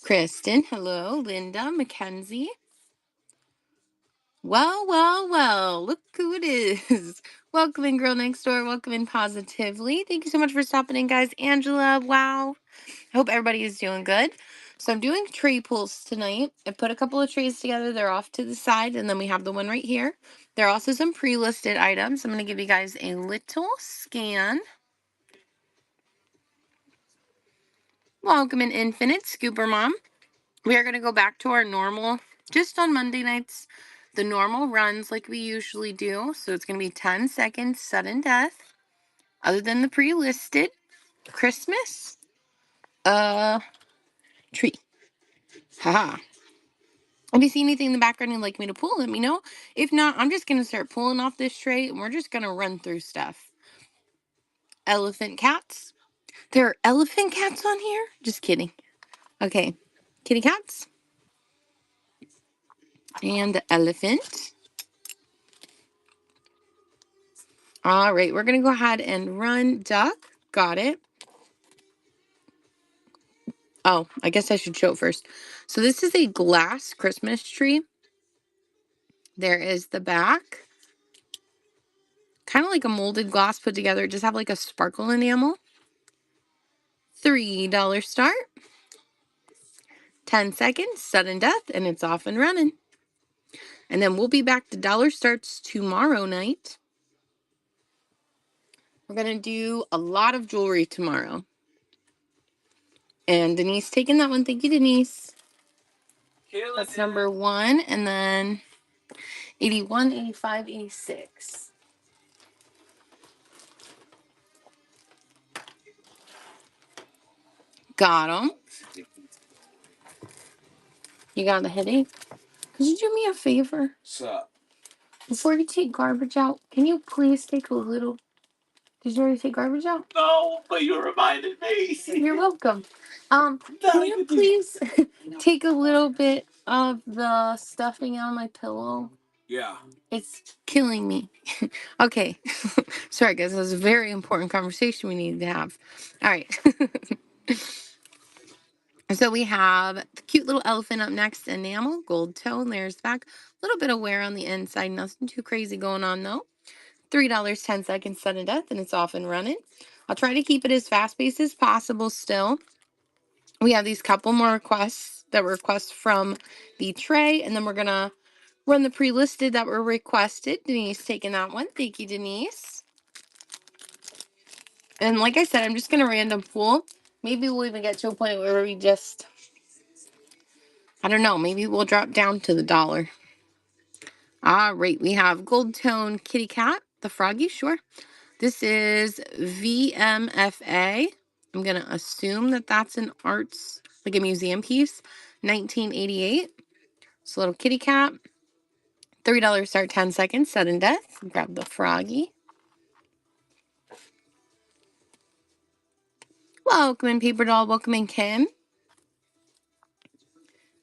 Kristen, hello. Linda, Mackenzie. Well, look who it is. Welcome in, Girl Next Door. Welcome in positively. Thank you so much for stopping in, guys. Angela, wow. I hope everybody is doing good. So I'm doing tray pulls tonight. I put a couple of trays together. They're off to the side, and then we have the one right here. There are also some pre-listed items. I'm going to give you guys a little scan. Welcome in, Infinite Scooper Mom. We are going to go back to our normal, just on Monday nights, the normal runs like we usually do. So it's going to be 10 seconds, sudden death. Other than the pre-listed, Christmas, tree. Haha. If you see anything in the background you'd like me to pull, let me know. If not, I'm just going to start pulling off this tray, and we're just going to run through stuff. Elephant cats. There are elephant cats on here? Just kidding. Okay. Kitty cats. And the elephant. All right, we're going to go ahead and run duck. Got it. Oh, I guess I should show it first. So this is a glass Christmas tree. There is the back. Kind of like a molded glass put together. It just have like a sparkle enamel. $3 start. 10 seconds, sudden death, and it's off and running. And then we'll be back to dollar starts tomorrow night. We're going to do a lot of jewelry tomorrow. And Denise taking that one. Thank you, Denise. That's number 1. And then 81, 85, 86. Got them. You got the headache? Could you do me a favor? What's up? Before you take garbage out, can you please take a little... Did you already take garbage out? No, but you reminded me. You're welcome. Can you please take a little bit of the stuffing out of my pillow? Yeah. It's killing me. Okay. Sorry, guys. That was a very important conversation we needed to have. All right. So we have the cute little elephant up next, enamel, gold tone. There's the back. A little bit of wear on the inside. Nothing too crazy going on, though. $3, 10 seconds, sudden death, and it's off and running. I'll try to keep it as fast-paced as possible still. We have these couple more requests that were requests from the tray, and then we're going to run the pre-listed that were requested. Denise taking that one. Thank you, Denise. And like I said, I'm just going to random pull. Maybe we'll even get to a point where we just... I don't know. Maybe we'll drop down to the dollar. All right. We have Gold Tone Kitty Cat. The Froggy. Sure. This is VMFA. I'm going to assume that that's an arts, like a museum piece. 1988. It's a little kitty cat. $3 start, 10 seconds. Sudden death. Grab the Froggy. Welcome in, Paper Doll. Welcome in, Kim.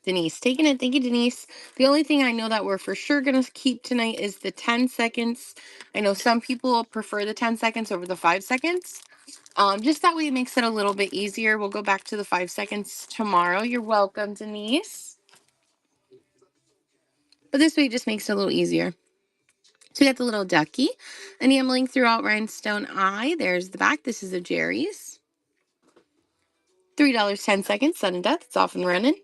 Denise taking it. Thank you, Denise. The only thing I know that we're for sure going to keep tonight is the 10 seconds. I know some people prefer the 10 seconds over the 5 seconds. Just that way it makes it a little bit easier. We'll go back to the 5 seconds tomorrow. You're welcome, Denise. But this way it just makes it a little easier. So we got the little ducky. Enameling throughout rhinestone eye. There's the back. This is a Jerry's. $3, 10 seconds. Sudden death. It's off and running.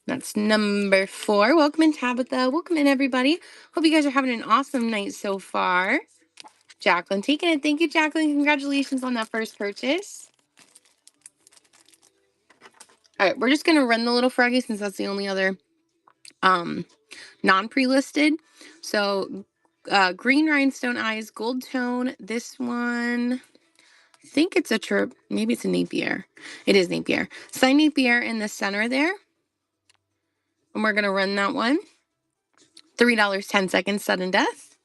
That's number 4. Welcome in, Tabitha. Welcome in, everybody. Hope you guys are having an awesome night so far. Jacqueline taking it. Thank you, Jacqueline. Congratulations on that first purchase. All right, we're just going to run the little Froggy since that's the only other non-pre-listed. So green rhinestone eyes, gold tone. This one, I think it's a maybe it's a Napier. It is Napier. Sign Napier in the center there. And we're going to run that one. $3, 10 seconds, sudden death.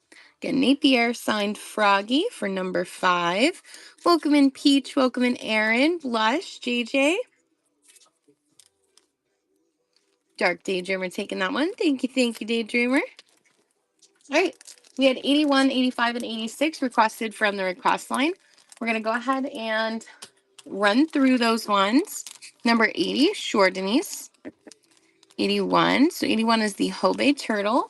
Again, Napier signed Froggy for number 5. Welcome in, Peach. Welcome in, Aaron. Blush, JJ. Dark Daydreamer taking that one. Thank you, Daydreamer. All right. We had 81, 85, and 86 requested from the request line. We're going to go ahead and run through those ones. Number 80, Shore Denise. 81. So 81 is the Hobie Turtle.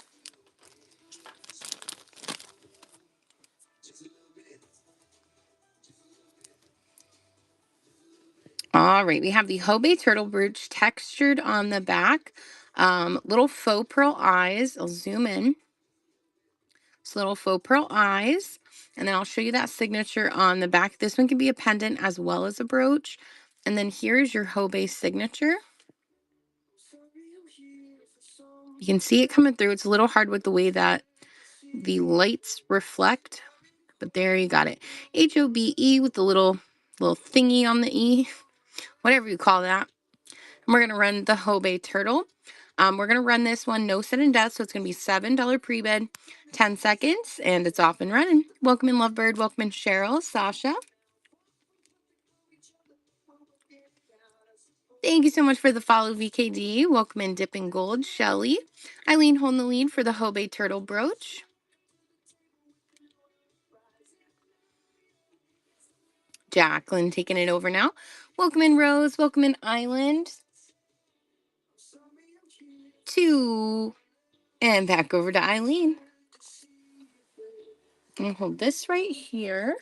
All right, we have the Hobie Turtle brooch textured on the back. Little faux pearl eyes. I'll zoom in. It's little faux pearl eyes. And then I'll show you that signature on the back. This one can be a pendant as well as a brooch. And then here's your Hobie signature. You can see it coming through. It's a little hard with the way that the lights reflect, but there you got it. H-O-B-E with the little thingy on the E, whatever you call that. And we're going to run the Hobie Turtle. We're going to run this one no sudden death, so it's going to be $7 pre-bid, 10 seconds, and it's off and running. Welcome in, Lovebird. Welcome in, Cheryl, Sasha. Thank you so much for the follow, VKD. Welcome in, Dipping Gold, Shelly. Eileen holding the lead for the Hobie Turtle brooch. Jacqueline taking it over now. Welcome in, Rose. Welcome in, Island. 2. And back over to Eileen. And hold this right here.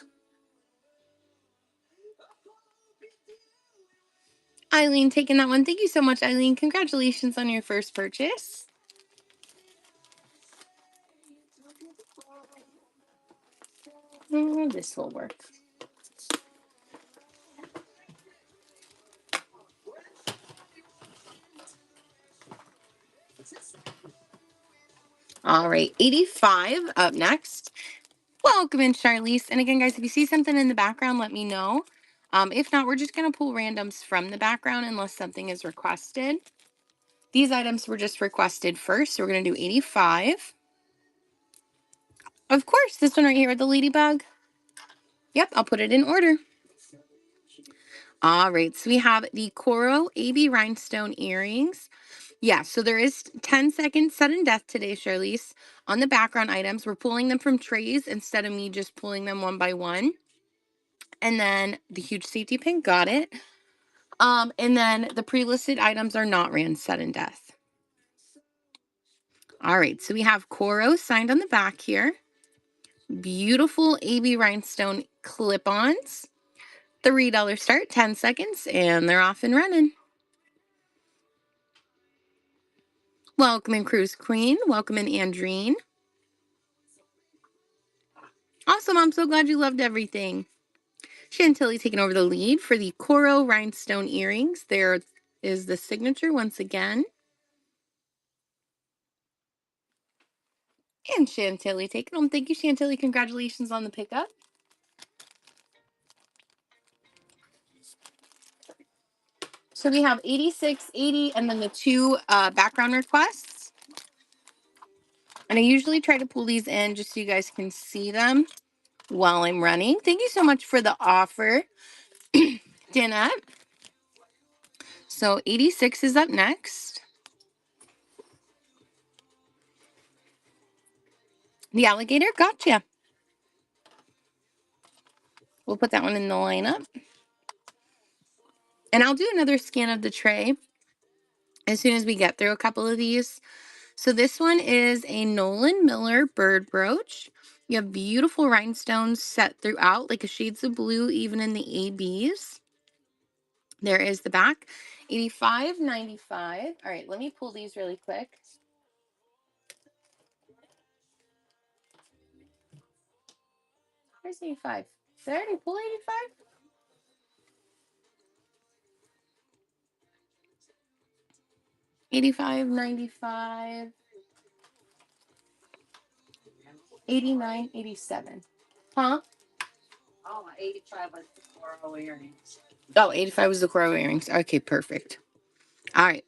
Eileen taking that one. Thank you so much, Eileen. Congratulations on your first purchase. Oh, this will work. All right, 85 up next. Welcome in, Charlize. And again, guys, if you see something in the background, let me know. If not, we're just going to pull randoms from the background unless something is requested. These items were just requested first, so we're going to do 85. Of course, this one right here with the ladybug. Yep, I'll put it in order. All right, so we have the Coro AB Rhinestone Earrings. Yeah, so there is 10-second sudden death today, Charlize. On the background items, we're pulling them from trays instead of me just pulling them one by one. And then the huge safety pin, got it. And then the pre-listed items are not ran sudden death. All right, so we have Coro signed on the back here. Beautiful AB Rhinestone clip-ons. $3 start, 10 seconds, and they're off and running. Welcome in, Cruise Queen. Welcome in, Andreen. Awesome. I'm so glad you loved everything. Chantilly taking over the lead for the Coro Rhinestone Earrings. There is the signature once again. And Chantilly taking them. Thank you, Chantilly. Congratulations on the pickup. So we have 86, 80, and then the 2 background requests. And I usually try to pull these in just so you guys can see them while I'm running. Thank you so much for the offer, Dinette. So 86 is up next. The alligator, gotcha. We'll put that one in the lineup. And I'll do another scan of the tray as soon as we get through a couple of these. So this one is a Nolan Miller bird brooch. You have beautiful rhinestones set throughout, like a shades of blue, even in the ABs. There is the back, $85.95. All right, let me pull these really quick. Where's 85? Did I already pull 85? $85.95. 89, 87. Huh? Oh, 85 was the coral earrings. Oh, 85 was the coral earrings. Okay, perfect. All right.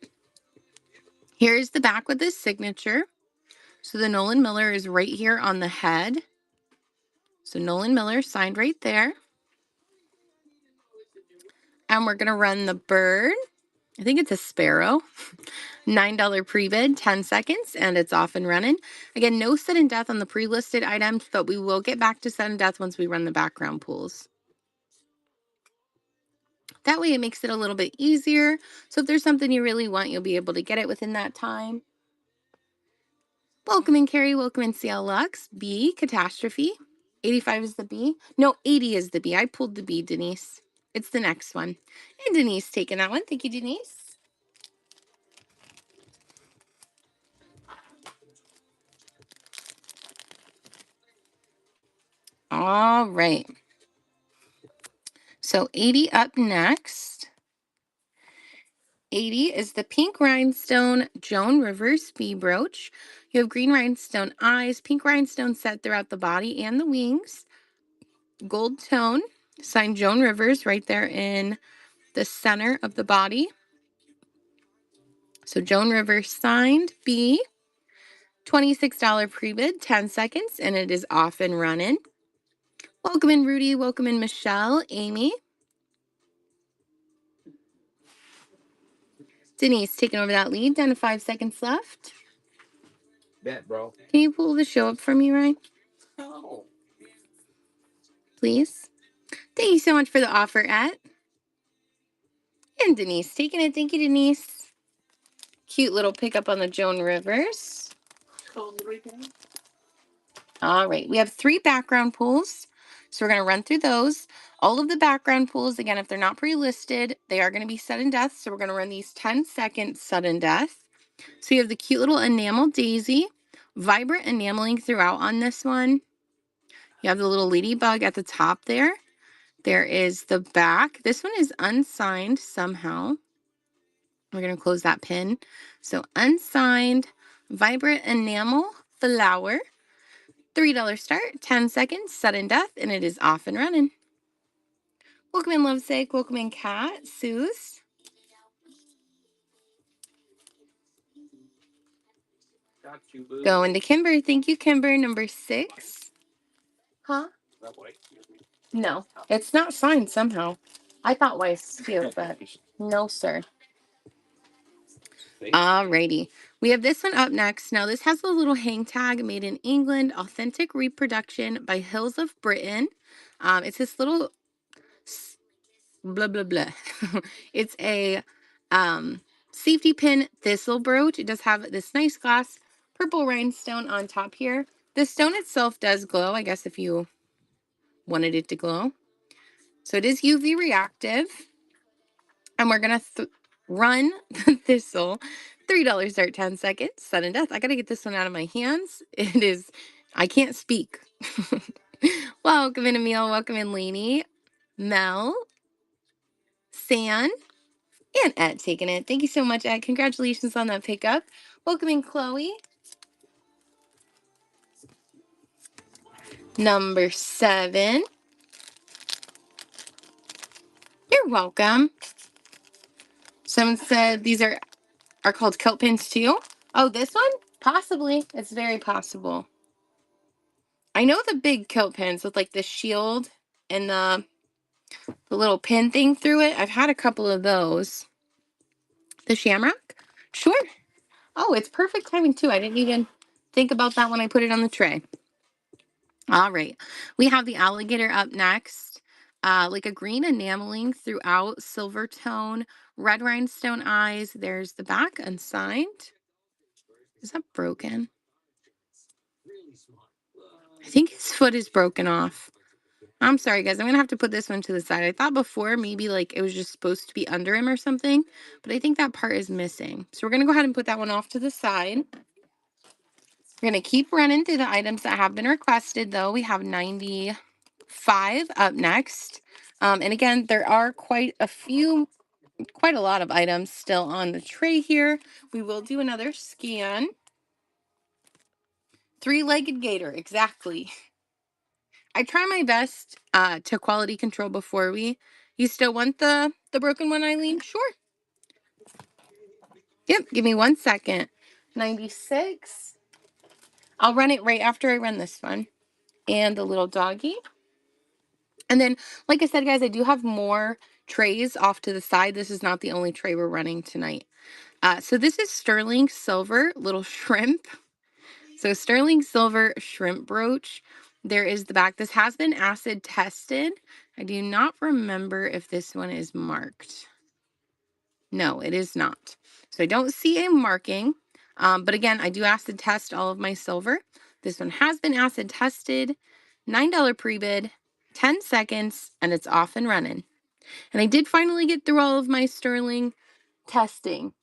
Here's the back with this signature. So the Nolan Miller is right here on the head. So Nolan Miller signed right there. And we're going to run the bird. I think it's a sparrow. $9 pre-bid, 10 seconds, and it's off and running. Again, no sudden death on the pre-listed items, but we will get back to sudden death once we run the background pools. That way it makes it a little bit easier. So if there's something you really want, you'll be able to get it within that time. Welcome in, Carrie. Welcome in, CL Lux. B, Catastrophe. 85 is the B. No, 80 is the B. I pulled the B, Denise. It's the next one. And Denise taking that one. Thank you, Denise. All right. So 80 up next. 80 is the pink rhinestone Joan Rivers bee brooch. You have green rhinestone eyes, pink rhinestone set throughout the body and the wings. Gold tone, signed Joan Rivers right there in the center of the body. So Joan Rivers signed bee. $26 pre-bid, 10 seconds, and it is off and running. Welcome in, Rudy. Welcome in, Michelle, Amy. Denise taking over that lead, down to 5 seconds left. Bet, bro. Can you pull the show up for me, Ryan? No. Please. Thank you so much for the offer, Ed. And Denise taking it. Thank you, Denise. Cute little pickup on the Joan Rivers. All right, we have 3 background pulls. So we're going to run through those. All of the background pulls, again, if they're not pre-listed, they are going to be sudden death. So we're going to run these 10-second sudden death. So you have the cute little enamel daisy, vibrant enameling throughout on this one. You have the little ladybug at the top there. There is the back. This one is unsigned somehow. We're going to close that pin. So unsigned, vibrant enamel flower. $3 start, 10 seconds, sudden death, and it is off and running. Welcome in, Lovesick. Welcome in, Kat. Suze. Got you, boo. Going to Kimber. Thank you, Kimber. Number 6. Huh? No, it's not signed somehow. I thought Weiss too, but no, sir. Alrighty. We have this one up next. Now, this has a little hang tag, made in England, authentic reproduction by Hills of Britain. It's this little blah, blah, blah. It's a safety pin thistle brooch. It does have this nice glass purple rhinestone on top here. The stone itself does glow, I guess, if you wanted it to glow. So it is UV reactive. And we're going to run the thistle. $3 start, 10 seconds. Sudden death. I got to get this one out of my hands. It is, I can't speak. Welcome in, Emil. Welcome in, Lainey. Mel. San. And Ed taking it. Thank you so much, Ed. Congratulations on that pickup. Welcome in, Chloe. Number 7. You're welcome. Someone said these are called kilt pins too. Oh, this one? Possibly. It's very possible. I know the big kilt pins with like the shield and the little pin thing through it. I've had a couple of those. The shamrock? Sure. Oh, it's perfect timing too. I didn't even think about that when I put it on the tray. All right. We have the alligator up next. Like a green enameling throughout, silver tone, red rhinestone eyes. There's the back, unsigned. Is that broken? I think his foot is broken off. I'm sorry, guys. I'm going to have to put this one to the side. I thought before maybe like it was just supposed to be under him or something, but I think that part is missing. So we're going to go ahead and put that one off to the side. We're going to keep running through the items that have been requested, though. We have 95 up next. And again, there are quite a lot of items still on the tray here. We will do another scan. 3-legged gator, exactly. I try my best to quality control before we. You still want the broken one, Eileen? Sure. Yep, give me 1 second. 96. I'll run it right after I run this one. And the little doggy. And then, like I said, guys, I do have more trays off to the side. This is not the only tray we're running tonight. So this is sterling silver little shrimp. So sterling silver shrimp brooch. There is the back. This has been acid tested. I do not remember if this one is marked. No, it is not. So I don't see a marking. But again, I do acid test all of my silver. This one has been acid tested. $9 pre-bid, 10 seconds, and it's off and running. And I did finally get through all of my sterling testing.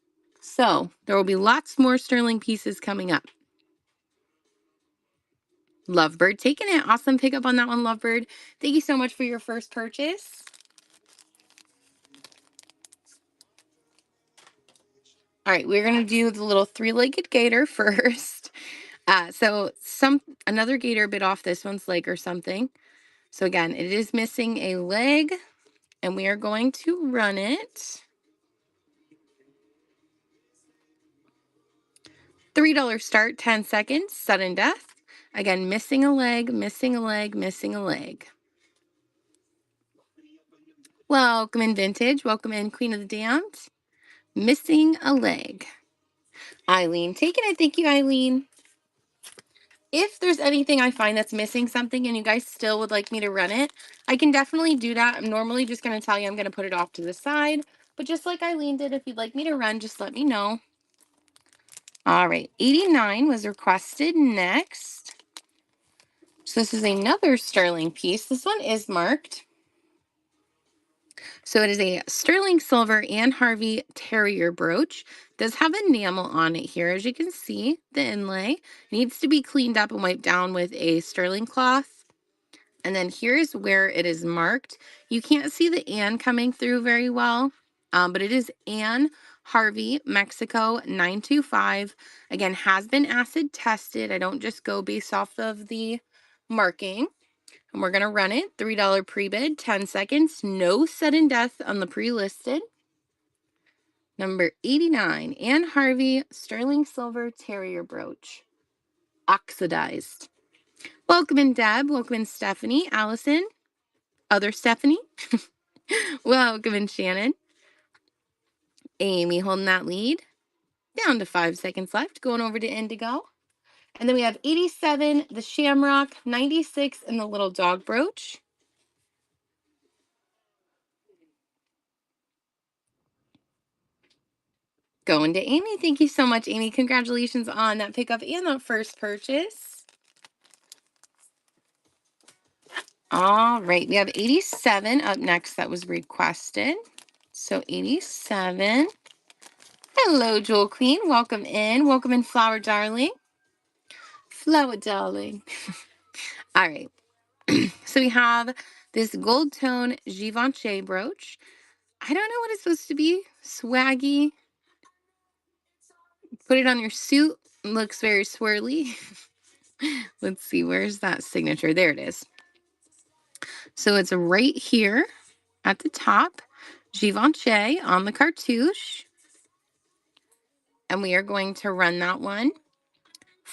So there will be lots more sterling pieces coming up. Lovebird taking it. Awesome pickup on that one, Lovebird. Thank you so much for your first purchase. All right, we're gonna do the little three-legged gator first. So another gator bit off this one's leg or something. So again, it is missing a leg, and we are going to run it. $3 start, 10 seconds, sudden death. Again, missing a leg, missing a leg, missing a leg. Welcome in Vintage. Welcome in Queen of the Damned. Missing a leg. Eileen, taking it. Thank you, Eileen. If there's anything I find that's missing something and you guys still would like me to run it, I can definitely do that. I'm normally just going to tell you I'm going to put it off to the side. But just like Eileen did, if you'd like me to run, just let me know. All right, 89 was requested next. So this is another sterling piece. This one is marked. So it is a sterling silver Anne Harvey Terrier brooch. It does have enamel on it here. As you can see, the inlay needs to be cleaned up and wiped down with a sterling cloth. And then here's where it is marked. You can't see the Anne coming through very well, but it is Anne Harvey, Mexico 925. Again, has been acid tested. I don't just go based off of the marking. And we're going to run it. $3 pre-bid, 10 seconds. No sudden death on the pre-listed. Number 89, Anne Harvey Sterling Silver Terrier Brooch. Oxidized. Welcome in, Deb. Welcome in, Stephanie. Allison. Other Stephanie. Welcome in, Shannon. Amy holding that lead. Down to 5 seconds left. Going over to Indigo. And then we have 87, the Shamrock, 96, and the little dog brooch. Going to Amy. Thank you so much, Amy. Congratulations on that pickup and that first purchase. All right, we have 87 up next that was requested. So 87. Hello, Jewel Queen. Welcome in. Welcome in, Flower Darling. Flower Darling. All right. So we have this gold tone Givenchy brooch. I don't know what it's supposed to be. Swaggy. Put it on your suit. Looks very swirly. Let's see. Where's that signature? There it is. So it's right here at the top. Givenchy on the cartouche. And we are going to run that one.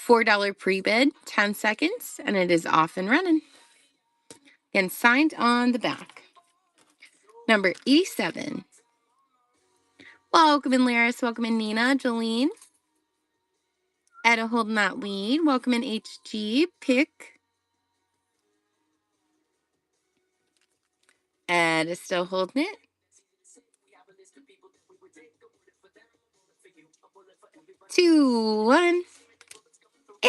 $4 pre-bid, 10 seconds, and it is off and running. And signed on the back. Number 87. Welcome in, Laris. Welcome in, Nina. Jolene. Etta holding that lead. Welcome in, HG. Pick. Ed is still holding it. Two, one.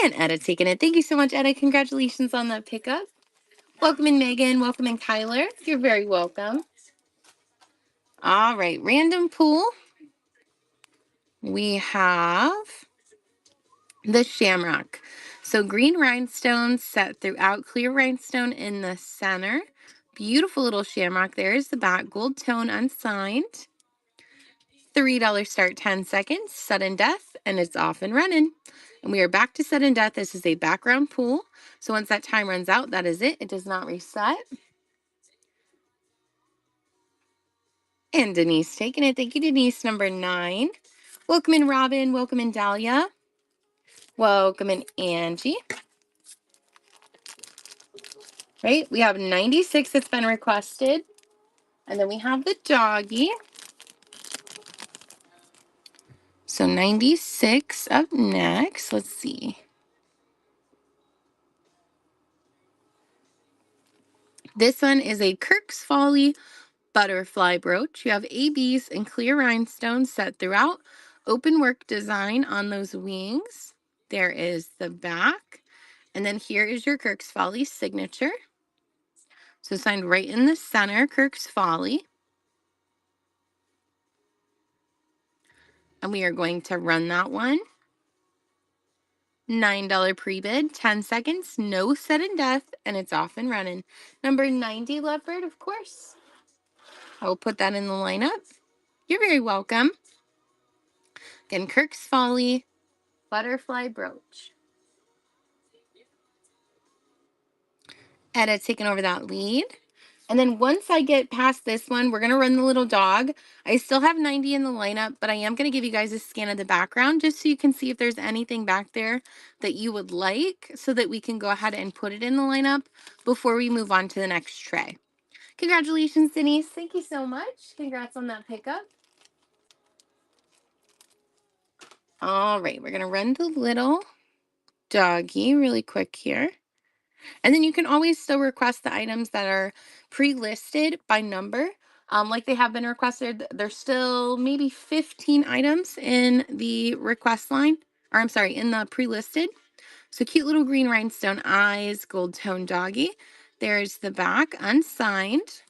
And Etta taking it. Thank you so much, Etta. Congratulations on that pickup. Welcome in, Megan. Welcome in, Kyler. You're very welcome. All right, random pool. We have the Shamrock. So green rhinestones set throughout, clear rhinestone in the center. Beautiful little Shamrock. There's the back, gold tone, unsigned. $3 start, 10 seconds, sudden death, and it's off and running. And we are back to sudden death. This is a background pool. So once that time runs out, that is it. It does not reset. And Denise taking it. Thank you, Denise. Number 9. Welcome in, Robin. Welcome in, Dahlia. Welcome in, Angie. Right? We have 96 that's been requested. And then we have the doggy. So 96 up next. Let's see. This one is a Kirk's Folly butterfly brooch. You have ABs and clear rhinestones set throughout. Open work design on those wings. There is the back. And then here is your Kirk's Folly signature. So signed right in the center, Kirk's Folly. And we are going to run that one. $9 pre-bid, 10 seconds, no sudden death, and it's off and running. Number 90, Lovebird, of course. I will put that in the lineup. You're very welcome. Again, Kirk's Folly butterfly brooch. Etta taking over that lead. And then once I get past this one, we're going to run the little dog. I still have 90 in the lineup, but I am going to give you guys a scan of the background just so you can see if there's anything back there that you would like so that we can go ahead and put it in the lineup before we move on to the next tray. Congratulations, Denise. Thank you so much. Congrats on that pickup. All right, we're going to run the little doggy really quick here. And then you can always still request the items that are pre-listed by number. Like they have been requested. There's still maybe 15 items in the request line, or I'm sorry, in the pre-listed. So cute little green rhinestone eyes, gold tone doggy. There's the back, unsigned.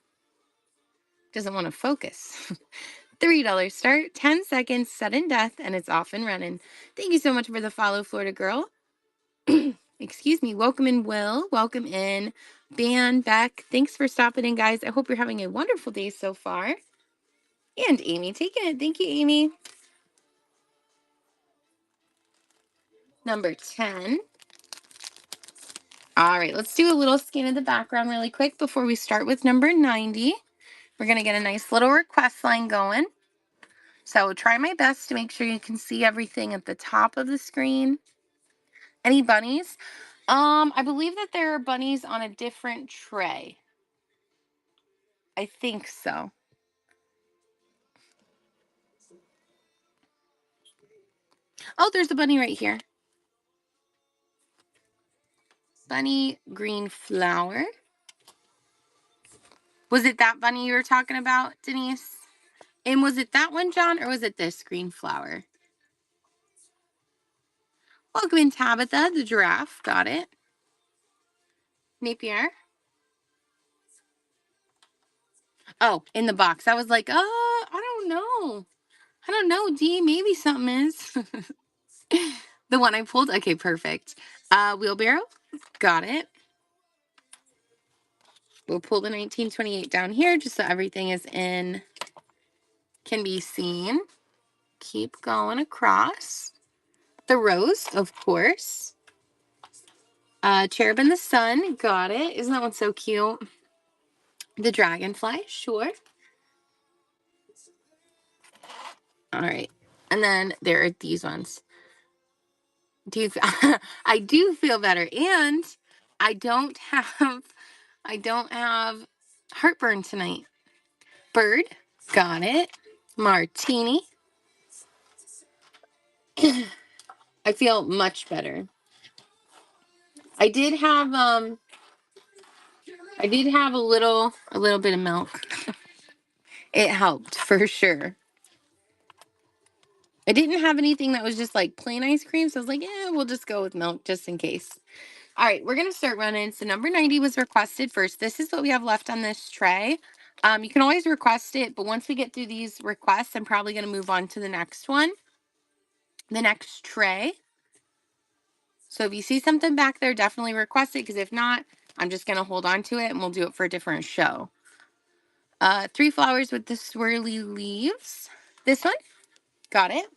Doesn't want to focus. $3 start, 10 seconds, sudden death, and it's off and running. Thank you so much for the follow, Florida Girl. Excuse me. Welcome in, Will. Welcome in, Ban, Beck. Thanks for stopping in, guys. I hope you're having a wonderful day so far. And Amy taking it. Thank you, Amy. Number 10. All right, let's do a little scan of the background really quick before we start with number 90. We're going to get a nice little request line going. So try my best to make sure you can see everything at the top of the screen. Any bunnies? I believe that there are bunnies on a different tray. I think so. Oh, there's a bunny right here. Bunny green flower. Was it that bunny you were talking about, Denise? And was it that one, John, or was it this green flower? Welcome in, Tabitha, the giraffe. Got it. Napier. Oh, in the box. I was like, I don't know. I don't know, Dee. Maybe something is. The one I pulled? Okay, perfect. Wheelbarrow. Got it. We'll pull the 1928 down here just so everything is in, can be seen. Keep going across. The rose, of course. Cherub in the sun. Got it. Isn't that one so cute? The dragonfly. Sure. All right. And then there are these ones. I do feel better. And I don't have heartburn tonight. Bird. Got it. Martini. I feel much better. I did have a little bit of milk. It helped for sure. I didn't have anything that was just like plain ice cream, so I was like, yeah, we'll just go with milk just in case. All right, we're gonna start running. So number 90 was requested first. This is what we have left on this tray. You can always request it, but once we get through these requests, I'm probably gonna move on to the next one, the next tray. So if you see something back there, definitely request it, because if not, I'm just gonna hold on to it and we'll do it for a different show. 3 flowers with the swirly leaves. This one, got it.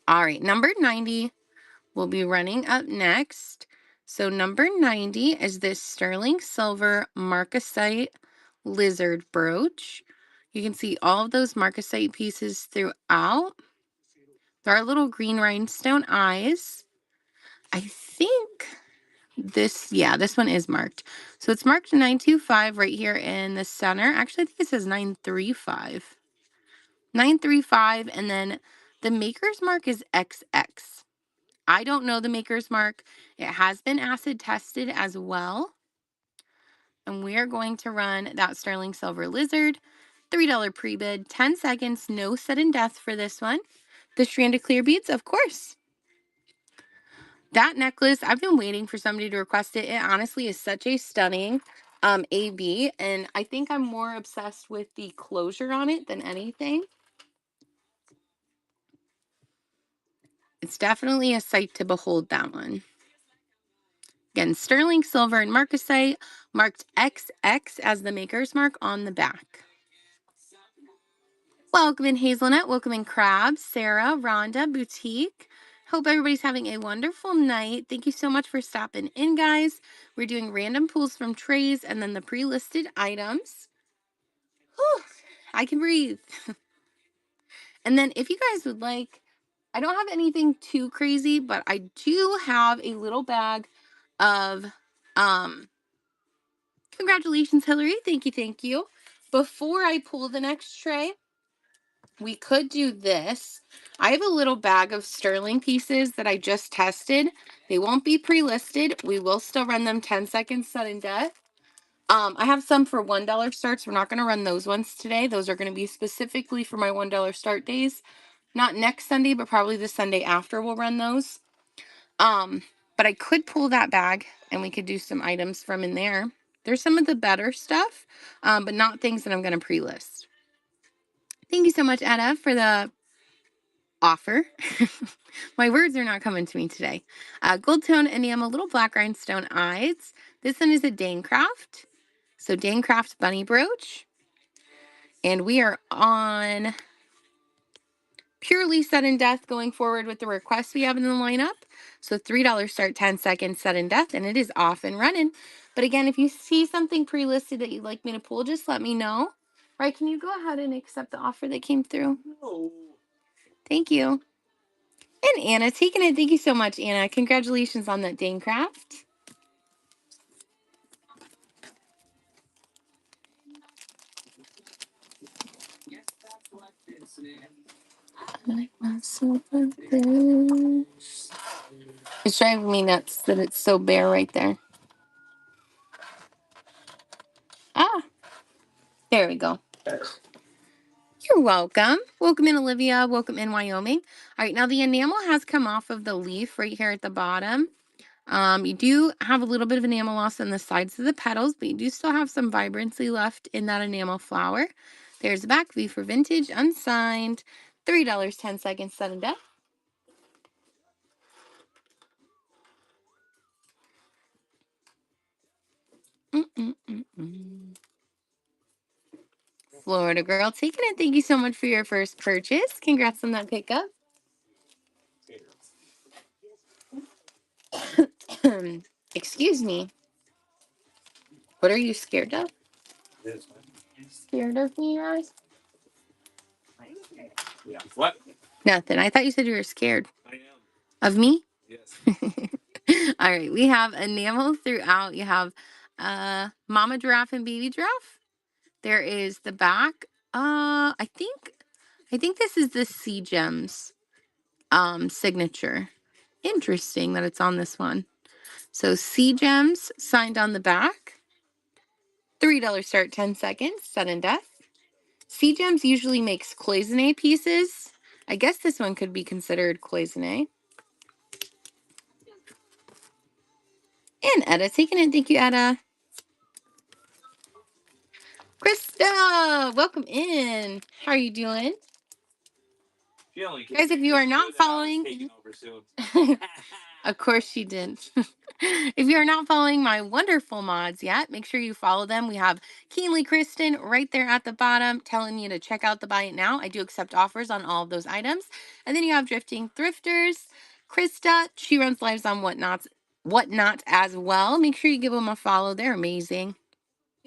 All right, number 90 will be running up next. So number 90 is this sterling silver marcasite lizard brooch. You can see all of those marcasite pieces throughout. There are little green rhinestone eyes. I think this one is marked. So it's marked 925 right here in the center. Actually, I think it says 935. 935, and then the maker's mark is XX. I don't know the Maker's Mark. It has been acid tested as well. And we are going to run that sterling silver lizard. $3 pre-bid, 10 seconds, no sudden death for this one. The stranded clear beads, of course. That necklace, I've been waiting for somebody to request it. It honestly is such a stunning AB, and I think I'm more obsessed with the closure on it than anything. It's definitely a sight to behold, that one. Again, sterling silver and marcasite, marked XX as the Maker's Mark on the back. Welcome in Hazelnut, welcome in Crabs, Sarah, Rhonda, Boutique. Hope everybody's having a wonderful night. Thank you so much for stopping in, guys. We're doing random pulls from trays and then the pre-listed items. Whew, I can breathe. And then if you guys would like, I don't have anything too crazy, but I do have a little bag of, congratulations, Hillary. Thank you, thank you. Before I pull the next tray, we could do this. I have a little bag of sterling pieces that I just tested. They won't be pre-listed. We will still run them 10 seconds sudden death. I have some for $1 starts. We're not going to run those ones today. Those are going to be specifically for my $1 start days. Not next Sunday, but probably the Sunday after we'll run those. But I could pull that bag and we could do some items from in there. There's some of the better stuff, but not things that I'm going to pre-list. Thank you so much, Etta, for the offer. My words are not coming to me today. Gold tone enamel, little black rhinestone eyes. This one is a Danecraft. So Danecraft bunny brooch. And we are on purely sudden death going forward with the requests we have in the lineup. So $3 start, 10 seconds sudden death, and it is off and running. But again, if you see something pre-listed that you'd like me to pull, just let me know. Right, can you go ahead and accept the offer that came through? No. Thank you. And Anna taking it. Thank you so much, Anna. Congratulations on that Danecraft. It's driving me nuts that it's so bare right there. Ah, there we go. You're welcome. Welcome in, Olivia. Welcome in, Wyoming. All right, now the enamel has come off of the leaf right here at the bottom. You do have a little bit of enamel loss on the sides of the petals, but you do still have some vibrancy left in that enamel flower. There's the back, V for vintage, unsigned, $3, 10 seconds, sudden death. Florida girl, taking it. Thank you so much for your first purchase. Congrats on that pickup. Excuse me. What are you scared of? Scared of me, guys? Yeah. What? Nothing. I thought you said you were scared. I am. Of me? Yes. All right. We have enamel throughout. You have mama giraffe and baby giraffe. There is the back. I think this is the Sea Gems signature. Interesting that it's on this one. So Sea Gems signed on the back. $3 start, 10 seconds, sudden death. Sea Gems usually makes cloisonne pieces. I guess this one could be considered cloisonne. And Etta taking it. Thank you, Etta. Krista, welcome in. How are you doing? Guys, if you are not following, of course she didn't. If you are not following my wonderful mods yet, make sure you follow them. We have Keenly Kristen right there at the bottom telling you to check out the buy it now. I do accept offers on all of those items. And then you have Drifting Thrifters, Krista. She runs lives on Whatnot as well. Make sure you give them a follow. They're amazing.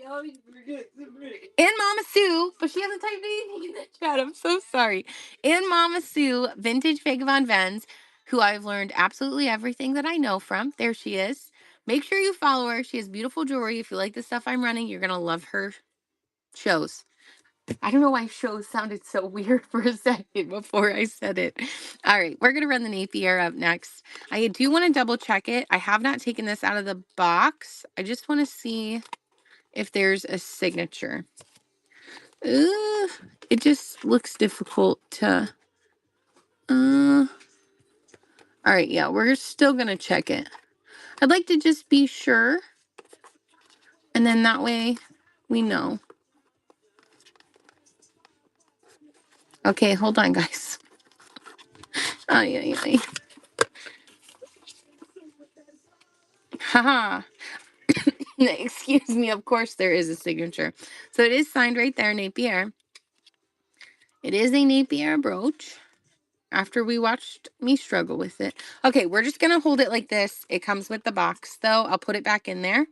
And Mama Sue, but she hasn't typed anything in the chat. I'm so sorry. And Mama Sue, vintage Vagabond Vens, who I've learned absolutely everything that I know from. There she is. Make sure you follow her. She has beautiful jewelry. If you like the stuff I'm running, you're going to love her shows. I don't know why shows sounded so weird for a second before I said it. All right, we're going to run the Napier up next. I do want to double check it. I have not taken this out of the box. I just want to see if there's a signature. It just looks difficult to... all right, yeah, we're still going to check it. I'd like to just be sure. And then that way we know. Okay, hold on, guys. Ay, ay, ay. Haha. Excuse me, of course there is a signature. So it is signed right there, Napier. It is a Napier brooch. After we watched me struggle with it. Okay, we're just going to hold it like this. It comes with the box, though. I'll put it back in there.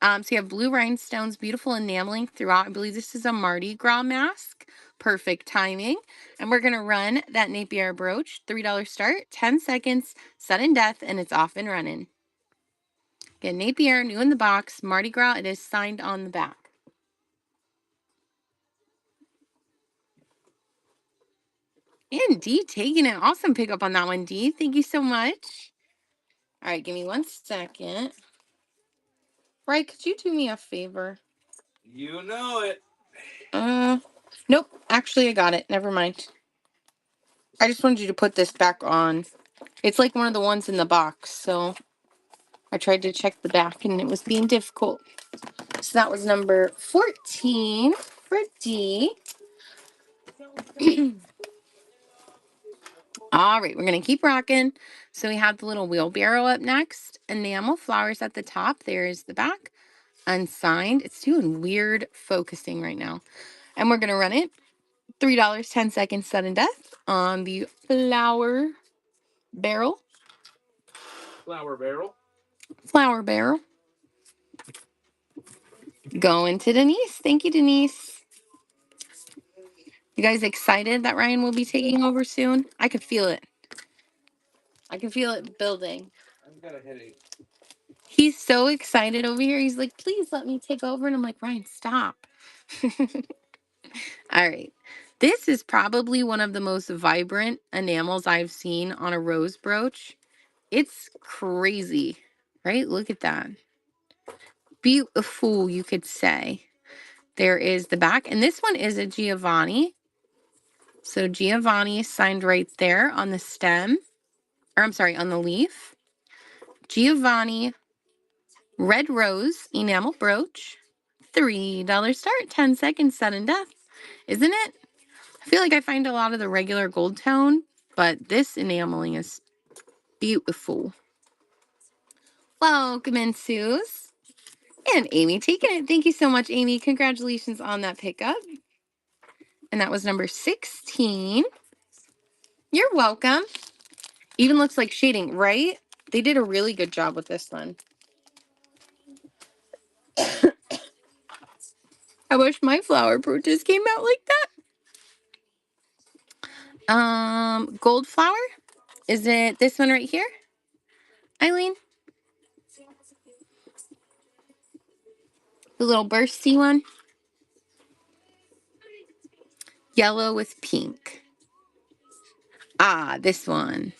So you have blue rhinestones, beautiful enameling throughout. I believe this is a Mardi Gras mask. Perfect timing. And we're going to run that Napier brooch. $3 start, 10 seconds, sudden death, and it's off and running. Again, Napier, new in the box, Mardi Gras. It is signed on the back. And Dee taking an awesome pickup on that one, Dee. Thank you so much. All right, give me 1 second. Right, could you do me a favor? You know it. Nope. Actually, I got it. Never mind. I just wanted you to put this back on. It's like one of the ones in the box, so I tried to check the back and it was being difficult. So that was number 14 for D. All right, we're going to keep rocking. So we have the little wheelbarrow up next. Enamel flowers at the top. There's the back. Unsigned. It's doing weird focusing right now. And we're going to run it. $3, 10 seconds, sudden death on the flower barrel. Flower barrel. Flower barrel. Going to Denise. Thank you, Denise. You guys excited that Ryan will be taking over soon? I could feel it. I can feel it building. I've got a headache. He's so excited over here. He's like, please let me take over. And I'm like, Ryan, stop. All right. This is probably one of the most vibrant enamels I've seen on a rose brooch. It's crazy, right? Look at that. Beautiful, you could say. There is the back. And this one is a Giovanni. So Giovanni is signed right there on the stem. Or I'm sorry, on the leaf. Giovanni Red Rose Enamel Brooch. $3 start, 10 seconds, sudden death. Isn't it? I feel like I find a lot of the regular gold tone, but this enameling is beautiful. Welcome in, Suze. And Amy taking it. Thank you so much, Amy. Congratulations on that pickup. And that was number 16. You're welcome. Even looks like shading, right? They did a really good job with this one. I wish my flower brooches came out like that. Gold flower? Is it this one right here? Eileen? The little bursty one? Yellow with pink. Ah, this one.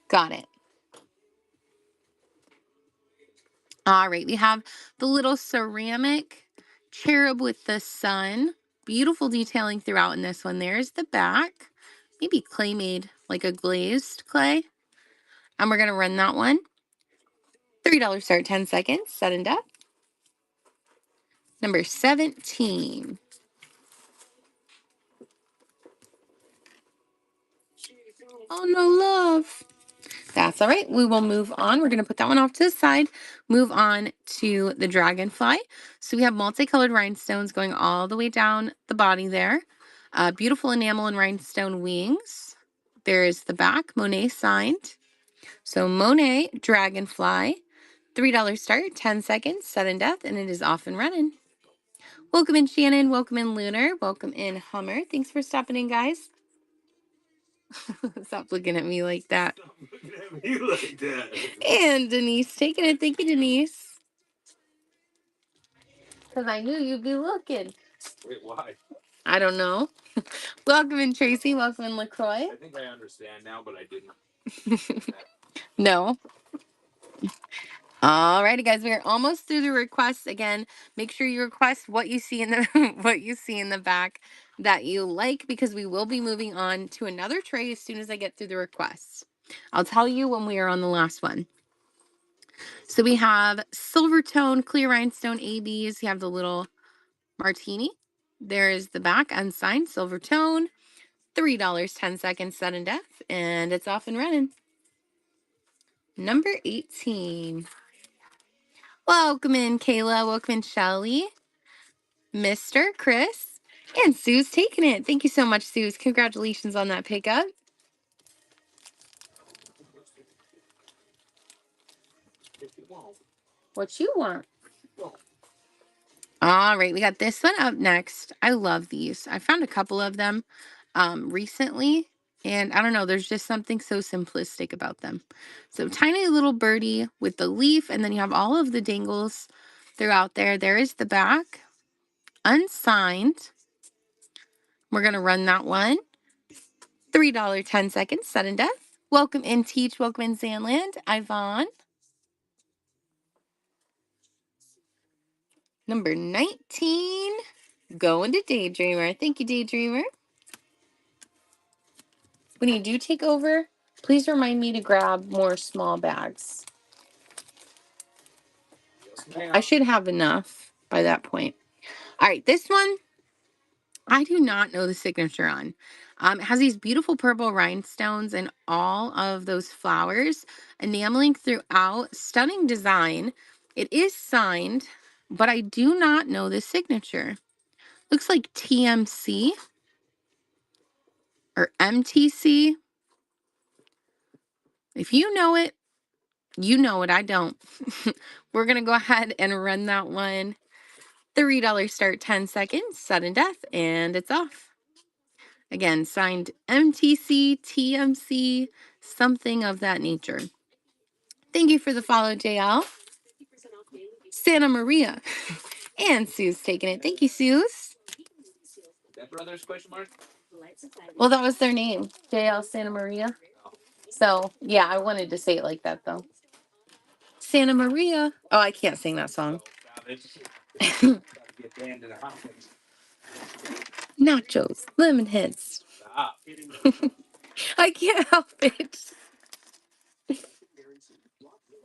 Got it. All right, we have the little ceramic cherub with the sun. Beautiful detailing throughout in this one. There's the back. Maybe clay made, like a glazed clay. And we're going to run that one. $3 start, 10 seconds, sudden death. Number 17. Oh, no love. That's all right. We will move on. We're going to put that one off to the side. Move on to the dragonfly. So we have multicolored rhinestones going all the way down the body there. Beautiful enamel and rhinestone wings. There's the back, Monet signed. So Monet dragonfly. $3 start, 10 seconds, sudden death, and it is off and running. Welcome in, Shannon. Welcome in, Lunar. Welcome in, Hummer. Thanks for stopping in, guys. Stop looking at me like that. Stop looking at me like that. And Denise taking it. Thank you, Denise. Because I knew you'd be looking. Wait, why? I don't know. Welcome in, Tracy. Welcome in, LaCroix. I think I understand now, but I didn't. No. Alrighty, guys, we are almost through the requests. Again, make sure you request what you see in the what you see in the back that you like, because we will be moving on to another tray as soon as I get through the requests. I'll tell you when we are on the last one. So we have Silvertone Clear Rhinestone ABs. You have the little martini. There is the back unsigned Silvertone. $3, 10 seconds, sudden death, and it's off and running. Number 18. Welcome in, Kayla. Welcome in, Shelly. Mr. Chris. And Sue's taking it. Thank you so much, Sue. Congratulations on that pickup. What you want? All right, we got this one up next. I love these. I found a couple of them recently, and I don't know, there's just something so simplistic about them. So tiny little birdie with the leaf, and then you have all of the dangles throughout there. There is the back, unsigned. We're going to run that one. $3, 10 seconds, sudden death. Welcome in, Teach. Welcome in, Zanland. Yvonne. Number 19. Going to Daydreamer. Thank you, Daydreamer. When you do take over, please remind me to grab more small bags. I should have enough by that point. All right, this one, I do not know the signature on. It has these beautiful purple rhinestones and all of those flowers enameling throughout. Stunning design. It is signed, but I do not know the signature. Looks like TMC or MTC. If you know it, you know it. I don't. We're going to go ahead and run that one. $3 start, 10 seconds, sudden death, and it's off. Again, signed MTC, TMC, something of that nature. Thank you for the follow, JL. Santa Maria. And Sue's taking it. Thank you, Sue's. That brothers question mark? Well, that was their name, JL Santa Maria. So, yeah, I wanted to say it like that, though. Santa Maria. Oh, I can't sing that song. Nachos, lemon heads. Stop. I can't help it.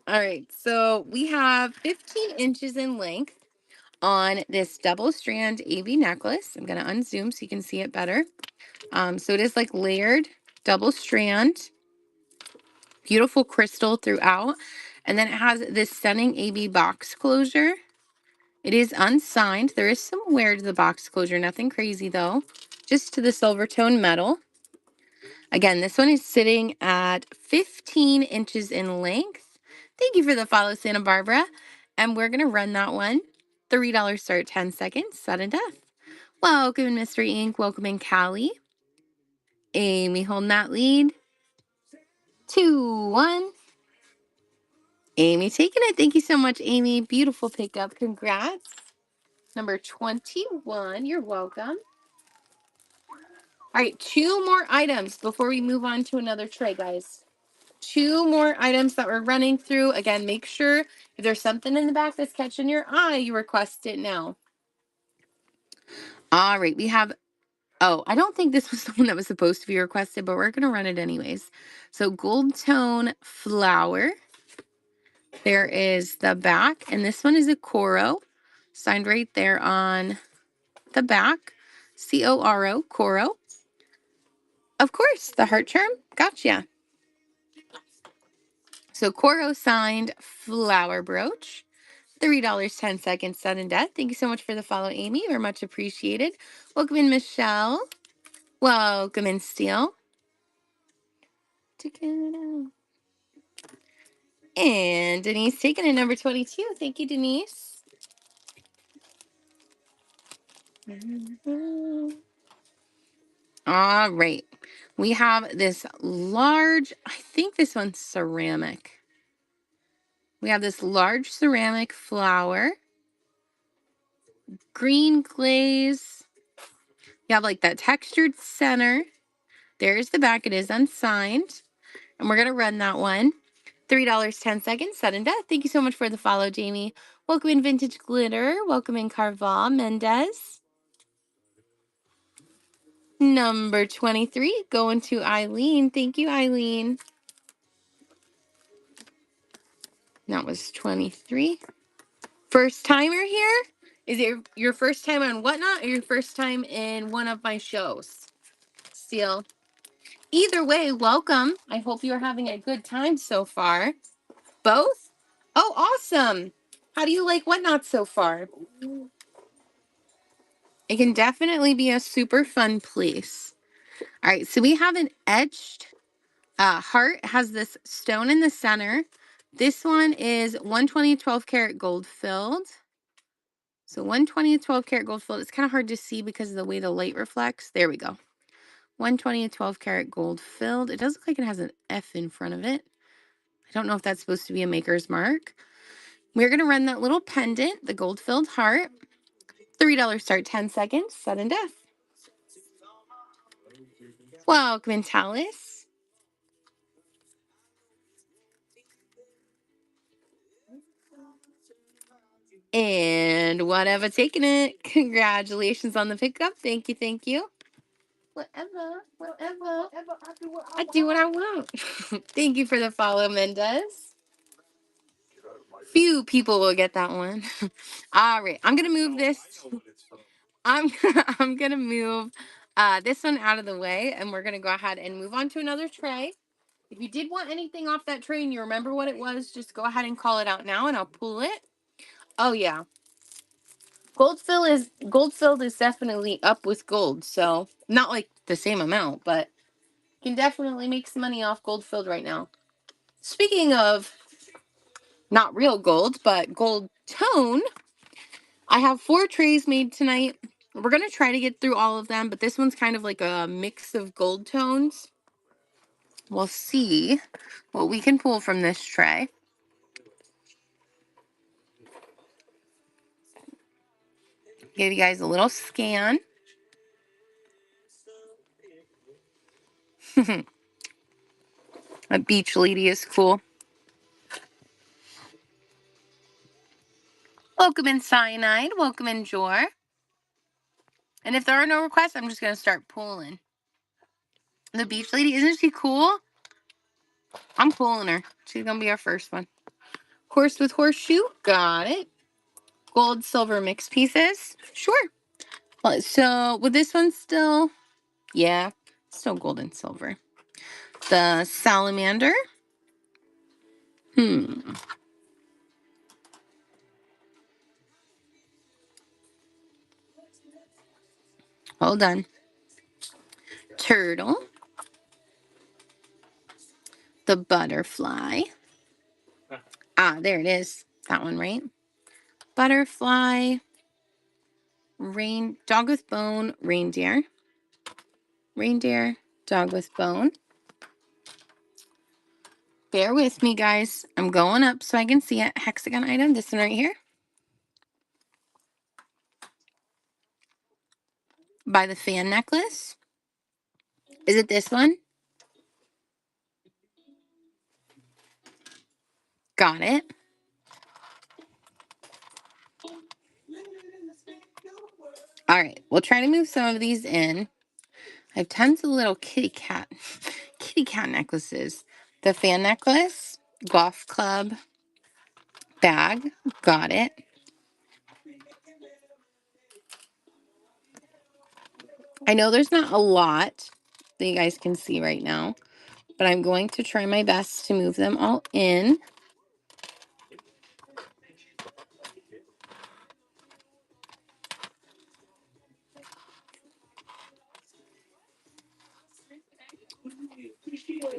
All right, so we have 15 inches in length on this double strand AV necklace. I'm going to unzoom so you can see it better. So it is like layered double strand, beautiful crystal throughout. And then it has this stunning AV box closure. It is unsigned. There is some wear to the box closure, nothing crazy though, just to the silver tone metal. Again, this one is sitting at 15 inches in length. Thank you for the follow, Santa Barbara. And we're going to run that one. $3 start, 10 seconds, sudden death. Welcome in, Mystery Inc. Welcome in, Callie. Amy holding that lead. 2-1. Amy taking it. Thank you so much, Amy. Beautiful pickup. Congrats. Number 21. You're welcome. All right, 2 more items before we move on to another tray, guys. 2 more items that we're running through. Again, make sure if there's something in the back that's catching your eye, you request it now. All right, we have, oh, I don't think this was the one that was supposed to be requested, but we're going to run it anyways. So gold tone flower. There is the back, and this one is a Coro, signed right there on the back. C-O-R-O, Coro. Of course, the heart charm. Gotcha. So Coro signed flower brooch. $3, 10 seconds, sudden death. Thank you so much for the follow, Amy. We're much appreciated. Welcome in, Michelle. Welcome in, Steele. And Denise taking it, number 22. Thank you, Denise. All right. We have this large, I think this one's ceramic. We have this large ceramic flower green glaze. You have like that textured center. There's the back. It is unsigned. And we're going to run that one. $3.10, sudden death. Thank you so much for the follow, Jamie. Welcome in Vintage Glitter. Welcome in Carval Mendez. Number 23, going to Eileen. Thank you, Eileen. That was 23. First timer here? Is it your first time on Whatnot or your first time in one of my shows? Still. Either way, welcome. I hope you're having a good time so far. Both? Oh, awesome. How do you like Whatnot so far? It can definitely be a super fun place. All right, so we have an etched heart. It has this stone in the center. This one is 120 12 karat gold filled. So 120 12 karat gold filled. It's kind of hard to see because of the way the light reflects. There we go. 120 12 karat gold filled. It does look like it has an F in front of it. I don't know if that's supposed to be a maker's mark. We're going to run that little pendant, the gold filled heart. $3 start, 10 seconds, sudden death. Welcome in, Talis. And whatever, taking it. Congratulations on the pickup. Thank you, thank you. Whatever. I do what I want. Thank you for the follow, Mendez. Few people will get that one. All right, I'm gonna move this. I'm gonna move this one out of the way, and we're gonna go ahead and move on to another tray. If you did want anything off that tray and you remember what it was, just go ahead and call it out now, and I'll pull it. Oh yeah, gold filled is definitely up with gold. So not like the same amount, but can definitely make some money off gold filled right now. Speaking of not real gold, but gold tone, I have 4 trays made tonight. We're going to try to get through all of them, but this one's kind of like a mix of gold tones. We'll see what we can pull from this tray. Give you guys a little scan. A beach lady is cool. Welcome in, Cyanide. Welcome in, Jor. And if there are no requests, I'm just going to start pulling. The beach lady, isn't she cool? I'm pulling her. She's going to be our first one. Horse with horseshoe. Got it. Gold, silver mix pieces. Sure. Well, so with this one still, yeah, still gold and silver. The salamander. Hold on. Turtle. The butterfly. Ah, there it is. That one, right? Butterfly. Dog with bone, reindeer. Reindeer, dog with bone. Bear with me, guys. I'm going up so I can see it. Hexagon item, this one right here. By the fan necklace. Is it this one? Got it. All right, we'll try to move some of these in. I have tons of little kitty cat necklaces. The fan necklace, golf club, bag, got it. I know there's not a lot that you guys can see right now, but I'm going to try my best to move them all in.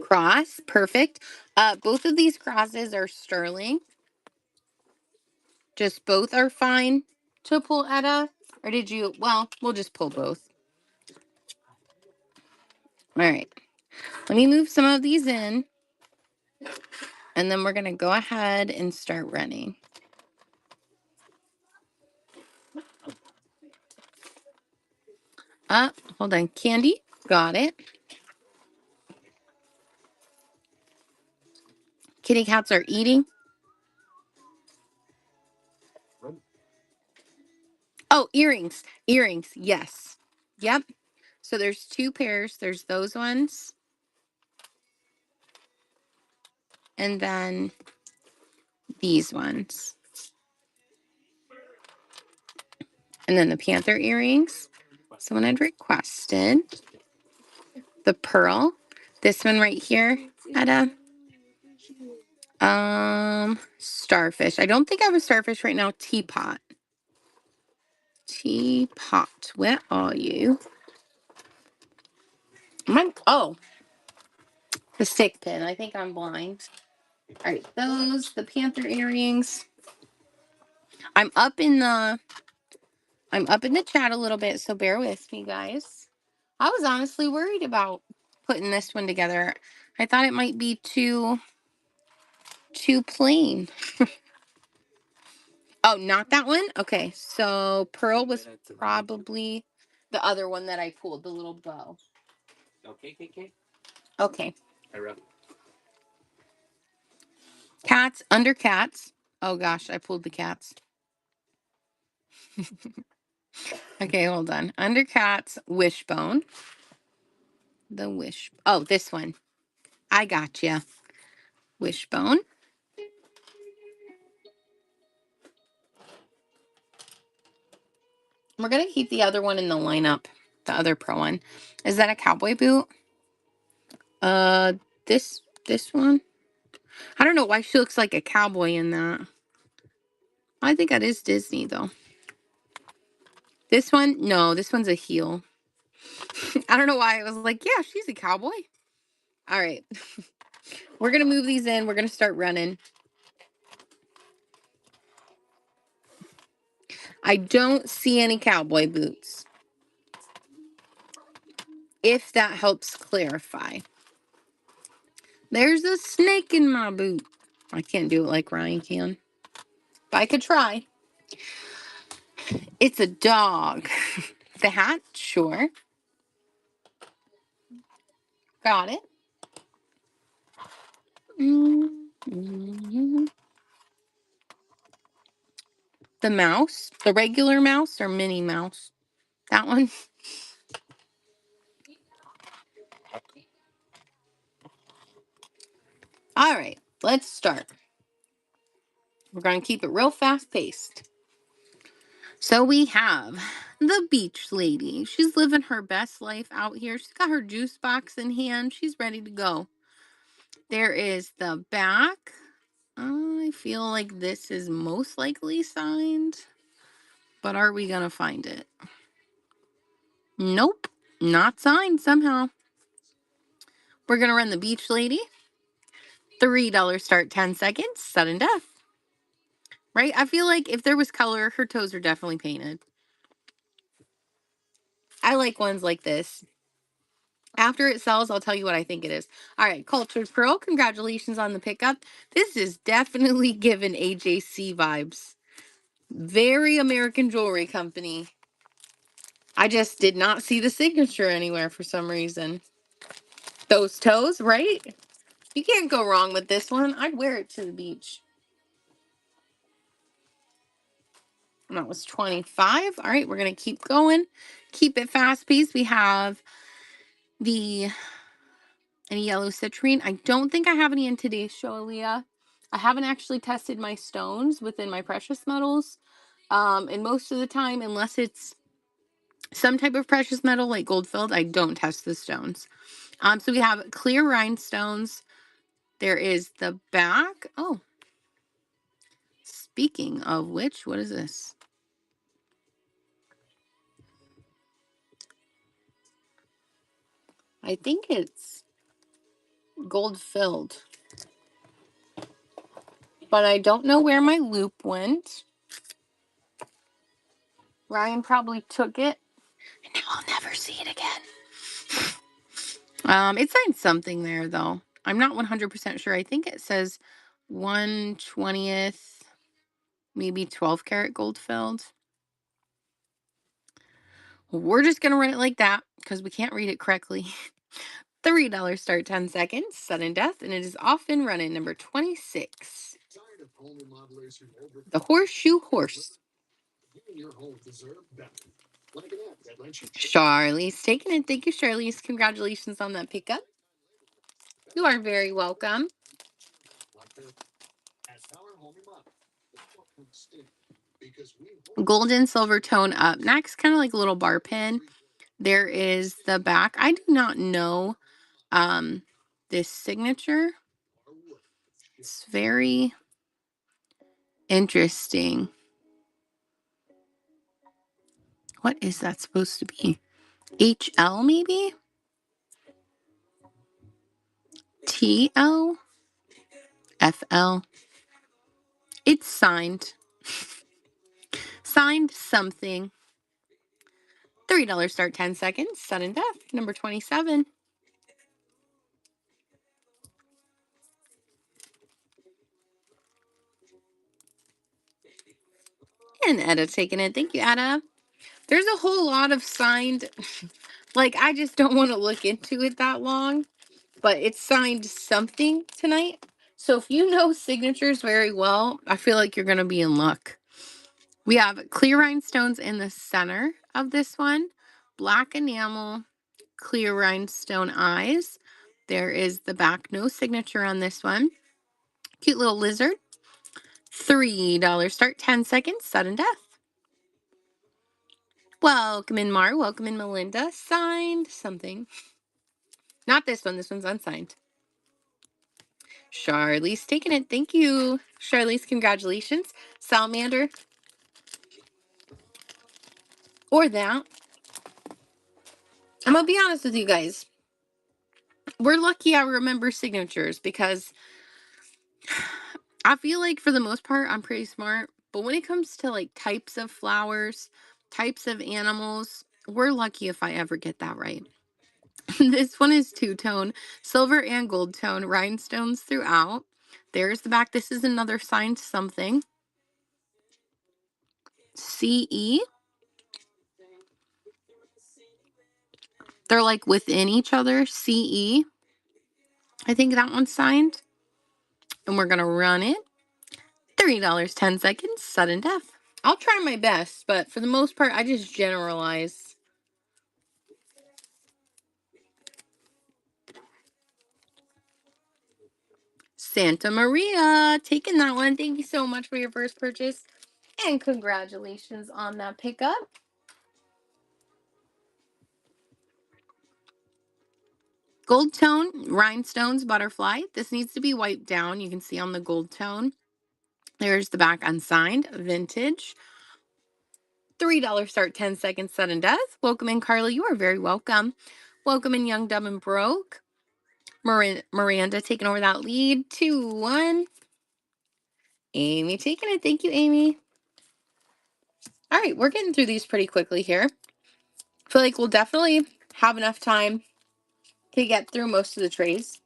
Cross, perfect. Both of these crosses are sterling. Just both are fine to pull Etta? Or did you, well, we'll just pull both. All right. Let me move some of these in. And then we're going to go ahead and start running. Hold on. Candy. Got it. Kitty cats are eating. Oh, earrings. Earrings. Yes. Yep. So there's 2 pairs. There's those ones. And then these ones. And then the panther earrings. Someone had requested the pearl. This one right here at a starfish. I don't think I have a starfish right now. Teapot. Teapot. Where are you? Oh, the stick pin. I think I'm blind. All right, those, the panther earrings. I'm up in the chat a little bit, so bear with me, guys. I was honestly worried about putting this one together. I thought it might be too plain. Oh, not that one? Okay, so pearl was probably the other one that I pulled, the little bow. Okay, KK. Okay. I wrote. Cats, under cats. Oh gosh, I pulled the cats. Okay, hold on. Under cats, wishbone. Oh, this one. I got you. Wishbone. We're going to keep the other one in the lineup. The other pro one. Is that a cowboy boot? This one? I don't know why she looks like a cowboy in that. I think that is Disney, though. This one? No, this one's a heel. I don't know why. I was like, yeah, she's a cowboy. All right. We're going to move these in. We're going to start running. I don't see any cowboy boots. If that helps clarify. There's a snake in my boot. I can't do it like Ryan can. But I could try. It's a dog. The hat? Sure. Got it. Mm-hmm. The mouse? The regular mouse or Minnie Mouse? That one? All right, let's start. We're going to keep it real fast paced. So we have the beach lady. She's living her best life out here. She's got her juice box in hand. She's ready to go. There is the back. I feel like this is most likely signed. But are we going to find it? Nope. Not signed somehow. We're going to run the beach lady. $3 start, 10 seconds. Sudden death. Right? I feel like if there was color, her toes are definitely painted. I like ones like this. After it sells, I'll tell you what I think it is. All right, Cultured Pearl, congratulations on the pickup. This is definitely given AJC vibes. Very American Jewelry Company. I just did not see the signature anywhere for some reason. Those toes, right? You can't go wrong with this one. I'd wear it to the beach. And that was 25. All right, we're going to keep going. Keep it fast paced. We have the yellow citrine. I don't think I have any in today's show, Aaliyah. I haven't actually tested my stones within my precious metals. And most of the time, unless it's some type of precious metal like gold filled, I don't test the stones. So we have clear rhinestones. There is the back. Oh, speaking of which, what is this? I think it's gold filled. But I don't know where my loop went. Ryan probably took it. And now I'll never see it again. It signed something there, though. I'm not 100% sure. I think it says 1/20th, maybe 12 karat gold filled. We're just going to run it like that because we can't read it correctly. $3 start 10 seconds, sudden death, and it is off and running. Number 26. The Horseshoe Horse. Charlie's taking it. Thank you, Charlie's. Congratulations on that pickup. You are very welcome. Golden silver tone up next, kind of like a little bar pin. There is the back. I do not know this signature. It's very interesting. What is that supposed to be? HL maybe? TL? FL? It's signed. Signed something. $3 start 10 seconds. Sudden death. Number 27. And Etta taking it. Thank you, Etta. There's a whole lot of signed. Like, I just don't want to look into it that long. But it's signed something tonight. So if you know signatures very well, I feel like you're going to be in luck. We have clear rhinestones in the center of this one. Black enamel, clear rhinestone eyes. There is the back, no signature on this one. Cute little lizard. $3 start, 10 seconds, sudden death. Welcome in, Mar. Welcome in, Melinda. Signed something. Not this one. This one's unsigned. Charlize taking it. Thank you. Charlize, congratulations. Salamander. Or that. I'm going to be honest with you guys. We're lucky I remember signatures because I feel like for the most part, I'm pretty smart. But when it comes to like types of flowers, types of animals, we're lucky if I ever get that right. This one is two-tone, silver and gold tone, rhinestones throughout. There's the back. This is another signed something. CE. They're like within each other. CE. I think that one's signed. And we're going to run it. $3, 10 seconds, sudden death. I'll try my best, but for the most part, I just generalize. Santa Maria, taking that one. Thank you so much for your first purchase. And congratulations on that pickup. Gold tone, rhinestones, butterfly. This needs to be wiped down. You can see on the gold tone. There's the back unsigned, vintage. $3 start, 10 seconds, sudden death. Welcome in, Carla. You are very welcome. Welcome in, Young, Dumb, and Broke. Miranda taking over that lead. 2-1. Amy taking it. Thank you, Amy. All right, we're getting through these pretty quickly here. I feel like we'll definitely have enough time to get through most of the trays.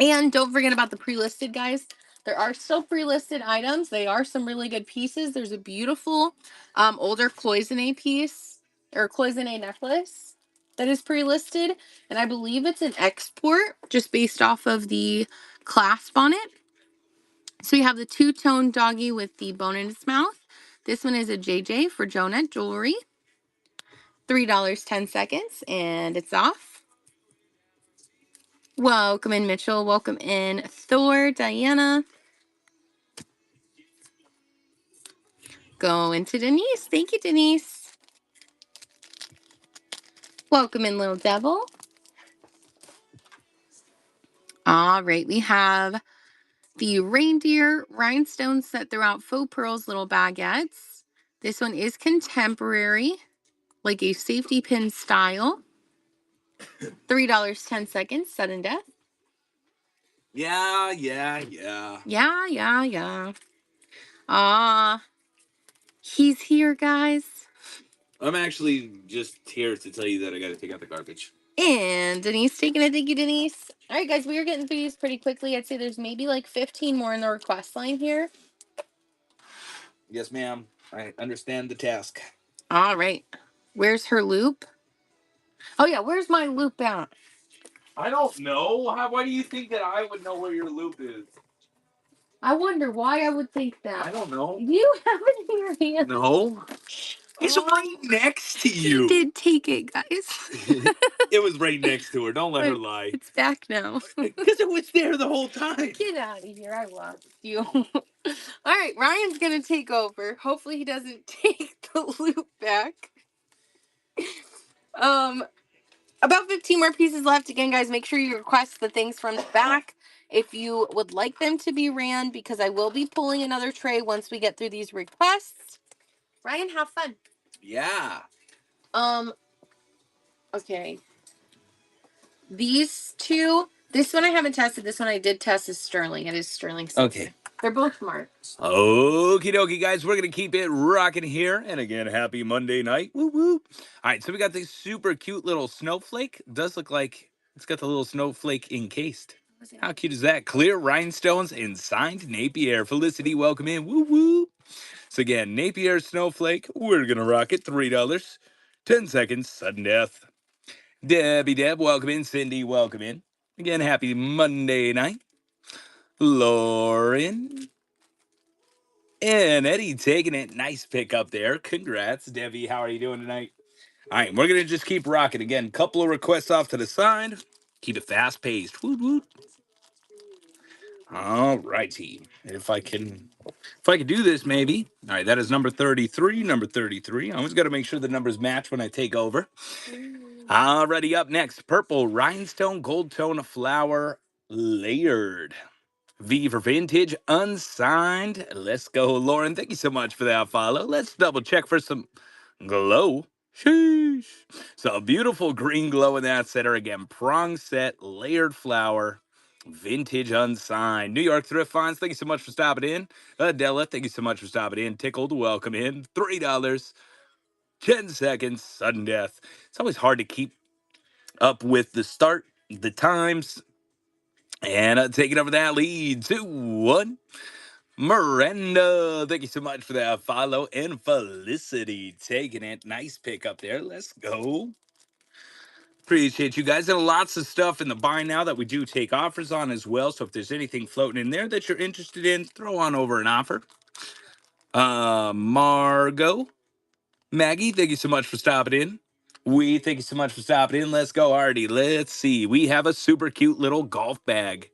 And don't forget about the pre-listed, guys. There are still pre-listed items. They are some really good pieces. There's a beautiful older cloisonne piece or cloisonne necklace that is pre-listed. And I believe it's an export just based off of the clasp on it. So we have the two-tone doggy with the bone in its mouth. This one is a JJ for Jonette Jewelry. $3, 10 seconds, and it's off. Welcome in, Mitchell. Welcome in, Thor, Diana. Going to Denise. Thank you, Denise. Welcome in, Little Devil. All right, we have the reindeer rhinestones set throughout faux pearls little baguettes. This one is contemporary, like a safety pin style. $3, 10 seconds, sudden death. Yeah. Yeah. He's here, guys. I'm actually just here to tell you that I got to take out the garbage. And Denise taking it. Thank you, Denise. All right, guys, we are getting through these pretty quickly. I'd say there's maybe like 15 more in the request line here. Yes, ma'am. I understand the task. All right. Where's her loop? Oh yeah, where's my loop at? I don't know. Why do you think that I would know where your loop is? I wonder why I would think that. I don't know. Do you have it in your hand? No. It's right next to you. He did take it, guys. It was right next to her. Don't let her lie. It's back now. Because it was there the whole time. Get out of here. I lost you. All right, Ryan's going to take over. Hopefully he doesn't take the loop back. About 15 more pieces left. Again, guys, make sure you request the things from the back if you would like them to be ran, because I will be pulling another tray once we get through these requests. Ryan, have fun. Yeah. Okay. These two, this one I haven't tested. This one I did test is Sterling. It is Sterling Silver. Okay. They're both smart. Okie dokie, guys. We're going to keep it rocking here. And again, happy Monday night. Woo woo. All right, so we got this super cute little snowflake. Does look like it's got the little snowflake encased. How cute is that? Clear rhinestones and signed Napier. Felicity, welcome in. Woo woo. So again, Napier snowflake. We're going to rock it. $3. 10 seconds. Sudden death. Debbie Deb, welcome in. Cindy, welcome in. Again, happy Monday night. Lauren. And Eddie taking it. Nice pick up there. Congrats, Debbie. How are you doing tonight? All right, we're going to just keep rocking. Again, couple of requests off to the side. Keep it fast paced. Woot woot. All righty. If I can do this, maybe. All right, that is number 33. Number 33. I always got to make sure the numbers match when I take over. Alrighty, up next, purple rhinestone gold tone flower layered. V for vintage, unsigned. Let's go, Lauren. Thank you so much for that follow. Let's double check for some glow. Sheesh. So beautiful green glow in that center again. Prong set, layered flower, vintage unsigned. New York Thrift Finds, thank you so much for stopping in. Adela, thank you so much for stopping in. Tickled, welcome in. $3. 10 seconds, sudden death. It's always hard to keep up with the start, the times, and taking over that lead. 2-1. Miranda, thank you so much for that follow. And Felicity taking it. Nice pick up there. Let's go. Appreciate you guys. And lots of stuff in the buy now that we do take offers on as well. So if there's anything floating in there that you're interested in, throw on over an offer. Margot, Maggie, thank you so much for stopping in. Thank you so much for stopping in. Let's go, Artie. Let's see. We have a super cute little golf bag.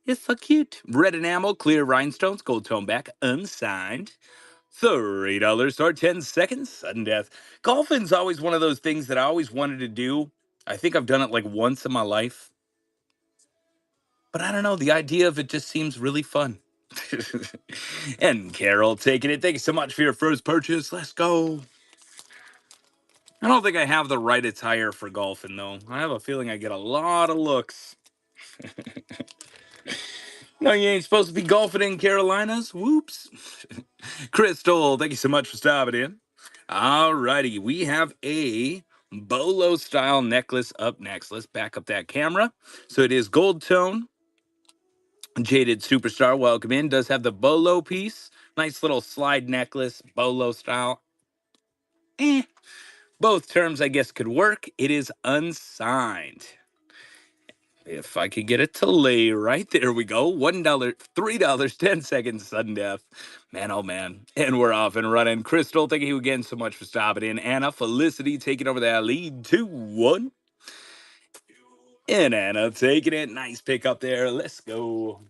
It's so cute. Red enamel, clear rhinestones, gold tone back, unsigned. $30 or 10 seconds, sudden death. Golfing's always one of those things that I always wanted to do. I think I've done it like once in my life. But I don't know, the idea of it just seems really fun. And Carol taking it. Thank you so much for your first purchase. Let's go. I don't think I have the right attire for golfing, though. I have a feeling I get a lot of looks. No, you ain't supposed to be golfing in Carolinas. Whoops. Crystal, thank you so much for stopping in. All righty, we have a bolo style necklace up next. Let's back up that camera. So it is gold tone. Jaded Superstar, welcome in. Does have the bolo piece. Nice little slide necklace, bolo style. Both terms, I guess, could work. It is unsigned. If I could get it to lay right there, we go. $1, $3, 10 seconds, sudden death. Man, oh man. And we're off and running. Crystal, thank you again so much for stopping in. Anna, Felicity taking over that lead. 2-1. And Anna taking it. Nice pick up there. Let's go.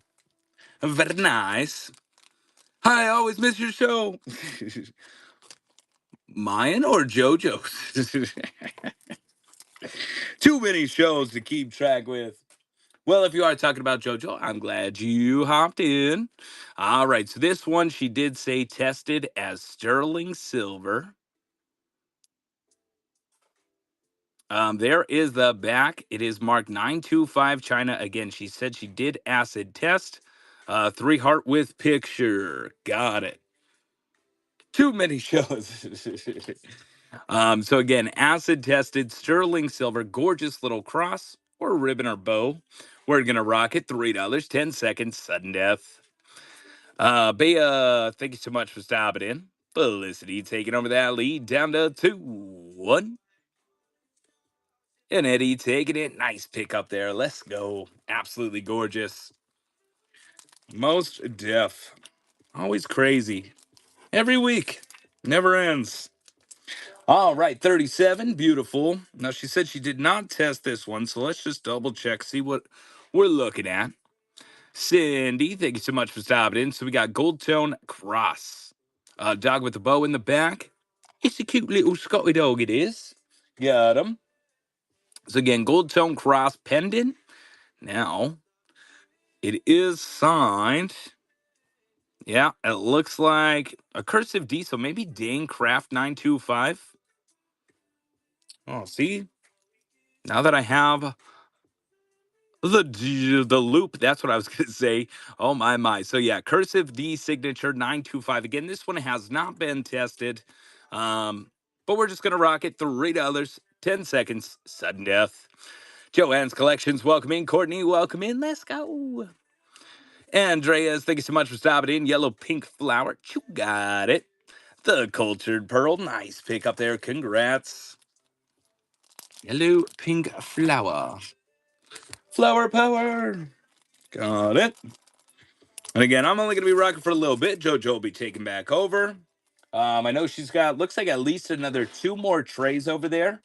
Very nice. Hi, I always miss your show. Mine or JoJo's? Too many shows to keep track with. Well, if you are talking about JoJo, I'm glad you hopped in. All right, so this one she did say tested as sterling silver. There is the back. It is marked 925 China. Again, she said she did acid test. 3 heart with picture. Got it. Too many shows. So again, acid tested sterling silver, gorgeous little cross or ribbon or bow. We're gonna rock it. $3, 10 seconds, sudden death. Bea, thank you so much for stopping in. Felicity taking over that lead down to 2-1. And Eddie taking it. Nice pick up there. Let's go. Absolutely gorgeous. Most deaf. Always crazy. Every week. Never ends. All right, 37. Beautiful. Now, she said she did not test this one, so let's just double check, see what we're looking at. Cindy, thank you so much for stopping in. So we got Gold Tone Cross. Dog with a bow in the back. It's a cute little Scotty dog, it is. Got him. So again, Gold Tone Cross pendant. Now, it is signed. Yeah, it looks like a cursive D, so maybe Dane Craft 925. Oh, see? Now that I have the loop, that's what I was going to say. Oh, my. So, yeah, cursive D signature 925. Again, this one has not been tested, but we're just going to rock it. $3, 10 seconds, sudden death. Joanne's Collections, welcome in. Courtney, welcome in. Let's go. Andreas, thank you so much for stopping in. Yellow Pink Flower, you got it. The Cultured Pearl, nice pick up there. Congrats. Yellow Pink Flower. Flower power. Got it. And again, I'm only going to be rocking for a little bit. JoJo will be taking back over. I know she's got, looks like at least another 2 more trays over there.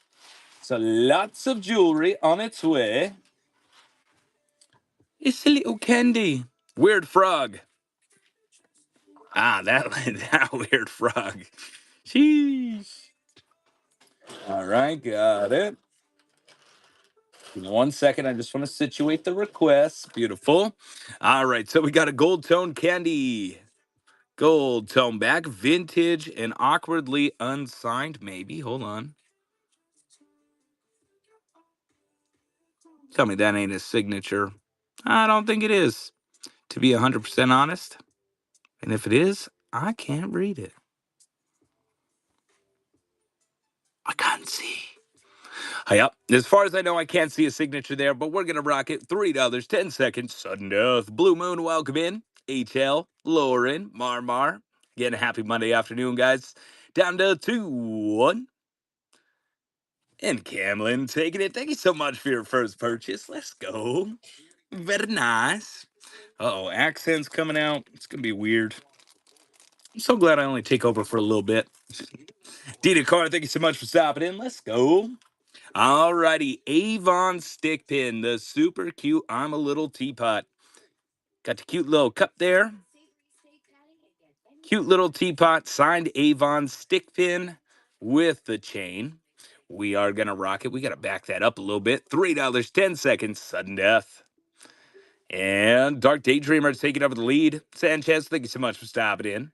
So lots of jewelry on its way. It's a little candy. Weird frog. Ah, that weird frog. Sheesh. All right, got it. Give me 1 second. I just want to situate the requests. Beautiful. All right, so we got a gold tone candy. Gold tone back, vintage and awkwardly unsigned, maybe. Hold on. Tell me that ain't his signature. I don't think it is, to be 100% honest. And if it is, I can't read it. I can't see. Yep. As far as I know, I can't see a signature there, but we're going to rock it. $3, 10 seconds, sudden death. Blue Moon, welcome in. HL, Lauren, Marmar. Again, happy Monday afternoon, guys. Down to 2-1. And Camlin taking it. Thank you so much for your first purchase. Let's go. Very nice. Uh-oh, accents coming out. It's going to be weird. I'm so glad I only take over for a little bit. Dita Carr, thank you so much for stopping in. Let's go. Alrighty, Avon stick pin, the super cute I'm a little teapot. Got the cute little cup there. Cute little teapot, signed Avon stick pin with the chain. We are gonna rock it. We gotta back that up a little bit. $3, 10 seconds, sudden death. And Dark Daydreamer is taking over the lead. Sanchez, thank you so much for stopping in.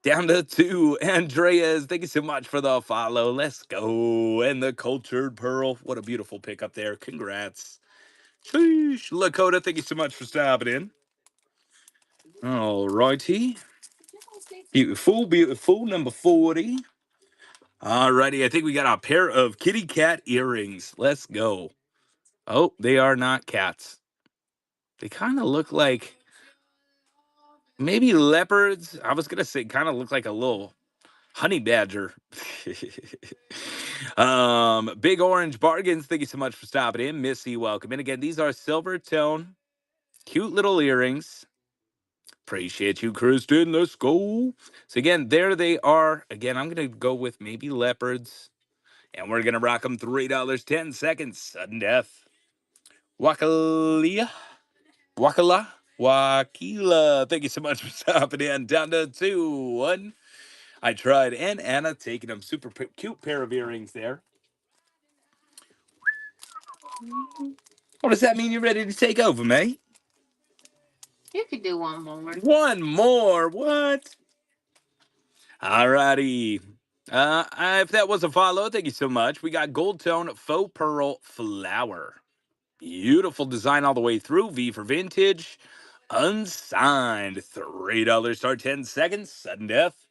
Down to 2. Andreas, thank you so much for the follow. Let's go. And the Cultured Pearl. What a beautiful pick up there. Congrats. Sheesh. Lakota, thank you so much for stopping in. All righty. Beautiful, beautiful. Number 40. All righty. I think we got a pair of kitty cat earrings. Let's go. Oh, they are not cats. They kind of look like maybe leopards. I was going to say kind of look like a little honey badger. Big Orange Bargains, thank you so much for stopping in. Missy, welcome. And again, these are silver tone, cute little earrings. Appreciate you, Kristen. Let's go. So again, there they are. Again, I'm gonna go with maybe leopards. And we're gonna rock them. $3, 10 seconds. Sudden death. Wakalia. Wakala. Wakila. Thank you so much for stopping in. Down to 2-1. I tried. And Anna taking them. Super cute pair of earrings there. What does that mean? You're ready to take over, mate? You could do one more. One more. What? Alrighty. If that was a follow, thank you so much. We got Gold Tone Faux Pearl Flower. Beautiful design all the way through. V for vintage. Unsigned. $3. Start 10 seconds. Sudden death.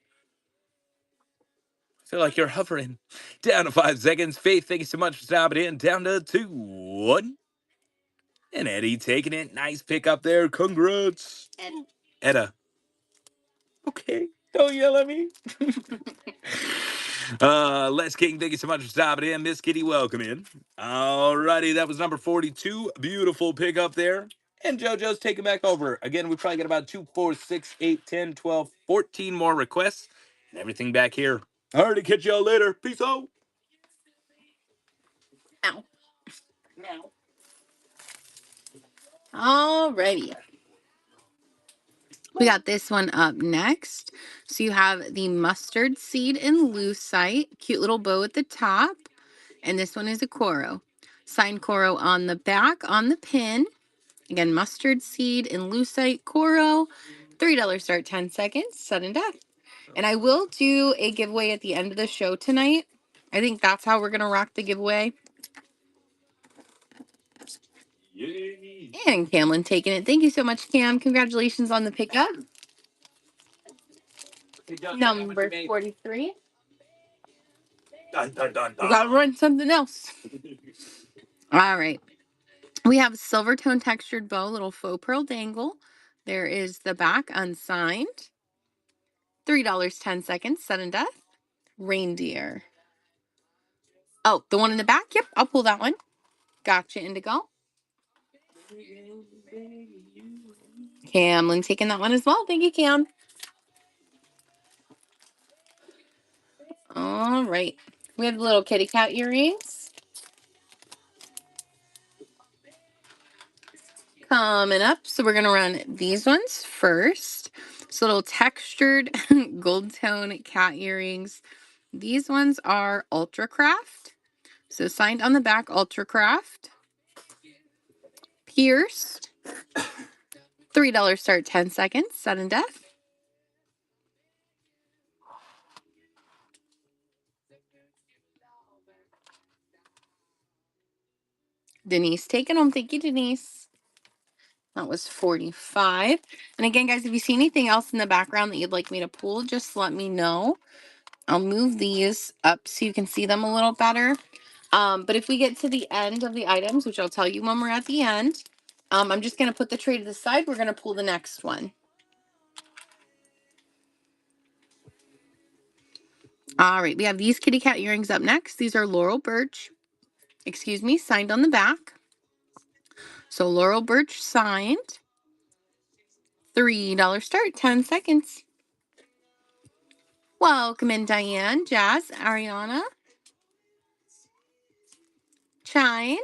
Feel like you're hovering. Down to 5 seconds. Faith, thank you so much for stopping in. Down to 2-1. And Eddie taking it. Nice pick up there. Congrats. Ed. Edda. Okay. Don't yell at me. Les King, thank you so much for stopping in. Miss Kitty, welcome in. Alrighty, that was number 42. Beautiful pickup there. And JoJo's taking back over. Again, we probably got about 2, 4, 6, 8, 10, 12, 14 more requests. And everything back here. Alrighty, catch y'all later. Peace out. Ow. Alrighty. We got this one up next. So you have the mustard seed and lucite. Cute little bow at the top. And this one is a Coro. Signed Coro on the back on the pin. Again, mustard seed and lucite Coro. $3 start, 10 seconds, sudden death. And I will do a giveaway at the end of the show tonight. I think that's how we're going to rock the giveaway. Yay. And Camlin taking it. Thank you so much, Cam. Congratulations on the pickup. Number 43. Dun, dun, dun, We dun. got to run something else. All right. We have silver tone textured bow, little faux pearl dangle. There is the back unsigned. $3, 10 seconds, sudden death. Reindeer. Oh, the one in the back? Yep, I'll pull that one. Gotcha, Indigo. Camlin taking that one as well. Thank you, Cam. All right. We have little kitty cat earrings. Coming up. So we're going to run these ones first. So little textured gold tone cat earrings. These ones are Ultra Craft. So signed on the back, Ultra Craft. Pierced. $3 start, 10 seconds, sudden death. Denise taking them. Thank you, Denise. That was 45. And again, guys, if you see anything else in the background that you'd like me to pull, just let me know. I'll move these up so you can see them a little better. But if we get to the end of the items, which I'll tell you when we're at the end, I'm just going to put the tray to the side. We're going to pull the next one. All right, we have these kitty cat earrings up next. These are Laurel Birch, signed on the back. So Laurel Birch signed. $3 start, 10 seconds. Welcome in, Diane, Jazz, Ariana, Chine.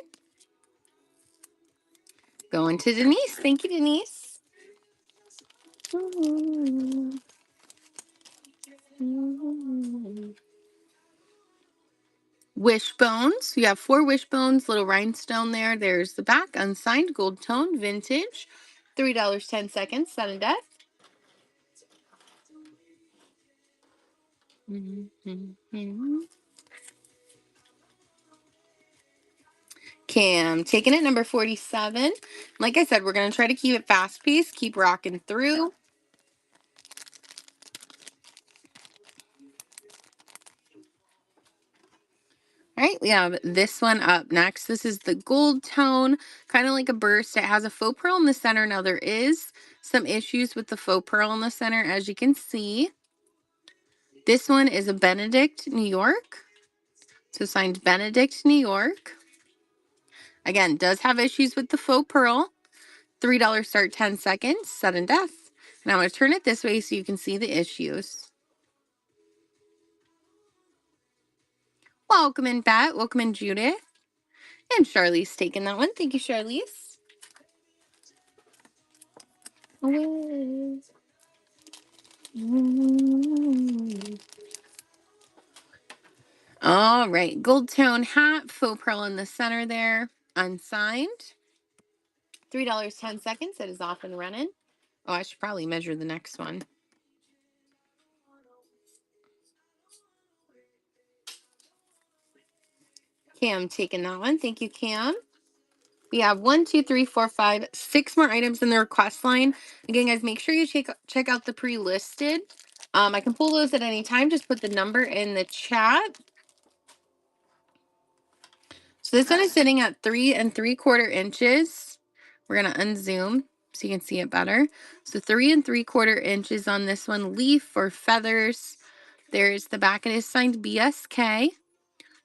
Going to Denise. Thank you, Denise. Wishbones. You have 4 wishbones, little rhinestone there. There's the back, unsigned, gold tone, vintage. $3, 10 seconds, sudden death. Cam taking it, number 47. Like I said, we're going to try to keep it fast paced, keep rocking through. All right, we have this one up next. This is the gold tone, kind of like a burst. It has a faux pearl in the center. Now, there is some issues with the faux pearl in the center, as you can see. This one is a Benedict, New York. So signed Benedict, New York. Again, does have issues with the faux pearl. $3 start, 10 seconds, sudden death. And I'm going to turn it this way so you can see the issues. Welcome in, Bat. Welcome in, Judith. And Charlize taking that one. Thank you, Charlize. All right. Gold tone hat, faux pearl in the center there. Unsigned. $3, 10 seconds. It is off and running. Oh, I should probably measure the next one. Cam taking that one. Thank you, Cam. We have 1, 2, 3, 4, 5, 6 more items in the request line. Again, guys, make sure you check out the pre-listed. I can pull those at any time. Just put the number in the chat. So this one is sitting at 3 3/4 inches. We're gonna unzoom. so you can see it better. So 3 3/4 inches on this one, leaf or feathers. There's the back. It is signed BSK.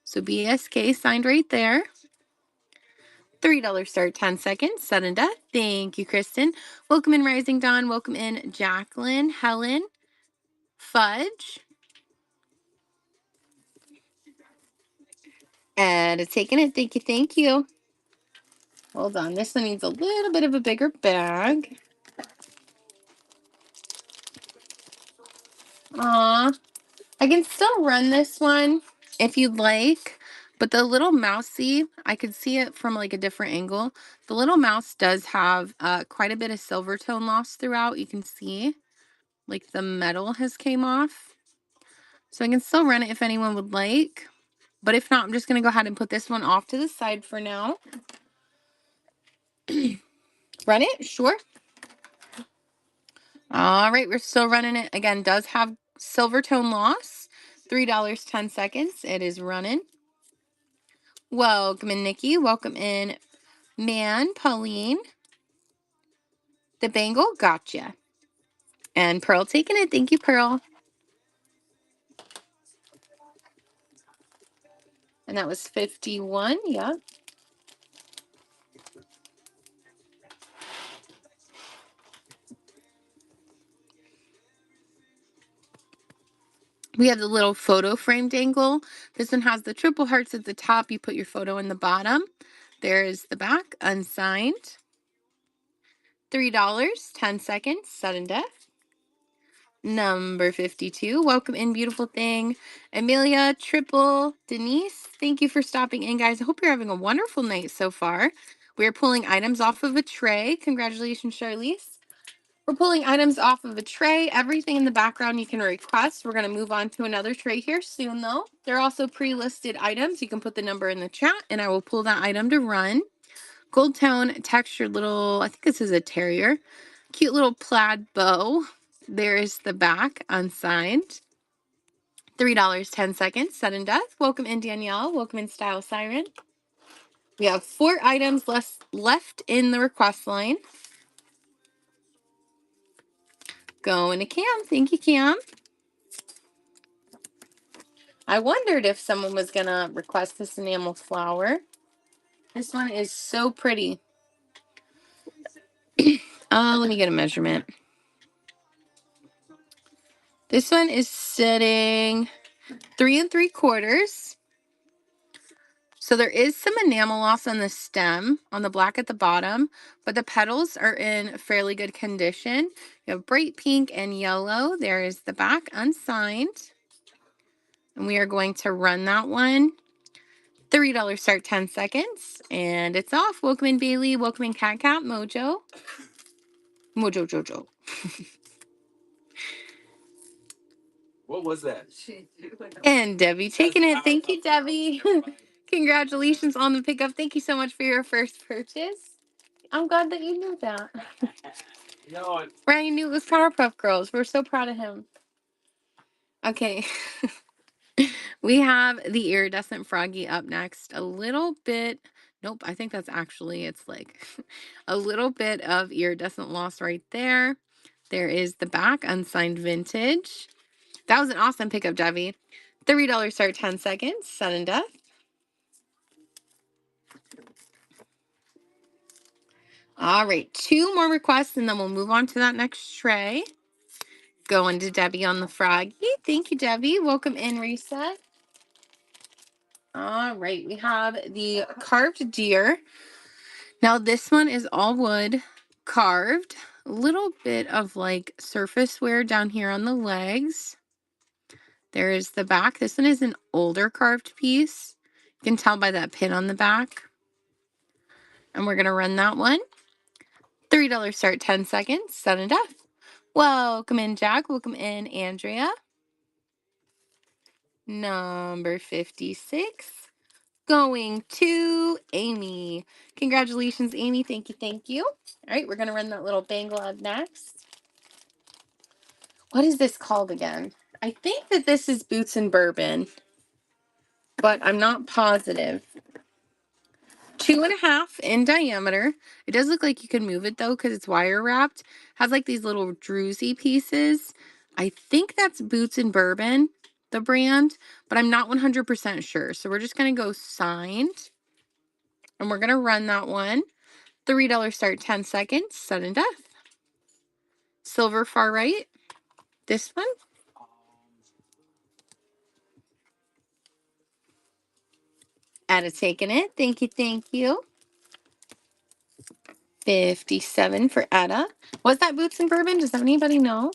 So BSK signed right there. $3 start, 10 seconds, sudden death. Thank you, Kristen. Welcome in, Rising Dawn. Welcome in, Jacqueline, Helen, Fudge. And it's taking it. Thank you, thank you. Hold on. This one needs a little bit of a bigger bag. Aw. I can still run this one if you'd like, but the little mousey, I could see it from like a different angle. The little mouse does have quite a bit of silver tone loss throughout. You can see like the metal has came off. So I can still run it if anyone would like. But if not, I'm just going to go ahead and put this one off to the side for now. Run it? Sure. All right, we're still running it. Again, does have silver tone loss. $3, 10 seconds. It is running. Welcome in, Nikki. Welcome in, Man, Pauline. The bangle, gotcha. And Pearl taking it. Thank you, Pearl. And that was 51. Yeah. We have the little photo frame dangle. This one has the triple hearts at the top. You put your photo in the bottom. There's the back, unsigned. $3, 10 seconds, sudden death. Number 52. Welcome in, beautiful thing. Amelia, Triple, Denise, thank you for stopping in, guys. I hope you're having a wonderful night so far. We're pulling items off of a tray. Congratulations, Charlize. We're pulling items off of a tray. Everything in the background you can request. We're going to move on to another tray here soon, though. They're also pre-listed items. You can put the number in the chat, and I will pull that item to run. Gold tone, textured little, I think this is a terrier. Cute little plaid bow. There is the back, unsigned. $3, 10 seconds, sudden death. Welcome in, Danielle. Welcome in, Style Siren. We have 4 items left in the request line. Going to Cam. Thank you, Cam. I wondered if someone was going to request this enamel flower. This one is so pretty. Let me get a measurement. This one is sitting 3 3/4. So there is some enamel loss on the stem, on the black at the bottom, but the petals are in fairly good condition. You have bright pink and yellow. There is the back, unsigned. And we are going to run that one. $3 start, 10 seconds. And it's off. Welcome in, Bailey. Welcome in, Cat Cat, Mojo. Mojo Jojo. What was that? And Debbie taking it. Thank you, Debbie. Congratulations on the pickup. Thank you so much for your first purchase. I'm glad that you knew that. No, Brian knew it was Powerpuff Girls. We're so proud of him. Okay. We have the iridescent froggy up next. A little bit. Nope, I think that's actually its leg. A little bit of iridescent loss right there. There is the back, unsigned vintage. That was an awesome pickup, Debbie. $3 start, 10 seconds. Sudden death. All right, 2 more requests, and then we'll move on to that next tray. Going to Debbie on the froggy. Thank you, Debbie. Welcome in, Reset. All right, we have the carved deer. Now, this one is all wood, carved. A little bit of like surface wear down here on the legs. There is the back. This one is an older carved piece. You can tell by that pin on the back. And we're going to run that one. $3 start, 10 seconds, sudden death. Welcome in, Jack. Welcome in, Andrea. Number 56. Going to Amy. Congratulations, Amy. Thank you, thank you. All right, we're going to run that little bangle up next. What is this called again? I think that this is Boots and Bourbon, but I'm not positive. 2.5 in diameter. It does look like you can move it though because it's wire wrapped. Has like these little druzy pieces. I think that's Boots and Bourbon, the brand, but I'm not 100% sure. So we're just going to go signed and we're going to run that one. $3 start, 10 seconds, sudden death. Silver far right. This one. Etta taking it. Thank you, thank you. 57 for Etta. Was that Boots and Bourbon? Does anybody know?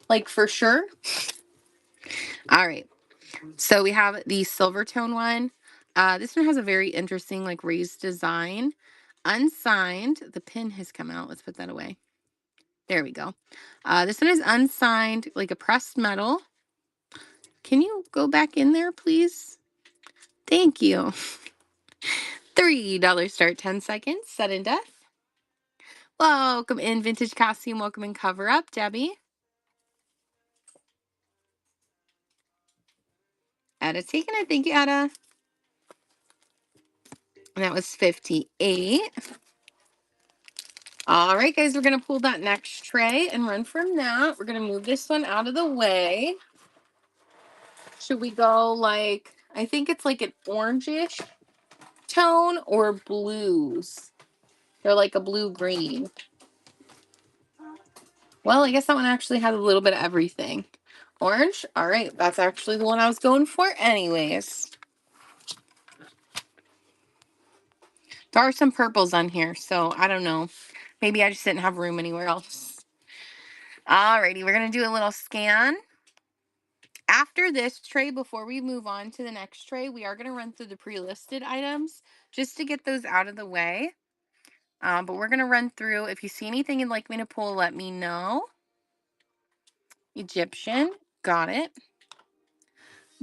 Like for sure? All right. So we have the silver tone one. This one has a very interesting like raised design. Unsigned. The pin has come out. Let's put that away. There we go. This one is unsigned, like a pressed metal. Can you go back in there, please? Thank you. $3 start, 10 seconds. Sudden death. Welcome in, Vintage Costume. Welcome in, Cover Up, Debbie. Etta taking it. Thank you, Etta. And that was 58. All right, guys, we're going to pull that next tray and run from that. We're going to move this one out of the way. Should we go like, I think it's like an orangish tone or blues. They're like a blue-green. Well, I guess that one actually has a little bit of everything. Orange? All right, that's actually the one I was going for anyways. There are some purples on here, so I don't know. Maybe I just didn't have room anywhere else. Alrighty, we're going to do a little scan. After this tray, before we move on to the next tray, we are going to run through the pre-listed items just to get those out of the way. But we're going to run through. If you see anything you'd like me to pull, let me know. Egyptian, got it.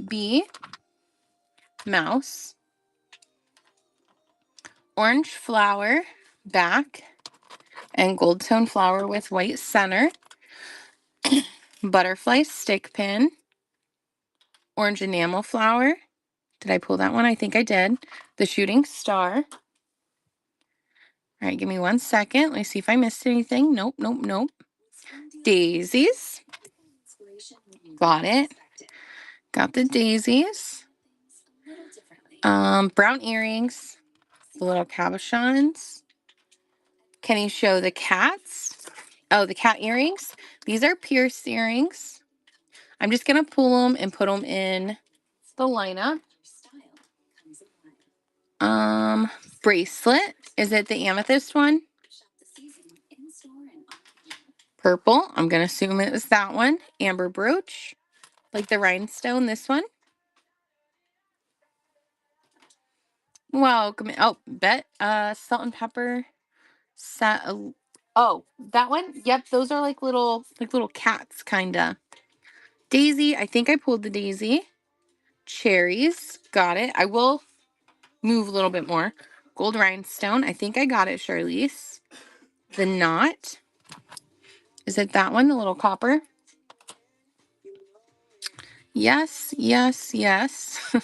B, mouse. Orange flower, back. And gold tone flower with white center. Butterfly stick pin. Orange enamel flower. Did I pull that one? I think I did. The shooting star. All right, give me 1 second. Let me see if I missed anything. Nope, nope, nope. Daisies. Got it. Got the daisies. Brown earrings. The little cabochons. Can you show the cats? Oh, the cat earrings. These are pierced earrings. I'm just going to pull them and put them in the lineup. Bracelet. Is it the amethyst one? Purple. I'm going to assume it was that one. Amber brooch. Like the rhinestone, this one. Welcome. Oh, bet. Salt and pepper. Oh, that one? Yep, those are like little cats, kinda. Daisy. I think I pulled the daisy. Cherries. Got it. I will move a little bit more. Gold rhinestone. I think I got it, Charlize. The knot. Is it that one, the little copper? Yes, yes, yes.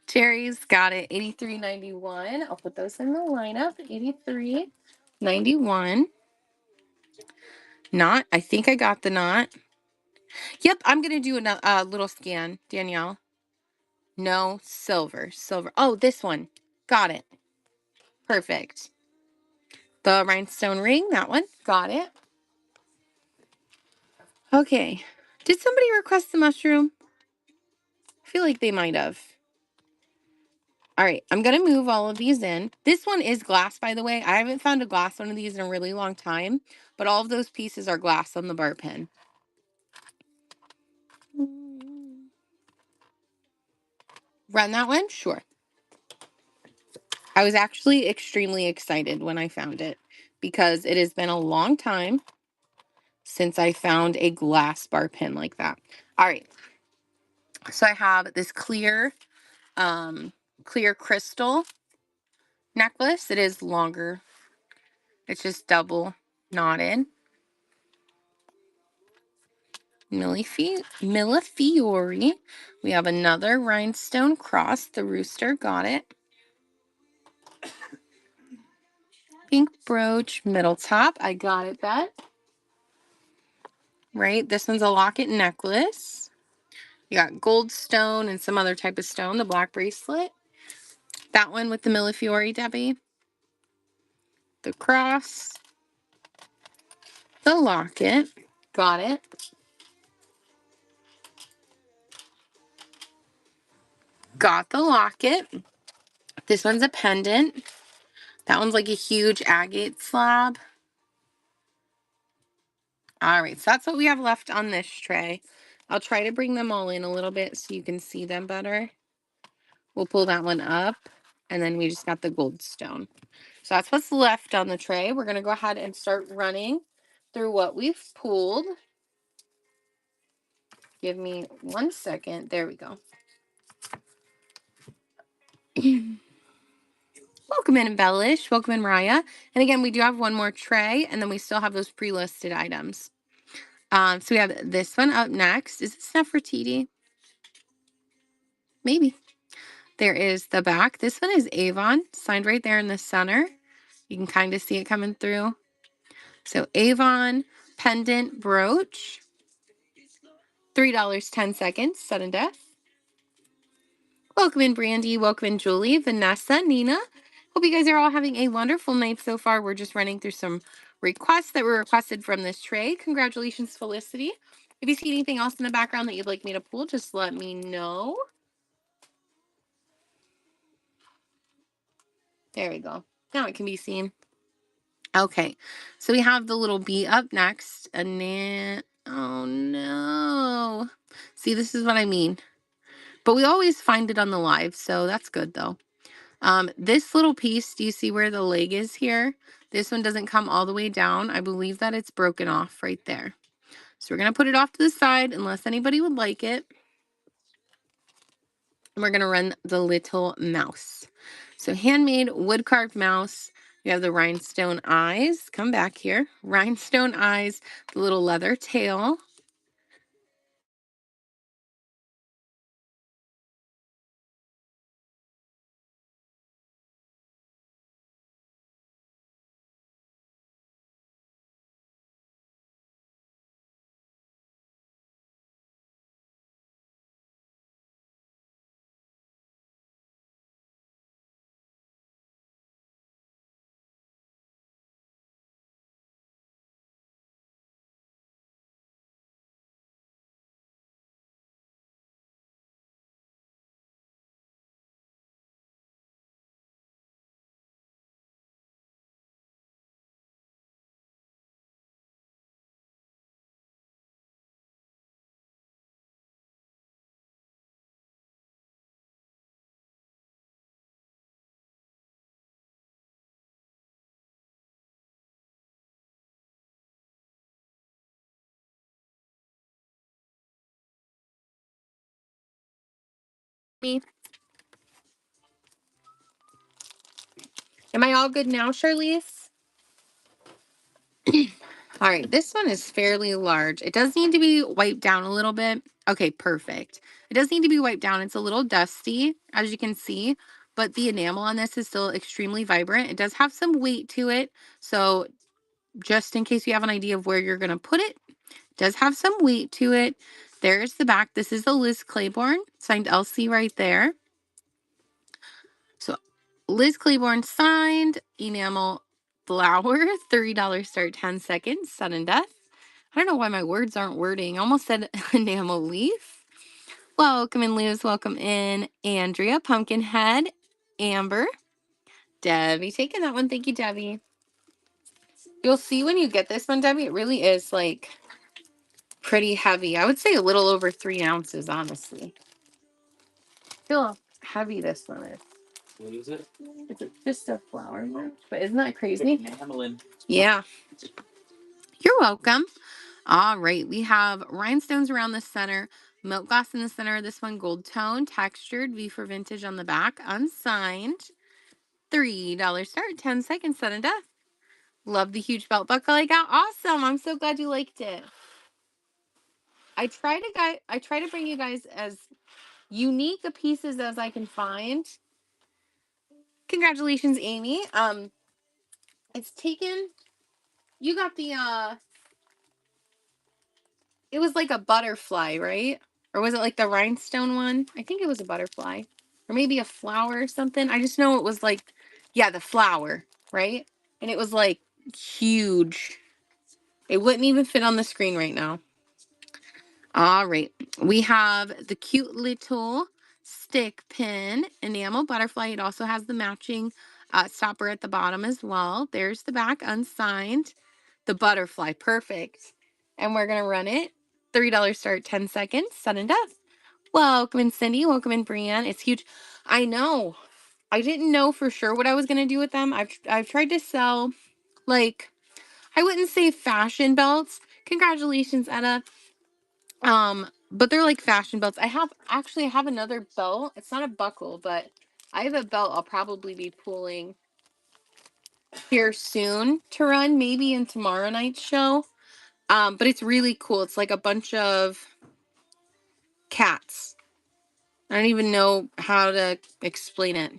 Cherries, got it. 83.91. I'll put those in the lineup. 83.91. Knot. I think I got the knot. Yep, I'm gonna do a little scan, Danielle. No, silver. Silver. Oh, this one. Got it. Perfect. The rhinestone ring, that one. Got it. Okay. Did somebody request the mushroom? I feel like they might have. All right, I'm going to move all of these in. This one is glass, by the way. I haven't found a glass one of these in a really long time, but all of those pieces are glass on the bar pin. Run that one? Sure. I was actually extremely excited when I found it because it has been a long time since I found a glass bar pin like that. All right. So I have this clear crystal necklace. It is longer. It's just double knotted. Millefiori. We have another rhinestone cross. The rooster got it. Pink brooch, middle top. I got it, Bet. Right, this one's a locket necklace. You got gold stone and some other type of stone, the black bracelet. That one with the Millefiori, Debbie. The cross. The locket. Got it. Got the locket. This one's a pendant. That one's like a huge agate slab. All right, so that's what we have left on this tray. I'll try to bring them all in a little bit so you can see them better. We'll pull that one up, and then we just got the gold stone. So that's what's left on the tray. We're going to go ahead and start running through what we've pulled. Give me 1 second. There we go. Welcome in, Embellish. Welcome in, Mariah. And again, we do have one more tray, and then we still have those pre-listed items. So we have this one up next. Is this Nefertiti? Maybe. There is the back. This one is Avon, signed right there in the center. You can kind of see it coming through. So Avon pendant brooch. $3.10, sudden death. Welcome in, Brandy. Welcome in, Julie, Vanessa, Nina. Hope you guys are all having a wonderful night so far. We're just running through some requests that were requested from this tray. Congratulations, Felicity. If you see anything else in the background that you'd like me to pull, just let me know. There we go. Now it can be seen. Okay, so we have the little bee up next. Oh no. See, this is what I mean. But we always find it on the live, so that's good though. This little piece, do you see where the leg is here? This one doesn't come all the way down. I believe that it's broken off right there. So we're going to put it off to the side unless anybody would like it. And we're going to run the little mouse. So handmade wood carved mouse. You have the rhinestone eyes. Come back here. Rhinestone eyes, the little leather tail. Me. Am I all good now, Charlize? All right, this one is fairly large. It does need to be wiped down a little bit. Okay, perfect. It does need to be wiped down. It's a little dusty, as you can see, but the enamel on this is still extremely vibrant. It does have some weight to it, so just in case you have an idea of where you're going to put it, it does have some weight to it. There's the back. This is the Liz Claiborne, signed Elsie right there. So Liz Claiborne signed, enamel flower, $30 start, 10 seconds, sudden death. I don't know why my words aren't wording. I almost said enamel leaf. Welcome in, Luz. Welcome in, Andrea, Pumpkinhead, Amber, Debbie. Taking that one. Thank you, Debbie. You'll see when you get this one, Debbie, it really is like pretty heavy. I would say a little over 3 ounces, honestly. Feel how heavy this one is. What is it? It's just a flower, but isn't that crazy? Enameling. Yeah. You're welcome. All right, we have rhinestones around the center, milk gloss in the center of this one, gold tone, textured, V for vintage on the back, unsigned. $3 start, 10 seconds, sudden death. Love the huge belt buckle I got. Awesome. I'm so glad you liked it. I try to bring you guys as unique a pieces as I can find. Congratulations, Amy. It's taken, you got the it was like a butterfly, right? Or was it like the rhinestone one? I think it was a butterfly. Or maybe a flower or something. I just know it was like, yeah, the flower, right? And it was like huge. It wouldn't even fit on the screen right now. All right. We have the cute little stick pin enamel butterfly. It also has the matching stopper at the bottom as well. There's the back unsigned. The butterfly. Perfect. And we're going to run it. $3 start, 10 seconds. Sudden death. Welcome in, Cindy. Welcome in, Brienne. It's huge. I know. I didn't know for sure what I was going to do with them. I've tried to sell, like, I wouldn't say fashion belts. Congratulations, Etta. But they're like fashion belts. I have another belt. It's not a buckle, but I have a belt I'll probably be pulling here soon to run, maybe in tomorrow night's show. But it's really cool. It's like a bunch of cats. I don't even know how to explain it.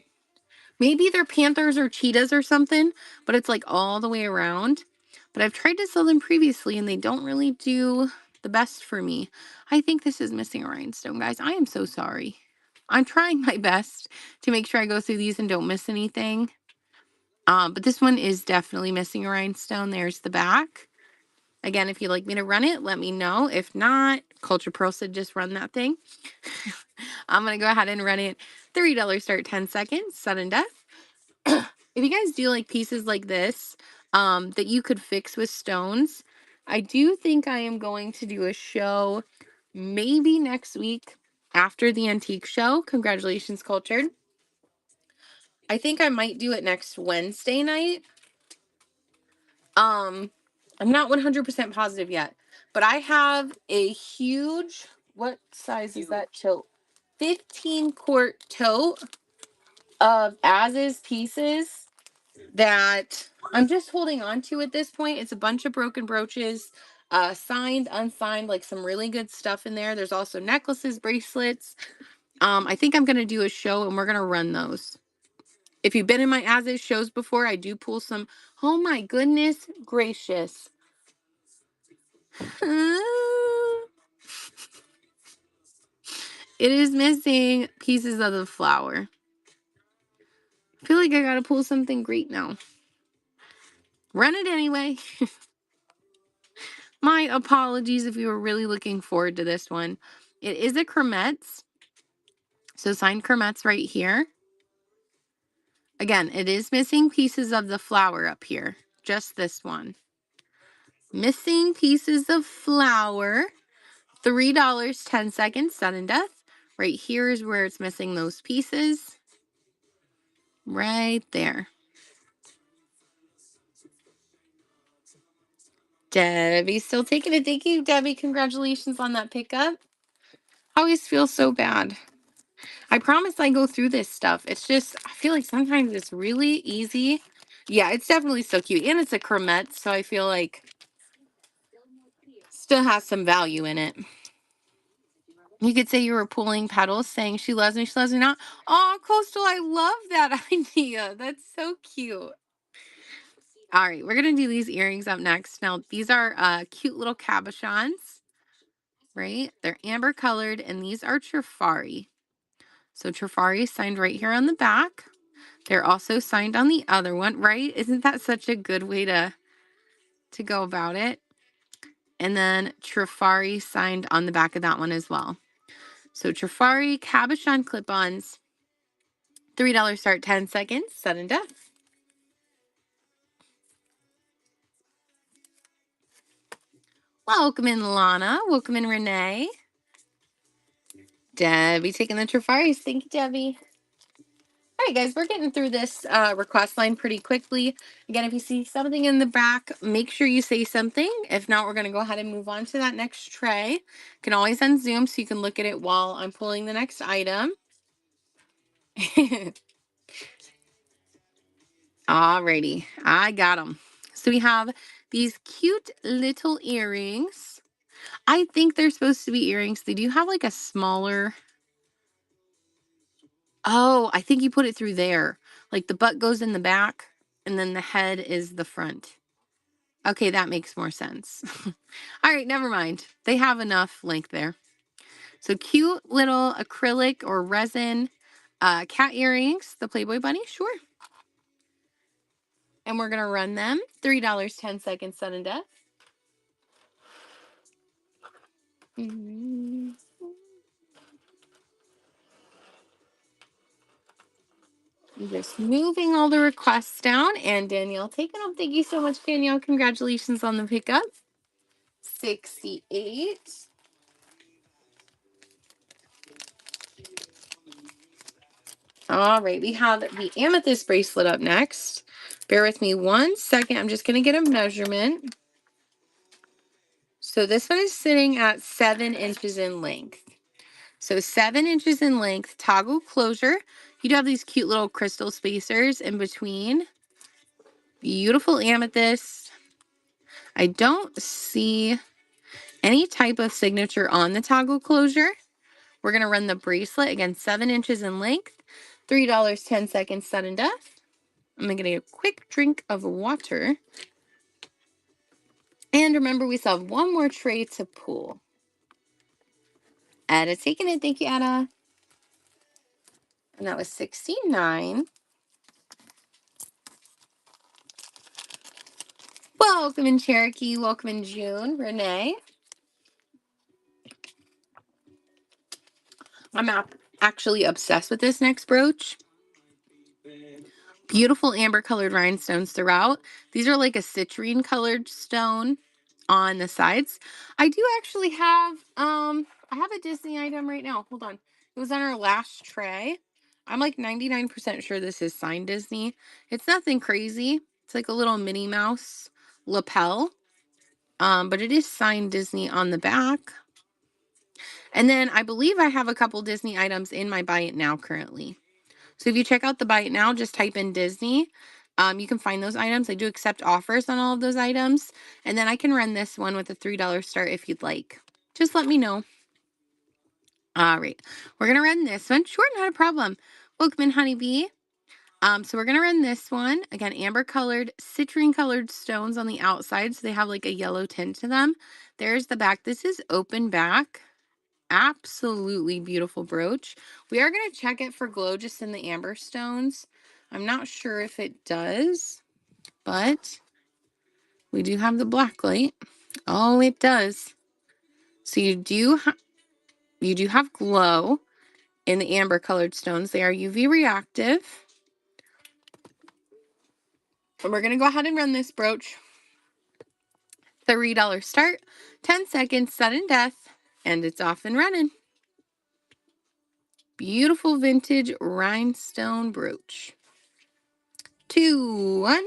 Maybe they're panthers or cheetahs or something, but it's like all the way around. But I've tried to sell them previously and they don't really do the best for me. I think this is missing a rhinestone, guys. I am so sorry. I'm trying my best to make sure I go through these and don't miss anything. But this one is definitely missing a rhinestone. There's the back. Again, if you'd like me to run it, let me know. If not, Culture Pearl said just run that thing. I'm going to go ahead and run it. $3 start, 10 seconds, sudden death. If you guys do like pieces like this, that you could fix with stones, I do think I am going to do a show maybe next week after the antique show. Congratulations, Cultured. I think I might do it next Wednesday night. I'm not 100% positive yet, but I have a huge, what size is that tote? 15-quart tote of as-is pieces that I'm just holding on to at this point. It's a bunch of broken brooches, signed, unsigned, like some really good stuff in there. There's also necklaces, bracelets. I think I'm going to do a show and we're going to run those. If you've been in my as-is shows before, I do pull some. Oh my goodness gracious. It is missing pieces of the flower. I feel like I got to pull something great now. Run it anyway. My apologies if you were really looking forward to this one. It is a Kermets. So signed Kermets right here. Again, it is missing pieces of the flower up here. Just this one. Missing pieces of flower. $3, 10 seconds, sudden death. Right here is where it's missing those pieces. Right there. Debbie's still taking it. Thank you, Debbie. Congratulations on that pickup. I always feel so bad. I promise I go through this stuff. It's just, I feel like sometimes it's really easy. Yeah, it's definitely so cute. And it's a Kermit, so I feel like still has some value in it. You could say you were pulling petals saying she loves me, she loves me not. Oh, Coastal, I love that idea. That's so cute. All right, we're going to do these earrings up next. Now, these are cute little cabochons, right? They're amber colored, and these are Trifari. So Trifari is signed right here on the back. They're also signed on the other one, right? Isn't that such a good way to go about it? And then Trifari signed on the back of that one as well. So Trifari cabochon clip-ons, $3 start, 10 seconds, sudden death. Welcome in, Lana. Welcome in, Renee. Debbie taking the Trifaris. Thank you, Debbie. All right, guys, we're getting through this request line pretty quickly. Again, if you see something in the back, make sure you say something. If not, we're going to go ahead and move on to that next tray. You can always unzoom so you can look at it while I'm pulling the next item. Alrighty, I got them. So we have these cute little earrings. I think they're supposed to be earrings. They do have like a smaller. Oh, I think you put it through there. Like the butt goes in the back and then the head is the front. Okay, that makes more sense. All right, never mind. They have enough length there. So cute little acrylic or resin cat earrings, the Playboy Bunny, sure. And we're going to run them. $3, 10 seconds, sudden death. Just moving all the requests down. And Danielle taking them. Thank you so much, Danielle. Congratulations on the pickup. 68. All right, we have the amethyst bracelet up next. Bear with me 1 second. I'm just going to get a measurement. So this one is sitting at 7 inches in length. So 7 inches in length, toggle closure. You do have these cute little crystal spacers in between. Beautiful amethyst. I don't see any type of signature on the toggle closure. We're going to run the bracelet, again, 7 inches in length, $3, 10 seconds, sudden death. I'm going to get a quick drink of water. And remember, we still have one more tray to pull. Ada taking it. Thank you, Ada. And that was 69. Welcome in Cherokee. Welcome in June. Renee. I'm actually obsessed with this next brooch. Beautiful amber colored rhinestones throughout. These are like a citrine colored stone on the sides. I do actually have, I have a Disney item right now. Hold on. It was on our last tray. I'm like 99% sure this is signed Disney. It's nothing crazy. It's like a little Minnie Mouse lapel. But it is signed Disney on the back. And then I believe I have a couple Disney items in my Buy It Now currently. So if you check out the Buy It Now, just type in Disney. You can find those items. I do accept offers on all of those items. And then I can run this one with a $3 start if you'd like. Just let me know. All right. We're going to run this one. Sure, not a problem. Welcome in, Honeybee. So we're going to run this one. Again, amber colored, citrine colored stones on the outside. So they have like a yellow tint to them. There's the back. This is open back. Absolutely beautiful brooch. We are going to check it for glow just in the amber stones. I'm not sure if it does, but we do have the black light. Oh, it does. So you do have glow in the amber colored stones. They are UV reactive. And we're going to go ahead and run this brooch. $3 start, 10 seconds, sudden death, and it's off and running. Beautiful vintage rhinestone brooch. 2, 1.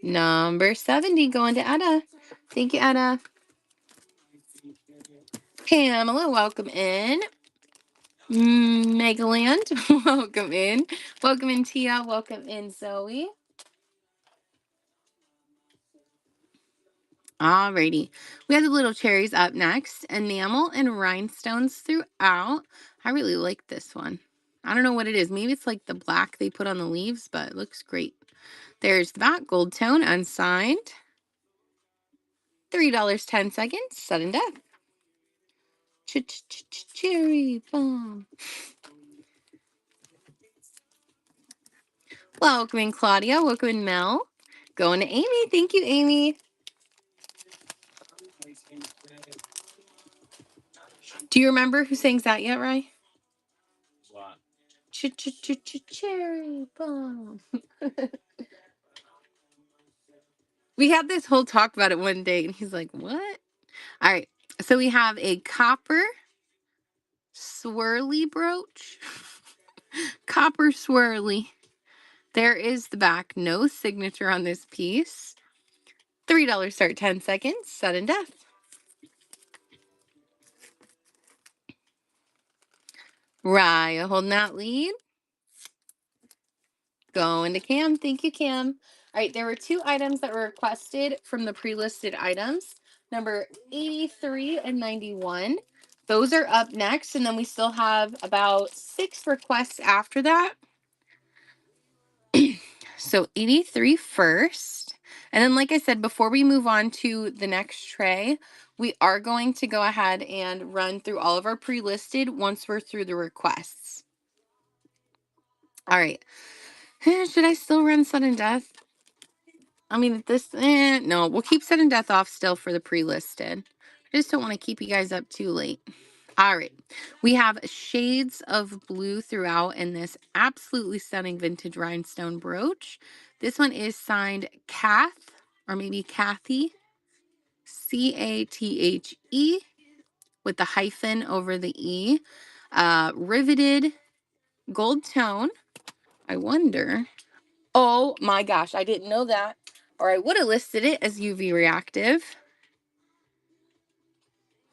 Number 70 going to Etta. Thank you, Etta. Pamela, welcome in. Megaland, welcome in. Welcome in, Tia. Welcome in, Zoe. Alrighty. We have the little cherries up next. Enamel and rhinestones throughout. I really like this one. I don't know what it is. Maybe it's like the black they put on the leaves, but it looks great. There's that gold tone unsigned. $3, 10 seconds, sudden death. Cherry bomb. Welcome in, Claudia. Welcome in, Mel. Going to Amy. Thank you, Amy. Do you remember who sings that yet, Ray? What? Cherry bomb. We had this whole talk about it one day, and he's like, what? All right. So we have a copper swirly brooch. Copper swirly. There is the back. No signature on this piece. $3 start, 10 seconds. Sudden death. Raya holding that lead. Going to Cam. Thank you, Cam. All right, there were 2 items that were requested from the pre-listed items. number 83 and 91. Those are up next, and then we still have about 6 requests after that. So 83 first. And then, like I said, before we move on to the next tray, we are going to go ahead and run through all of our pre-listed once we're through the requests. All right. Should I still run sudden death? I mean, no, we'll keep sudden death off still for the pre-listed. I just don't want to keep you guys up too late. All right. We have shades of blue throughout in this absolutely stunning vintage rhinestone brooch. This one is signed Kath, or maybe Kathy, Cathe, with the hyphen over the E. Riveted gold tone. I wonder. Oh my gosh, I didn't know that. Or I would have listed it as UV reactive.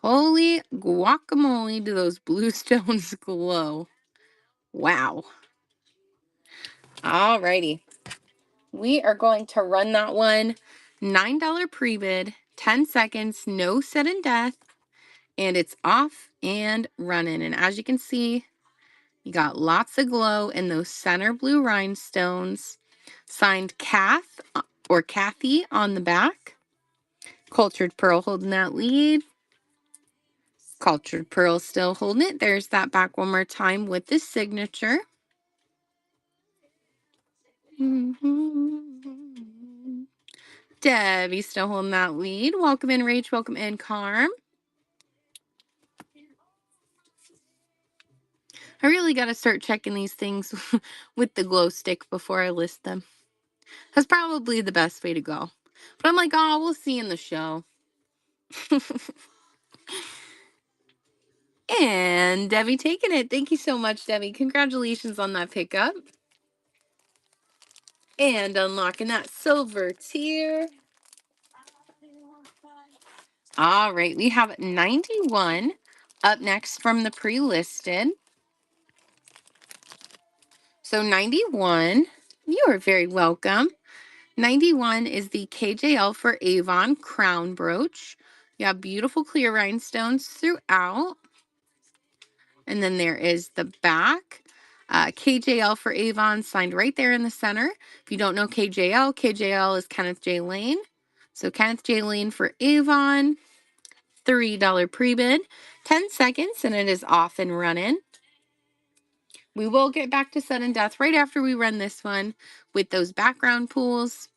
Holy guacamole, do those blue stones glow. Wow. Alrighty. We are going to run that one. $9 pre-bid, 10 seconds, no sudden death, and it's off and running. And as you can see, you got lots of glow in those center blue rhinestones. Signed Kath or Kathy on the back. Cultured Pearl holding that lead. Cultured Pearl still holding it. There's that back one more time with the signature. Debbie still holding that lead. Welcome in, Rach. Welcome in, Carm. I really got to start checking these things with the glow stick before I list them. That's probably the best way to go. But I'm like, oh, we'll see in the show. And Debbie taking it. Thank you so much, Debbie. Congratulations on that pickup. And unlocking that silver tier. All right, we have 91 up next from the pre-listed. So 91, you are very welcome. 91 is the KJL for Avon crown brooch. You have beautiful clear rhinestones throughout. And then there is the back. KJL for Avon signed right there in the center. If you don't know KJL, KJL is Kenneth J. Lane. So Kenneth J. Lane for Avon. $3 pre-bid, 10 seconds, and it is off and running. We will get back to sudden death right after we run this one with those background pools.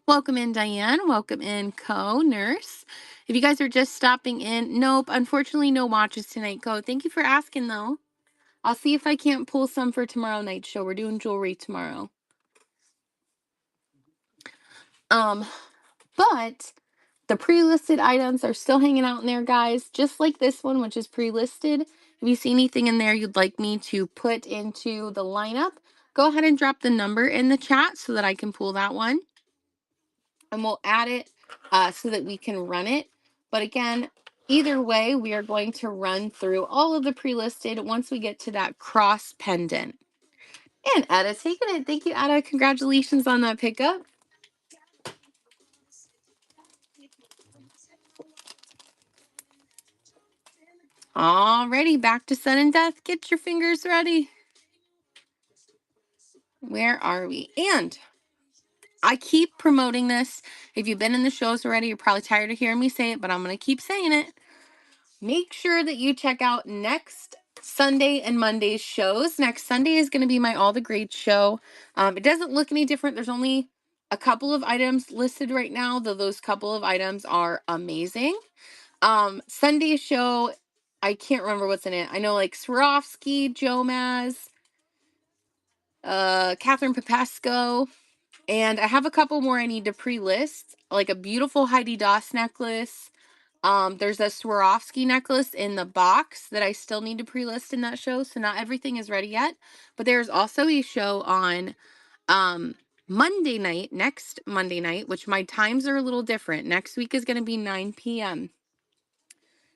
Welcome in, Diane. Welcome in, Co. Nurse. If you guys are just stopping in, nope, unfortunately no watches tonight, Co. Thank you for asking, though. I'll see if I can't pull some for tomorrow night's show. We're doing jewelry tomorrow. But the pre-listed items are still hanging out in there, guys, just like this one, which is pre-listed. If you see anything in there you'd like me to put into the lineup, go ahead and drop the number in the chat so that I can pull that one. And we'll add it so that we can run it. But again, either way, we are going to run through all of the pre-listed once we get to that cross pendant. And Etta taking it. Thank you, Etta. Congratulations on that pickup. Alrighty, back to sudden death. Get your fingers ready. Where are we? And I keep promoting this. If you've been in the shows already, you're probably tired of hearing me say it, but I'm going to keep saying it. Make sure that you check out next Sunday and Monday's shows. Next Sunday is going to be my All the Grades show. It doesn't look any different. There's only a couple of items listed right now, though those couple of items are amazing. Sunday's show, I can't remember what's in it. I know like Swarovski, Jomaz, Catherine Papesco, and I have a couple more I need to pre-list, like a beautiful Heidi Doss necklace. There's a Swarovski necklace in the box that I still need to pre-list in that show, so not everything is ready yet. But there's also a show on Monday night, next Monday night, which my times are a little different. Next week is going to be 9 p.m.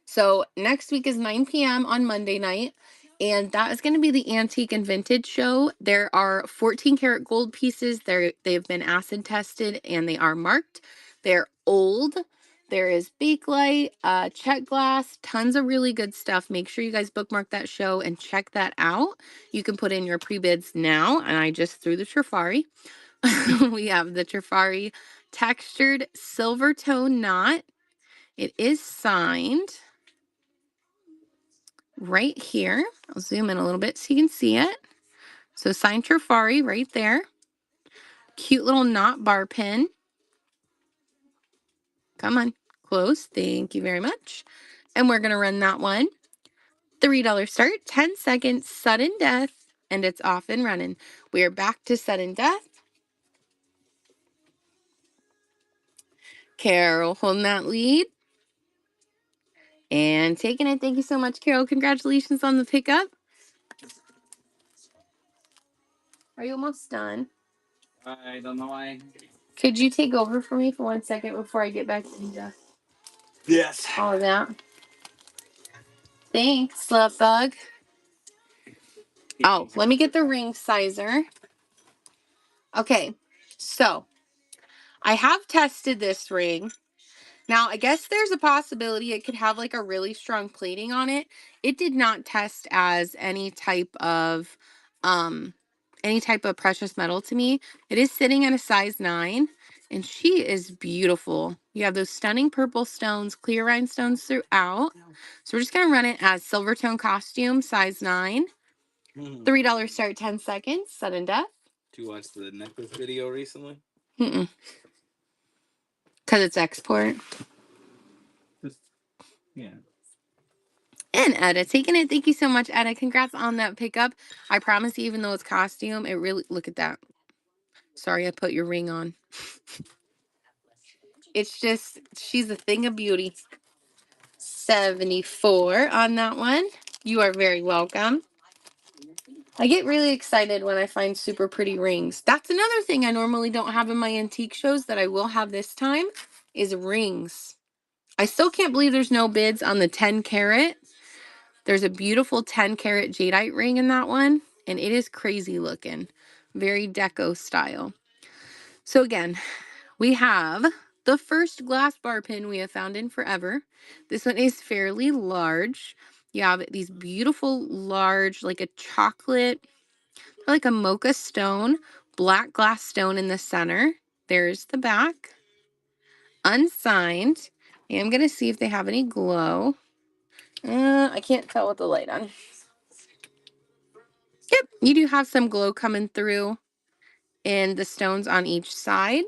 So next week is 9 p.m. on Monday night, and that is going to be the Antique and Vintage show. There are 14 karat gold pieces. They've been acid tested and they are marked. They're old. There is Bakelite, Check Glass, tons of really good stuff. Make sure you guys bookmark that show and check that out. You can put in your pre-bids now, and I just threw the Trifari. We have the Trifari textured silver tone knot. It is signed right here. I'll zoom in a little bit so you can see it. So signed Trifari right there. Cute little knot bar pin. Come on, close. Thank you very much. And we're going to run that one. $3 start, 10 seconds, sudden death, and it's off and running. We are back to sudden death. Carol holding that lead and taking it. Thank you so much, Carol. Congratulations on the pickup. Are you almost done? I don't know why. Could you take over for me for 1 second before I get back to Yes. all of that? Thanks, love bug. Oh, let me get the ring sizer. Okay, so I have tested this ring. Now, I guess there's a possibility it could have like a really strong plating on it. It did not test as any type of precious metal to me. It is sitting at a size 9, and she is beautiful. You have those stunning purple stones, clear rhinestones throughout. So we're just going to run it as silver tone costume, size 9. $3 start, 10 seconds, sudden death. Did you watch the necklace video recently? Mm-mm. Because it's export. Yeah. And Etta taking it. Thank you so much, Etta. Congrats on that pickup. I promise you, even though it's costume, it really, look at that. Sorry, I put your ring on. It's just, she's a thing of beauty. 74 on that one. You are very welcome. I get really excited when I find super pretty rings. That's another thing I normally don't have in my antique shows that I will have this time is rings. I still can't believe there's no bids on the 10 carat. There's a beautiful 10 carat jadeite ring in that one, and it is crazy looking. Very deco style. So again, we have the first glass bar pin we have found in forever. This one is fairly large. You have these beautiful large, like a chocolate, like a mocha stone, black glass stone in the center. There's the back. Unsigned. I'm going to see if they have any glow. I can't tell with the light on. Yep, you do have some glow coming through in the stones on each side.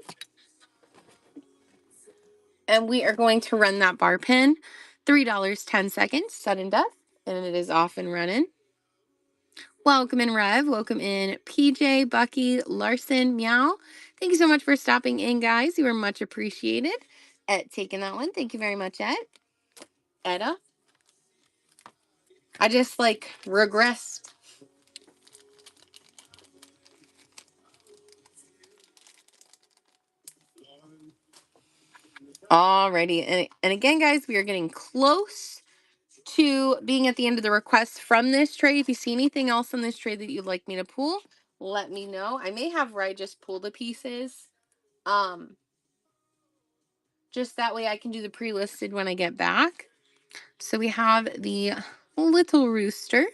And we are going to run that bar pin. $3, 10 seconds, sudden death, and it is off and running. Welcome in, Rev. Welcome in, PJ, Bucky, Larson, Meow. Thank you so much for stopping in, guys. You are much appreciated. Ed taking that one. Thank you very much, Ed. Etta. I just like regressed. Alrighty. And again, guys, we are getting close to being at the end of the requests from this tray. If you see anything else on this tray that you'd like me to pull, let me know. I may have Rye just pull the pieces. Just that way I can do the pre-listed when I get back. So we have the Little Rooster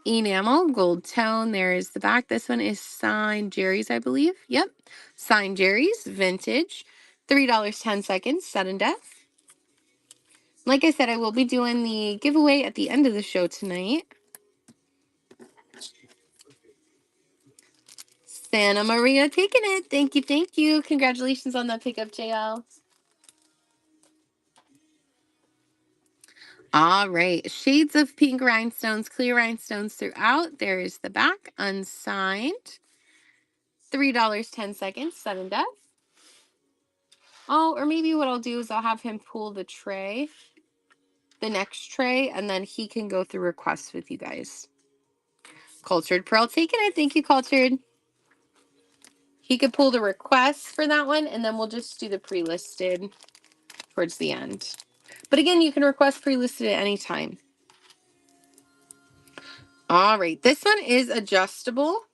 enamel gold tone. There is the back. This one is signed Jerry's, I believe. Yep. Signed Jerry's vintage. $3, 10 seconds, sudden death. Like I said, I will be doing the giveaway at the end of the show tonight. Santa Maria taking it. Thank you, thank you. Congratulations on that pickup, JL. All right. Shades of pink rhinestones, clear rhinestones throughout. There is the back, unsigned. $3, 10 seconds, sudden death. Oh, or maybe what I'll do is I'll have him pull the tray, the next tray, and then he can go through requests with you guys. Cultured Pearl taking it. Thank you, Cultured. He could pull the requests for that one, and then we'll just do the pre-listed towards the end. But again, you can request pre-listed at any time. All right, this one is adjustable.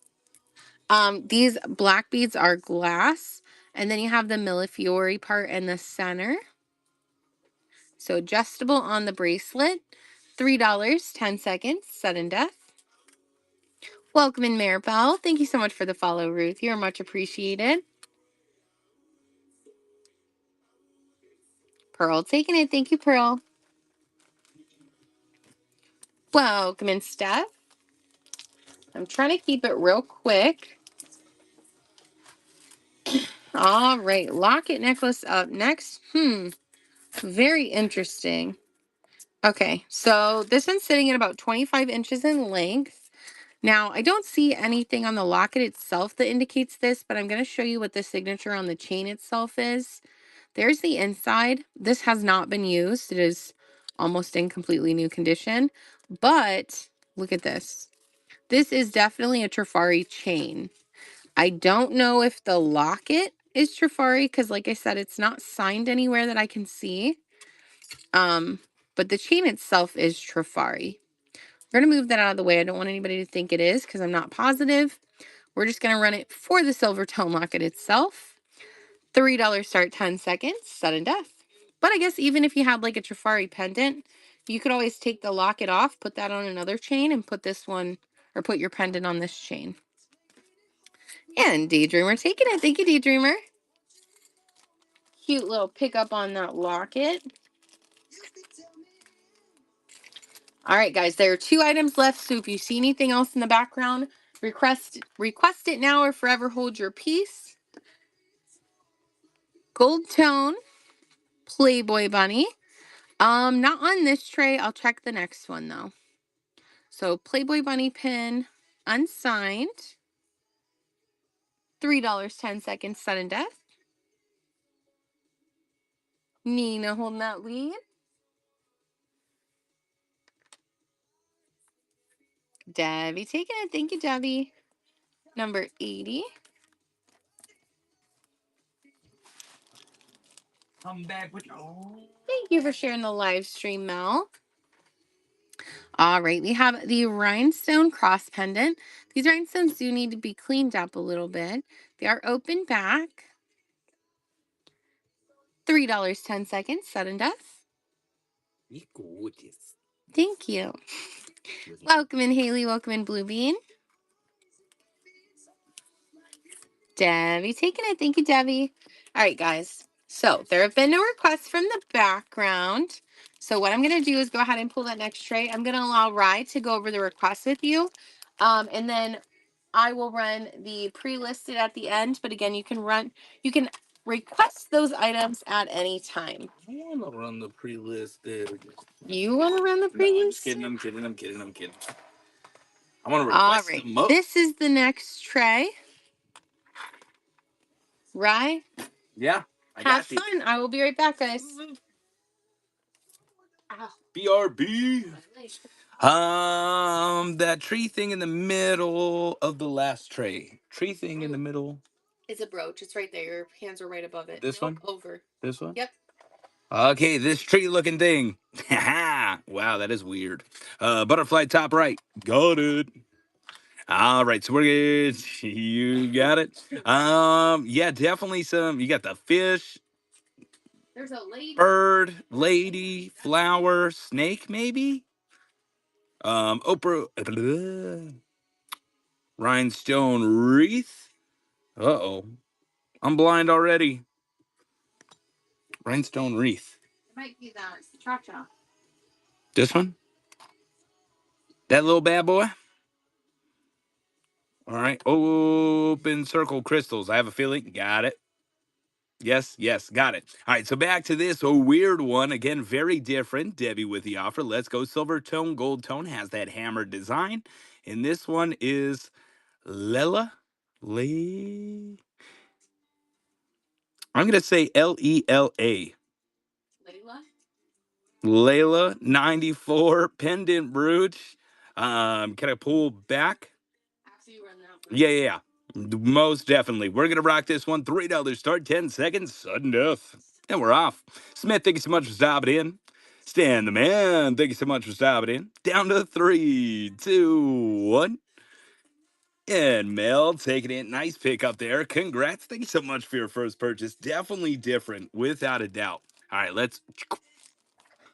These black beads are glass, and then you have the Millefiori part in the center. So adjustable on the bracelet, $3, 10 seconds, sudden death. Welcome in, Maribel. Thank you so much for the follow, Ruth. You're much appreciated. Pearl taking it. Thank you, Pearl. Welcome in, Steph. I'm trying to keep it real quick. All right, locket necklace up next. Very interesting. Okay, so this one's sitting at about 25 inches in length. Now, I don't see anything on the locket itself that indicates this, but I'm going to show you what the signature on the chain itself is. There's the inside. This has not been used. It is almost in completely new condition, but look at this. This is definitely a Trifari chain. I don't know if the locket is Trifari because, like I said, it's not signed anywhere that I can see. But the chain itself is Trifari. We're going to move that out of the way. I don't want anybody to think it is because I'm not positive. We're just going to run it for the silver tone locket itself. $3 start, 10 seconds, sudden death. But I guess even if you had like a Trifari pendant, you could always take the locket off, put that on another chain, and put this one, or put your pendant on this chain. And Daydreamer taking it. Thank you, Daydreamer. Cute little pickup on that locket. All right, guys, there are 2 items left. So if you see anything else in the background, request it now or forever hold your peace. Gold tone Playboy bunny. Not on this tray. I'll check the next one though. So Playboy bunny pin, unsigned. $3, 10 seconds, sudden death. Nina holding that lead. Debbie taking it. Thank you, Debbie. Number 80. Come back with Thank you for sharing the live stream, Mel. All right, we have the rhinestone cross pendant. These rhinestones do need to be cleaned up a little bit. They are open back. $3, 10 seconds, sudden death. gorgeous. Thank you. Welcome in, Haley. Welcome in, Blue Bean. Debbie taking it. Thank you, Debbie. All right, guys. So there have been no requests from the background. So what I'm going to do is go ahead and pull that next tray. I'm going to allow Rye to go over the requests with you. And then I will run the pre-listed at the end. But again, you can request those items at any time. I want to run the pre-listed. You want to run the pre-listed? No, I'm kidding. I want to All request right. them up. This is the next tray. Rye, Yeah, I have got you. fun. I will be right back, guys. Ow. BRB. That tree thing in the middle of the last tray. Tree thing in the middle. It's a brooch. It's right there. Your hands are right above it. This one? Over. This one? Yep. Okay, this tree looking thing. Wow, that is weird. Butterfly top right. Got it. All right, so we're good. You got it. Yeah, definitely some. You got the fish, There's a lady. bird, lady, flower, snake, maybe. Oprah, rhinestone wreath. Uh-oh, I'm blind already. Rhinestone wreath. It might be that cha-cha. This one? That little bad boy? All right. Open circle crystals. I have a feeling. Got it. Yes, got it. All right, so back to this a weird one. Again, very different. Debbie with the offer. Let's go silver tone, gold tone has that hammered design. And this one is Lela. I'm going to say Lela. Layla? Layla 94 pendant brooch. Can I pull back? After you run that one. Yeah. Most definitely. We're going to rock this one. $3 start, 10 seconds, sudden death. And we're off. Smith, thank you so much for stopping in. Stan the man, thank you so much for stopping in. Down to 3, 2, 1. And Mel taking it. Nice pick up there. Congrats. Thank you so much for your first purchase. Definitely different, without a doubt. All right, let's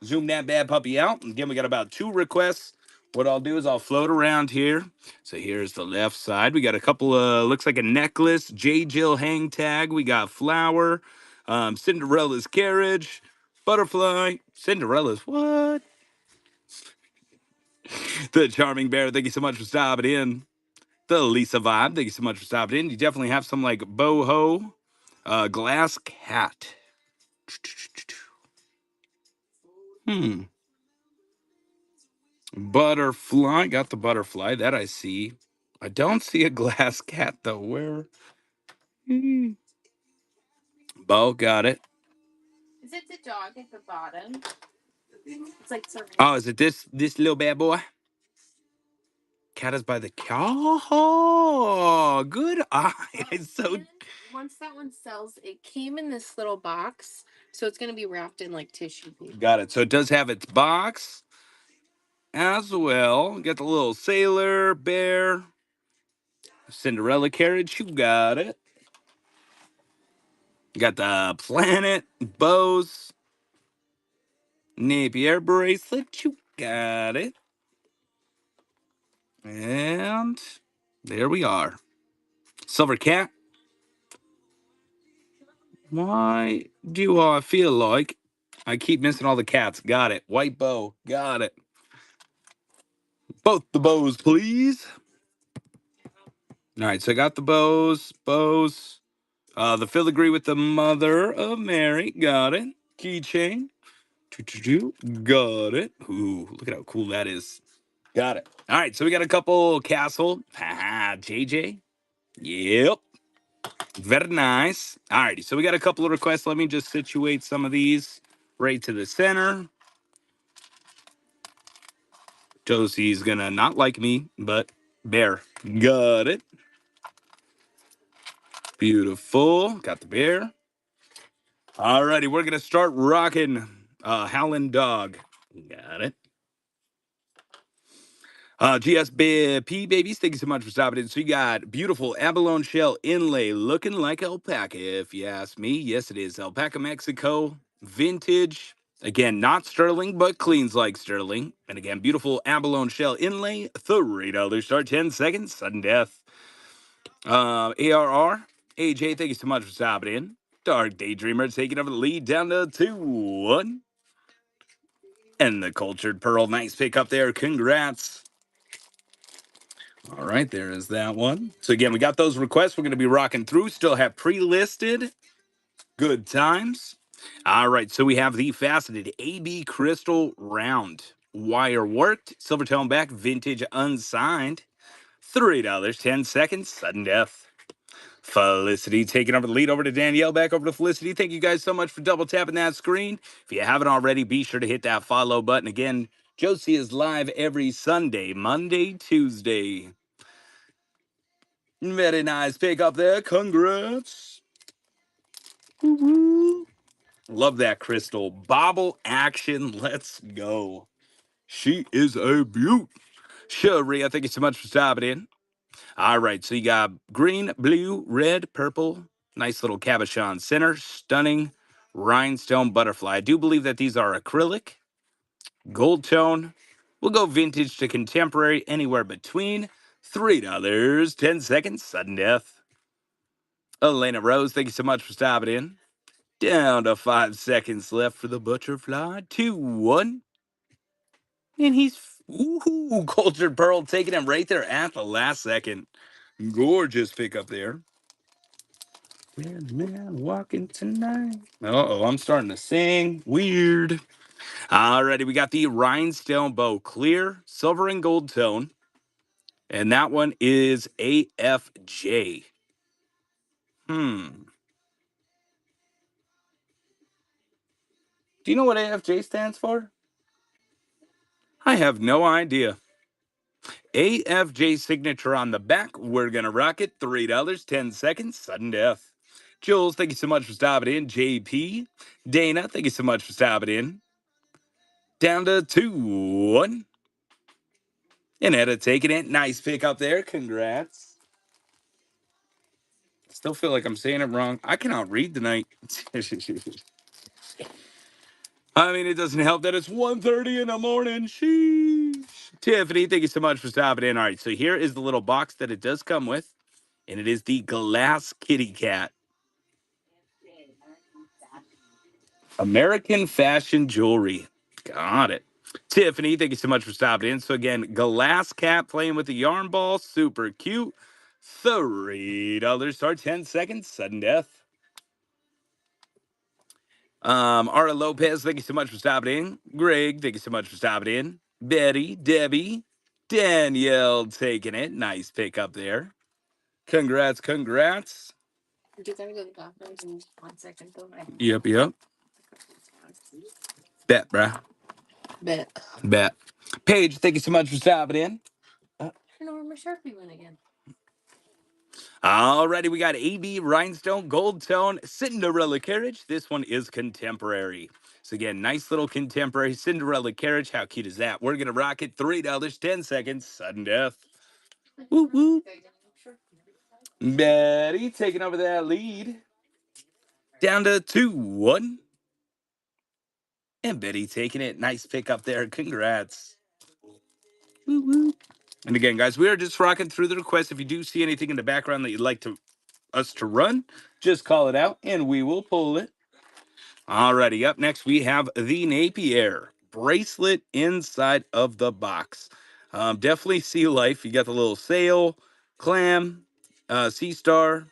Zoom that bad puppy out. Again, we got about 2 requests. What I'll do is I'll float around here. So here's the left side. We got a couple of, looks like a necklace, J. Jill hang tag. We got flower, Cinderella's carriage, butterfly, Cinderella's what? The Charming Bear, thank you so much for stopping in. The Lisa Vibe, thank you so much for stopping in. You definitely have some like boho, glass cat. Hmm. Butterfly, got the butterfly that I see. I don't see a glass cat though. Where? Hmm. Bo, got it. Is it the dog at the bottom? It's like Oh, is it this little bad boy? Cat is by the cow. Oh, good eye. It's so once that one sells, it came in this little box, so it's gonna be wrapped in like tissue paper. got it. So it does have its box as well. Got the little sailor bear, Cinderella carriage. You got it. Got the planet, bows, Napier bracelet. You got it. And there we are. Silver cat. Why do I feel like I keep missing all the cats? Got it. White bow. Got it. Both the bows, please. All right, so I got the bows. Bows. The filigree with the Mother of Mary. Got it. Keychain. Choo-choo-choo. Got it. Ooh, look at how cool that is. Got it. All right, so we got a couple castle. Haha, JJ. Yep. Very nice. All righty, so we got a couple of requests. Let me just situate some of these right to the center. Josie's gonna not like me, but bear. Got it. Beautiful. Got the bear. All righty, we're gonna start rocking Howlin' Dog. Got it. GSP babies, thank you so much for stopping in. So you got beautiful abalone shell inlay looking like alpaca, if you ask me. Yes, it is. Alpaca Mexico, vintage. Again, not sterling, but cleans like sterling. And again, beautiful abalone shell inlay, $3 start, 10 seconds, sudden death. ARR, AJ, thank you so much for stopping in. Dark Daydreamer taking over the lead down to 2-1. And the Cultured Pearl, nice pick up there. Congrats. All right, there is that one. So again, we got those requests. We're going to be rocking through. Still have pre-listed. Good times. All right, so we have the faceted AB Crystal Round. Wire worked, silver tone back, vintage unsigned. $3, 10 seconds, sudden death. Felicity taking over the lead over to Danielle. Back over to Felicity. Thank you guys so much for double tapping that screen. If you haven't already, be sure to hit that follow button. Again, Josie is live every Sunday, Monday, Tuesday. Very nice pick up there. Congrats. Woo-woo. Love that crystal. Bobble action. Let's go. She is a beaut. Sharia, thank you so much for stopping in. All right, so you got green, blue, red, purple. Nice little cabochon center. Stunning rhinestone butterfly. I do believe that these are acrylic. Gold tone. We'll go vintage to contemporary, anywhere between. $3, 10 seconds, sudden death. Elena Rose, thank you so much for stopping in. Down to 5 seconds left for the butterfly. 2-1. And he's, ooh, Cultured Pearl taking him right there at the last second. Gorgeous pickup there. Man walking tonight. Uh-oh, I'm starting to sing. Weird. Alrighty, we got the rhinestone bow. Clear, silver and gold tone. And that one is AFJ. Do you know what AFJ stands for? I have no idea. AFJ signature on the back. We're going to rock it. $3, 10 seconds, sudden death. Jules, thank you so much for stopping in. JP. Dana, thank you so much for stopping in. Down to 2-1. And Etta taking it. Nice pick up there. Congrats. Still feel like I'm saying it wrong. I cannot read tonight. I mean, it doesn't help that it's 1:30 in the morning. Sheesh. Tiffany, thank you so much for stopping in. All right, so here is the little box that it does come with, and it is the glass kitty cat. American fashion jewelry. Got it. Tiffany, thank you so much for stopping in. So again, glass cat playing with the yarn ball. Super cute. $3 start 10 seconds. Sudden death. Ara Lopez, thank you so much for stopping in. Greg, thank you so much for stopping in. Betty, Debbie, Danielle taking it. Nice pick up there. Congrats, congrats. You gotta go to the bathroom in 1 second, though. Yep. Bet, bruh. Bet. Bet. Paige, thank you so much for stopping in. I don't know where my Sharpie went again. Alrighty, we got AB Rhinestone Gold Tone Cinderella Carriage. This one is contemporary. So again, nice little contemporary Cinderella Carriage. How cute is that? We're gonna rock it. $3, 10 seconds. Sudden death. Woo woo. Betty taking over that lead. Down to 2-1. And Betty taking it. Nice pick up there. Congrats. Woo woo. And again, guys, we are just rocking through the requests. If you do see anything in the background that you'd like us to run, just call it out and we will pull it. Alrighty, up next we have the Napier bracelet inside of the box. Definitely sea life. You got the little sail, clam, sea star,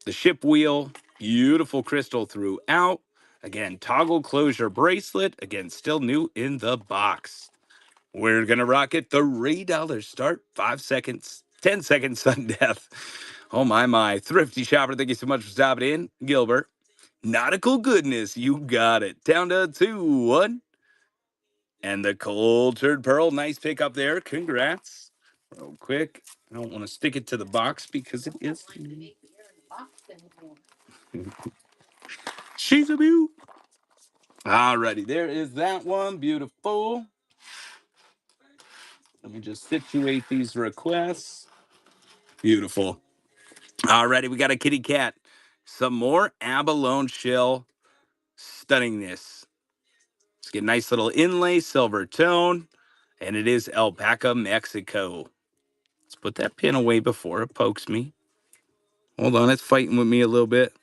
the ship wheel, beautiful crystal throughout. Again, toggle closure bracelet. Again, still new in the box. We're gonna rock it. $3 start, 5 seconds, 10 seconds, sudden death. Oh my. Thrifty shopper, thank you so much for stopping in. Gilbert. Nautical goodness, you got it. Down to 2-1. And the cultured pearl, nice pick up there. Congrats. Real quick. I don't want to stick it to the box because it is. She's a beaut. Alrighty, there is that one. Beautiful. Let me just situate these requests. Beautiful. Alrighty, we got a kitty cat. Some more abalone shell stunningness. Let's get a nice little inlay, silver tone, and it is Alpaca, Mexico. Let's put that pin away before it pokes me. Hold on, it's fighting with me a little bit.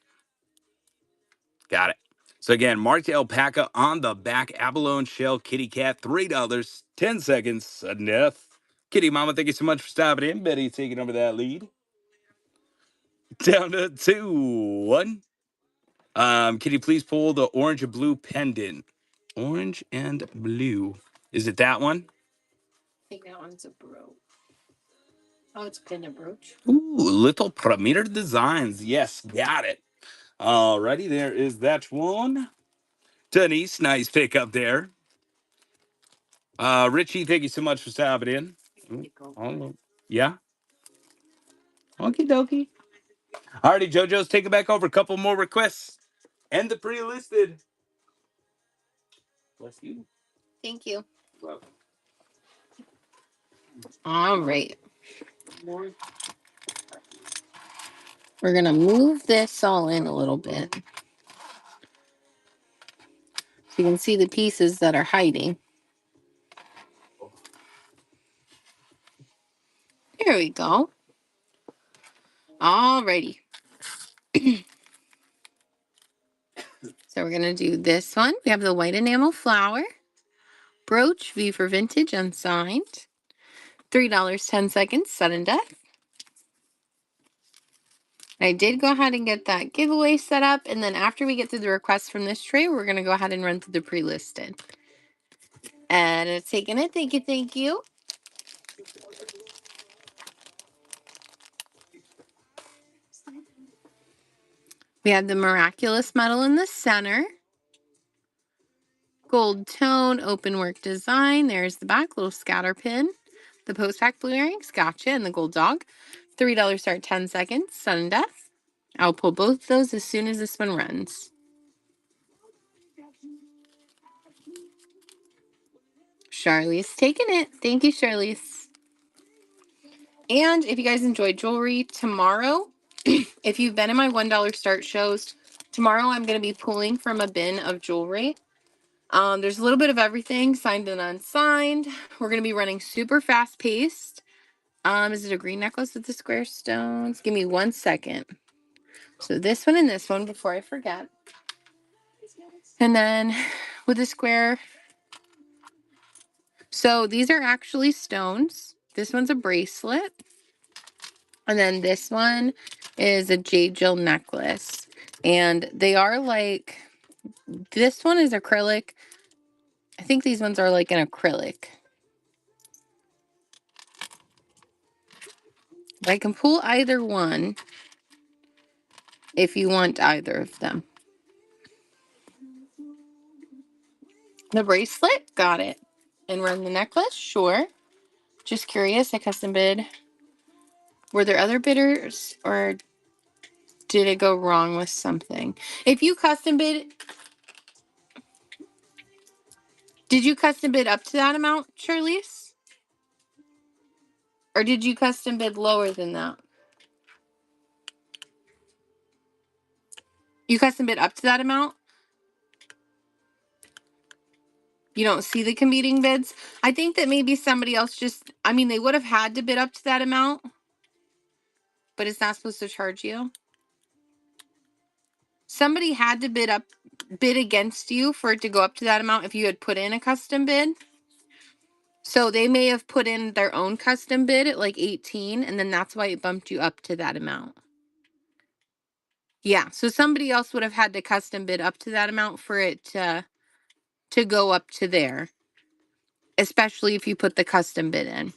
Got it. So again, marked alpaca on the back, abalone shell, kitty cat, $3, 10 seconds, sudden death. Kitty Mama, thank you so much for stopping in. Betty taking over that lead. Down to 2-1. Can you please pull the orange and blue pendant? Orange and blue. Is it that one? I think that one's a brooch. Oh, it's a pendant brooch. Ooh, little Premier Designs. Yes, got it. Alrighty, there is that one. Denise, nice pick up there. Richie, thank you so much for stopping in. Yeah. Okie dokie. Alrighty, JoJo's taking back over. A couple more requests. And the pre-listed. Bless you. Thank you. All right. We're going to move this all in a little bit. So you can see the pieces that are hiding. There we go. All righty. So we're going to do this one. We have the white enamel flower. Brooch, V for vintage, unsigned. $3, 10 seconds, sudden death. I did go ahead and get that giveaway set up. And then after we get through the requests from this tray, we're going to go ahead and run through the pre-listed. And it's taking it. Thank you. Thank you. We have the miraculous medal in the center. Gold tone, open work design. There's the back, little scatter pin. The post pack blue earrings, gotcha, and the gold dog. $3 start, 10 seconds, sudden death. I'll pull both those as soon as this one runs. Charlize taking it. Thank you, Charlize. And if you guys enjoyed jewelry, tomorrow, if you've been in my $1 start shows, tomorrow I'm going to be pulling from a bin of jewelry. There's a little bit of everything, signed and unsigned. We're going to be running super fast paced. Is it a green necklace with the square stones? Give me 1 second. So this one and this one before I forget. And then with the square. So these are actually stones. This one's a bracelet. And then this one is a Jade Jill necklace. And they are like, this one is acrylic. I think these ones are like an acrylic. But I can pull either one if you want either of them. The bracelet, got it. And run the necklace, sure. Just curious, I custom bid. Were there other bidders or did it go wrong with something? If you custom bid, did you custom bid up to that amount, Charlize? Or did you custom bid lower than that? You custom bid up to that amount? You don't see the competing bids? I think that maybe somebody else just, I mean, they would have had to bid up to that amount, but it's not supposed to charge you. Somebody had to bid against you for it to go up to that amount if you had put in a custom bid. So they may have put in their own custom bid at like 18, and then that's why it bumped you up to that amount. Yeah, so somebody else would have had to custom bid up to that amount for it to go up to there, especially if you put the custom bid in.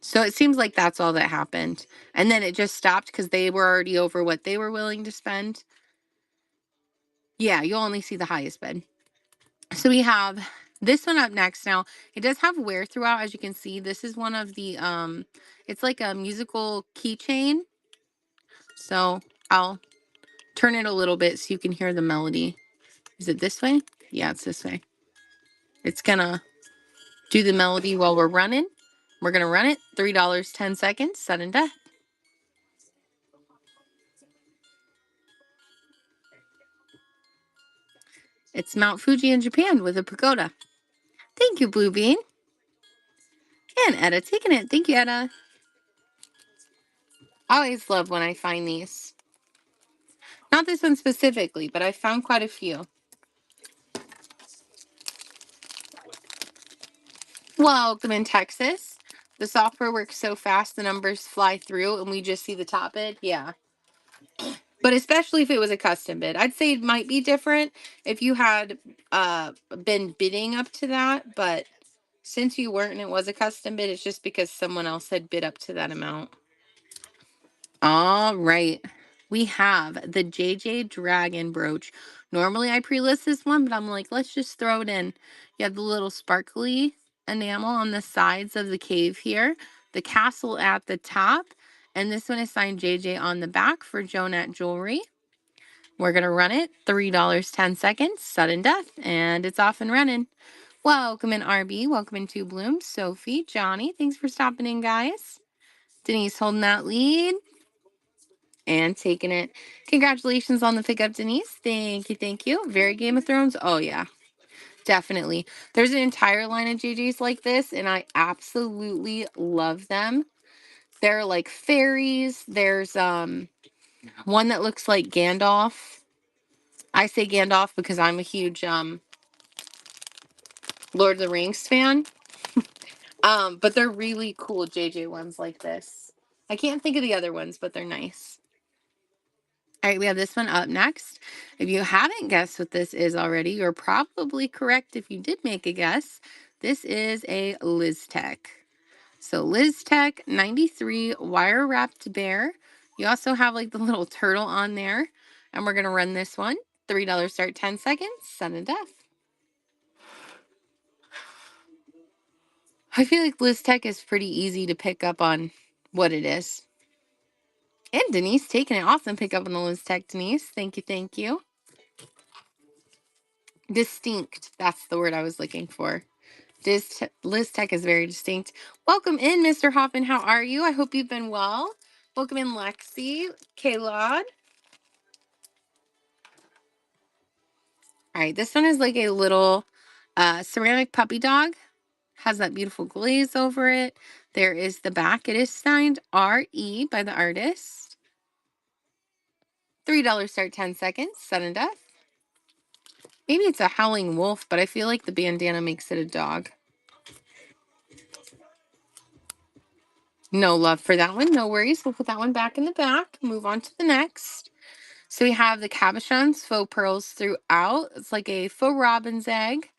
So it seems like that's all that happened. And then it just stopped because they were already over what they were willing to spend. Yeah, you'll only see the highest bid. So we have this one up next. Now, it does have wear throughout, as you can see. This is one of the, it's like a musical keychain. So I'll turn it a little bit so you can hear the melody. Is it this way? Yeah, it's this way. It's gonna do the melody while we're running. We're gonna run it. $3, 10 seconds, sudden death. It's Mount Fuji in Japan with a pagoda. Thank you, Blue Bean. And Etta taking it. Thank you, Etta. I always love when I find these. Not this one specifically, but I found quite a few. Welcome in Texas. The software works so fast, the numbers fly through, and we just see the top bid. Yeah. But especially if it was a custom bid. I'd say it might be different if you had been bidding up to that, but since you weren't and it was a custom bid, it's just because someone else had bid up to that amount. All right. We have the JJ Dragon brooch. Normally I pre-list this one, but I'm like, let's just throw it in. You have the little sparkly enamel on the sides of the cave here, the castle at the top, and this one is signed JJ on the back for Jonette Jewelry. We're going to run it. $3, 10 seconds, sudden death, and it's off and running. Welcome in, RB. Welcome in, Two Blooms. Sophie, Johnny, thanks for stopping in, guys. Denise holding that lead and taking it. Congratulations on the pickup, Denise. Thank you, thank you. Very Game of Thrones. Oh, yeah, definitely. There's an entire line of JJs like this, and I absolutely love them. They're like fairies. There's one that looks like Gandalf. I say Gandalf because I'm a huge Lord of the Rings fan. But they're really cool JJ ones like this. I can't think of the other ones, but they're nice. All right, we have this one up next. If you haven't guessed what this is already, you're probably correct if you did make a guess. This is a Liz Tech. So Liz Tech 93 wire wrapped bear. You also have like the little turtle on there. And we're going to run this one. $3 start, 10 seconds, sudden death. I feel like Liz Tech is pretty easy to pick up on what it is. And Denise taking it. Awesome pick up on the Liz Tech, Denise. Thank you, thank you. Distinct. That's the word I was looking for. Liz Tech is very distinct. Welcome in, Mr. Hoffman. How are you? I hope you've been well. Welcome in, Lexi. Kaylod. All All right, this one is like a little ceramic puppy dog. Has that beautiful glaze over it. There is the back. It is signed R.E. by the artist. $3 start 10 seconds. Sudden death. Maybe it's a howling wolf, but I feel like the bandana makes it a dog. No love for that one. No worries. We'll put that one back in the back. Move on to the next. So we have the cabochons, faux pearls throughout. It's like a faux robin's egg.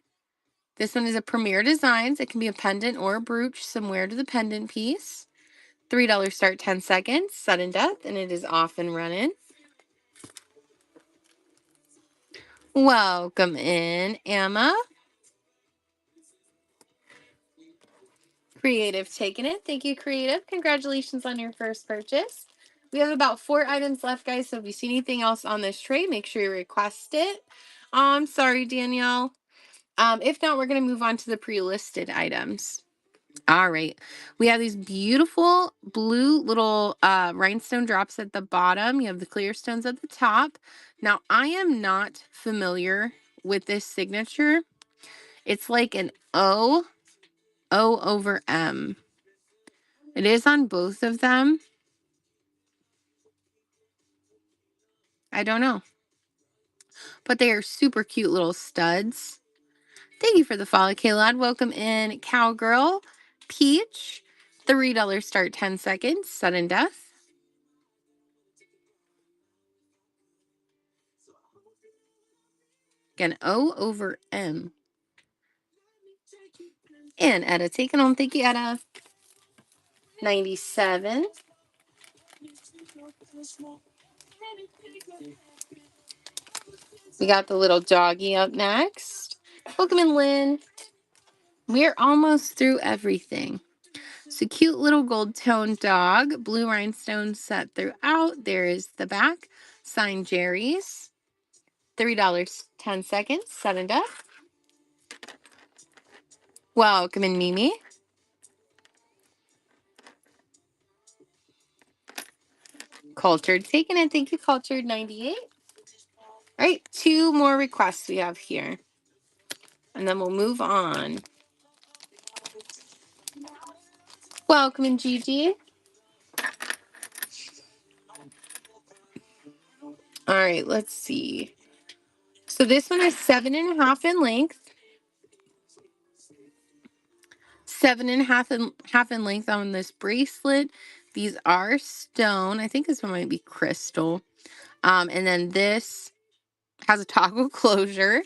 This one is a Premier Designs. It can be a pendant or a brooch somewhere to the pendant piece. $3 start 10 seconds. Sudden death, and it is off and running. Welcome in, Emma. Creative taking it. Thank you, Creative. Congratulations on your first purchase. We have about 4 items left, guys, so if you see anything else on this tray, make sure you request it. I'm sorry, Danielle. If not, we're going to move on to the pre-listed items. All right. We have these beautiful blue little rhinestone drops at the bottom. You have the clear stones at the top. Now, I am not familiar with this signature. It's like an O over M. It is on both of them. I don't know. But they are super cute little studs. Thank you for the follow, Kaylad. Welcome in, Cowgirl. Peach. $3 start 10 seconds. Sudden death. Again, O over M. And Etta taking on. Thank you, Etta. 97. We got the little doggy up next. Welcome in, Lynn. We're almost through everything. So cute little gold tone dog. Blue rhinestones set throughout. There is the back. Signed Jerry's. $3 10 seconds. Sudden death. Welcome in, Mimi. Cultured taking it. Thank you, Cultured 98. All right, 2 more requests we have here. And then we'll move on. Welcome in, Gigi. All right, let's see. So this one is 7.5 in length. 7.5 in length on this bracelet. These are stone. I think this one might be crystal. And then this has a toggle closure.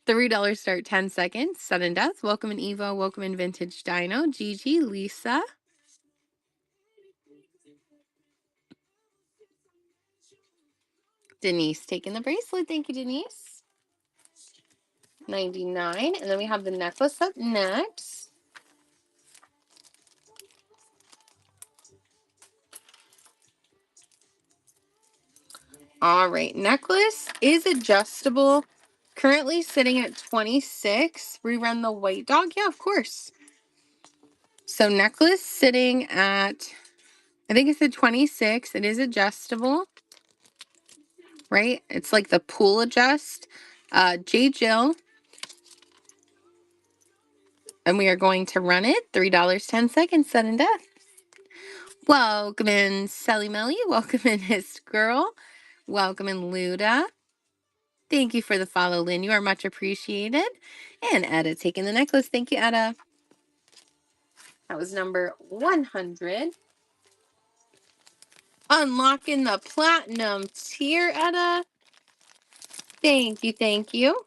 $3 start 10 seconds. Sudden death. Welcome in Evo. Welcome in Vintage Dino. Gigi, Lisa. Denise taking the bracelet. Thank you, Denise. 99. And then we have the necklace up next. All right, necklace is adjustable. Currently sitting at 26. Rerun the white dog. Yeah, of course. So necklace sitting at, I think it's at 26. It is adjustable, right? It's like the pull adjust. J. Jill. And we are going to run it. $3 10 seconds. Sudden death. Welcome in, Sally Melly. Welcome in, His Girl. Welcome in, Luda. Thank you for the follow, Lynn. You are much appreciated. And Etta taking the necklace. Thank you, Etta. That was number 100. Unlocking the platinum tier, Etta. Thank you, thank you.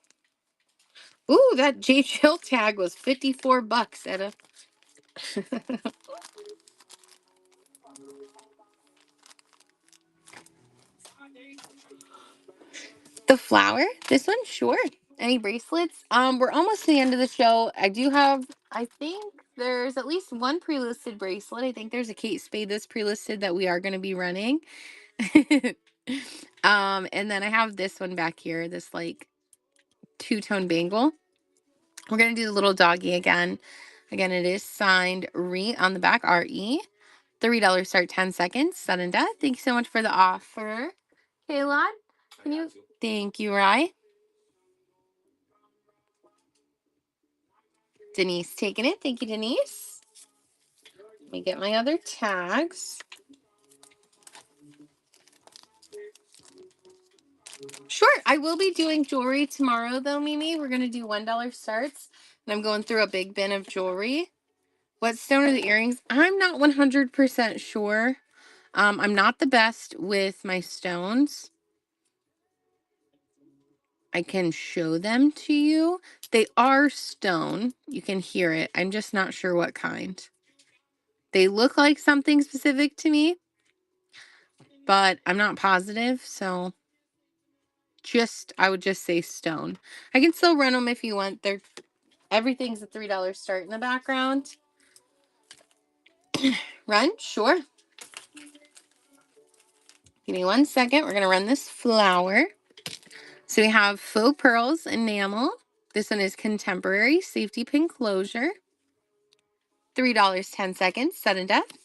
Ooh, that J. Jill tag was $54, Etta. The flower? This one? Sure. Any bracelets? We're almost to the end of the show. I do have, I think there's at least one pre-listed bracelet. I think there's a Kate Spade that's pre-listed that we are going to be running. And then I have this one back here, this like 2-tone bangle. We're going to do the little doggy again. Again, it is signed Re on the back, R-E. $3 start 10 seconds. Sudden death. Thank you so much for the offer. Kaylon, can you? Thank you, Rye. Denise taking it. Thank you, Denise. Let me get my other tags. Sure, I will be doing jewelry tomorrow, though, Mimi. We're going to do $1 starts, and I'm going through a big bin of jewelry. What stone are the earrings? I'm not 100% sure. I'm not the best with my stones. I can show them to you. They are stone. You can hear it. I'm just not sure what kind. They look like something specific to me, but I'm not positive, so I would just say stone. I can still run them if you want. Everything's a $3 start in the background. Run? Sure. Give me 1 second. We're going to run this flower. So we have faux pearls enamel. This one is contemporary safety pin closure. $3, 10 seconds, sudden death.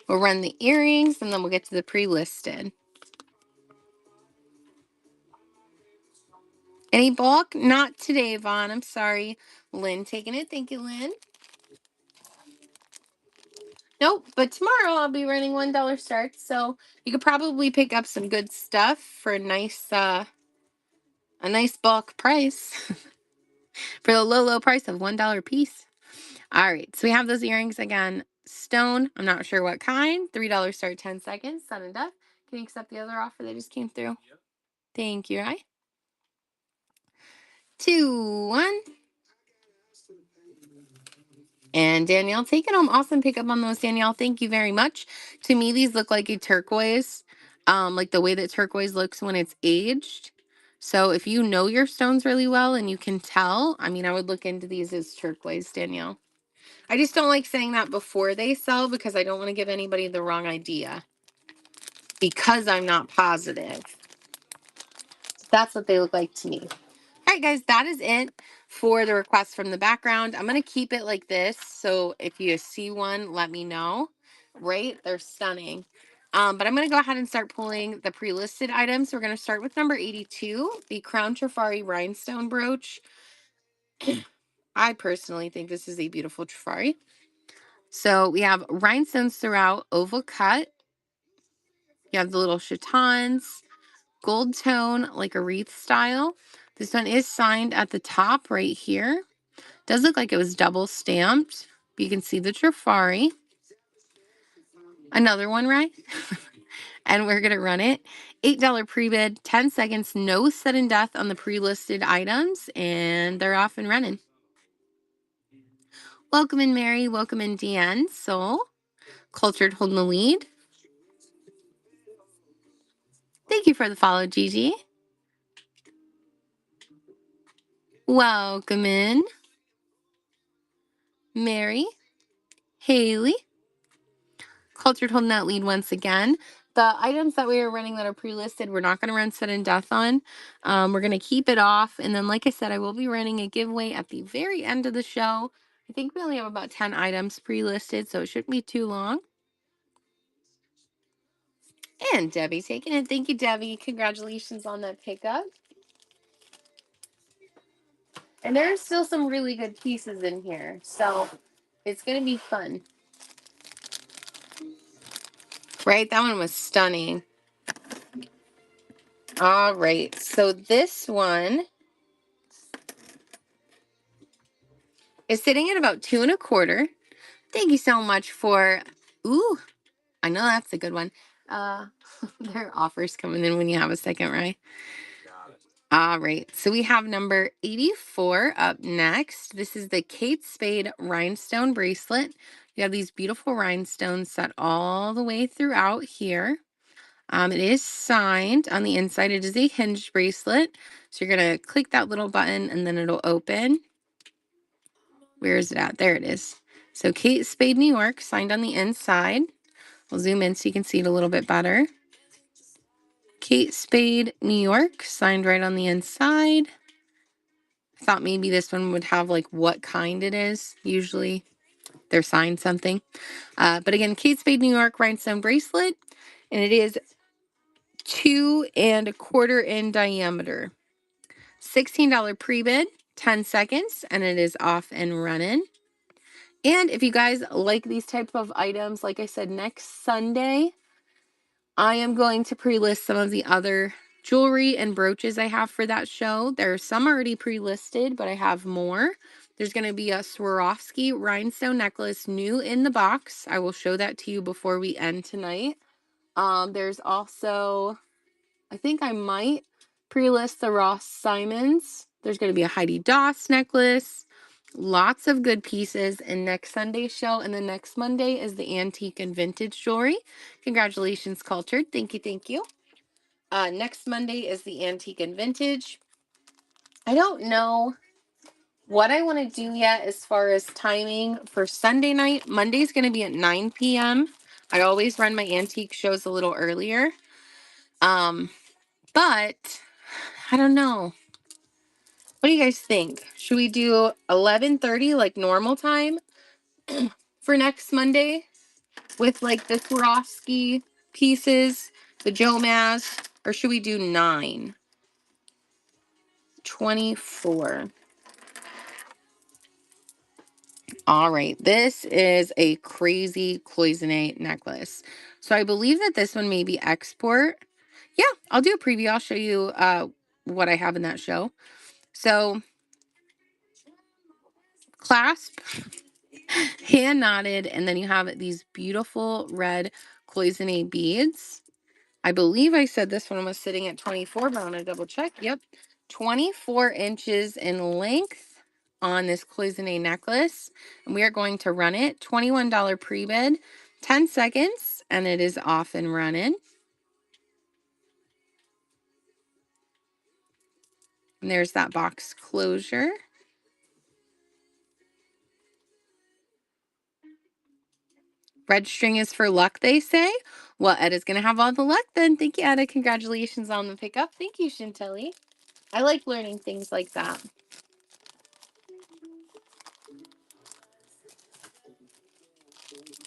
We'll run the earrings and then we'll get to the pre-listed. Any bulk? Not today, Vaughn. I'm sorry. Lynn taking it. Thank you, Lynn. Nope, but tomorrow I'll be running $1 starts, so you could probably pick up some good stuff for a nice bulk price. For the low price of $1 a piece. All right, so we have those earrings again. Stone, I'm not sure what kind. $3 start, 10 seconds, sudden death. Can you accept the other offer that just came through? Yep. Thank you, right? 2, 1. And Danielle, taking home. Awesome pickup on those, Danielle. Thank you very much. To me, these look like a turquoise, like the way that turquoise looks when it's aged. So if you know your stones really well and you can tell, I mean, I would look into these as turquoise, Danielle. I just don't like saying that before they sell because I don't want to give anybody the wrong idea because I'm not positive. That's what they look like to me. All right, guys, that is it for the request from the background. I'm going to keep it like this. So if you see one, let me know. Right? They're stunning. But I'm going to go ahead and start pulling the pre-listed items. We're going to start with number 82, the Crown Trifari Rhinestone Brooch. I personally think this is a beautiful Trifari. So we have rhinestones throughout, oval cut. You have the little chatons, gold tone, like a wreath style. This one is signed at the top right here. Does look like it was double stamped. But you can see the Trifari. Another one, right? And we're going to run it. $8 pre-bid, 10 seconds, no sudden death on the pre-listed items, and they're off and running. Welcome in, Mary. Welcome in, Deanne. Soul. Cultured holding the lead. Thank you for the follow, Gigi. Welcome in, Mary. Haley. Cultured holding that lead once again. The items that we are running that are pre-listed, we're not going to run sudden death on. We're going to keep it off. And then, like I said, I will be running a giveaway at the very end of the show. I think we only have about 10 items pre-listed, so it shouldn't be too long. And Debbie taking it. Thank you, Debbie. Congratulations on that pickup. And there's still some really good pieces in here, so it's going to be fun. Right? That one was stunning. All right. So this one is sitting at about 2 1/4. Thank you so much for, ooh, I know that's a good one. There are offers coming in when you have a second, right? All right, so we have number 84 up next. This is the Kate Spade Rhinestone Bracelet. You have these beautiful rhinestones set all the way throughout here. It is signed on the inside. It is a hinged bracelet. So you're going to click that little button and then it'll open. Where is it at? There it is. So Kate Spade, New York, signed on the inside. We'll zoom in so you can see it a little bit better. Kate Spade, New York, signed right on the inside. I thought maybe this one would have like what kind it is. Usually they're signed something. But again, Kate Spade, New York, rhinestone bracelet. And it is 2 1/4 in diameter. $16 pre-bid, 10 seconds, and it is off and running. And if you guys like these type of items, like I said, next Sunday, I am going to pre-list some of the other jewelry and brooches I have for that show. There are some already pre-listed, but I have more. There's going to be a Swarovski rhinestone necklace new in the box. I will show that to you before we end tonight. There's also, I think I might pre-list the Ross Simons. There's going to be a Heidi Doss necklace. Lots of good pieces in next Sunday's show. And the next Monday is the antique and vintage jewelry. Congratulations, Cultured. Thank you, thank you. Next Monday is the antique and vintage. I don't know what I want to do yet as far as timing for Sunday night. Monday's going to be at 9 p.m. I always run my antique shows a little earlier. But I don't know. What do you guys think? Should we do 11:30 like normal time for next Monday with like the Swarovski pieces, the Joe Maz, or should we do 9:24? All right, this is a crazy cloisonne necklace. So I believe that this one may be export. Yeah, I'll do a preview. I'll show you what I have in that show. So clasp, hand knotted, and then you have these beautiful red cloisonne beads. I believe I said this one was sitting at 24, but I'm going to double check. Yep, 24 inches in length on this cloisonne necklace. And we are going to run it. $21 pre-bid, 10 seconds, and it is off and running. And there's that box closure. Red string is for luck, they say. Well, Eda's going to have all the luck then. Thank you, Eda. Congratulations on the pickup. Thank you, Chantilly. I like learning things like that.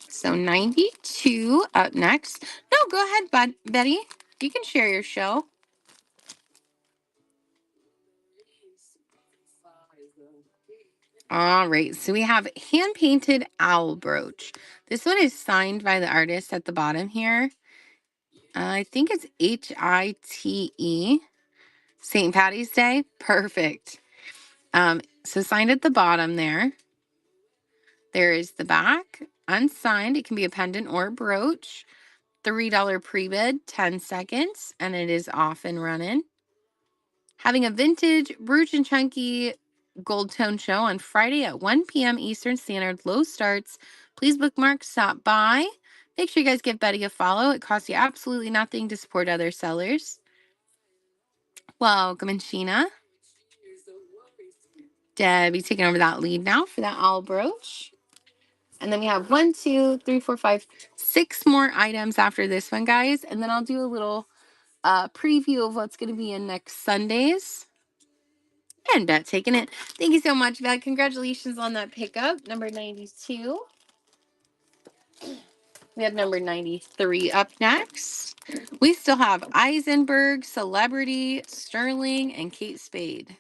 So 92 up next. No, go ahead, Betty. You can share your show. All right, so we have hand-painted owl brooch. This one is signed by the artist at the bottom here. I think it's H-I-T-E. St. Patty's Day. Perfect. So signed at the bottom there. There is the back, unsigned. It can be a pendant or a brooch. $3 pre-bid, 10 seconds, and it is off and running. Having a vintage brooch and chunky gold tone show on Friday at 1 p.m. Eastern Standard. Low starts. Please bookmark, stop by. Make sure you guys give Betty a follow. It costs you absolutely nothing to support other sellers. Welcome in, Sheena. Debbie taking over that lead now for that owl brooch. And then we have 1, 2, 3, 4, 5, 6 more items after this one, guys. And then I'll do a little preview of what's going to be in next Sundays. And Bet taking it. Thank you so much, Bet. Congratulations on that pickup. Number 92. We have number 93 up next. We still have Eisenberg, Celebrity, Sterling, and Kate Spade.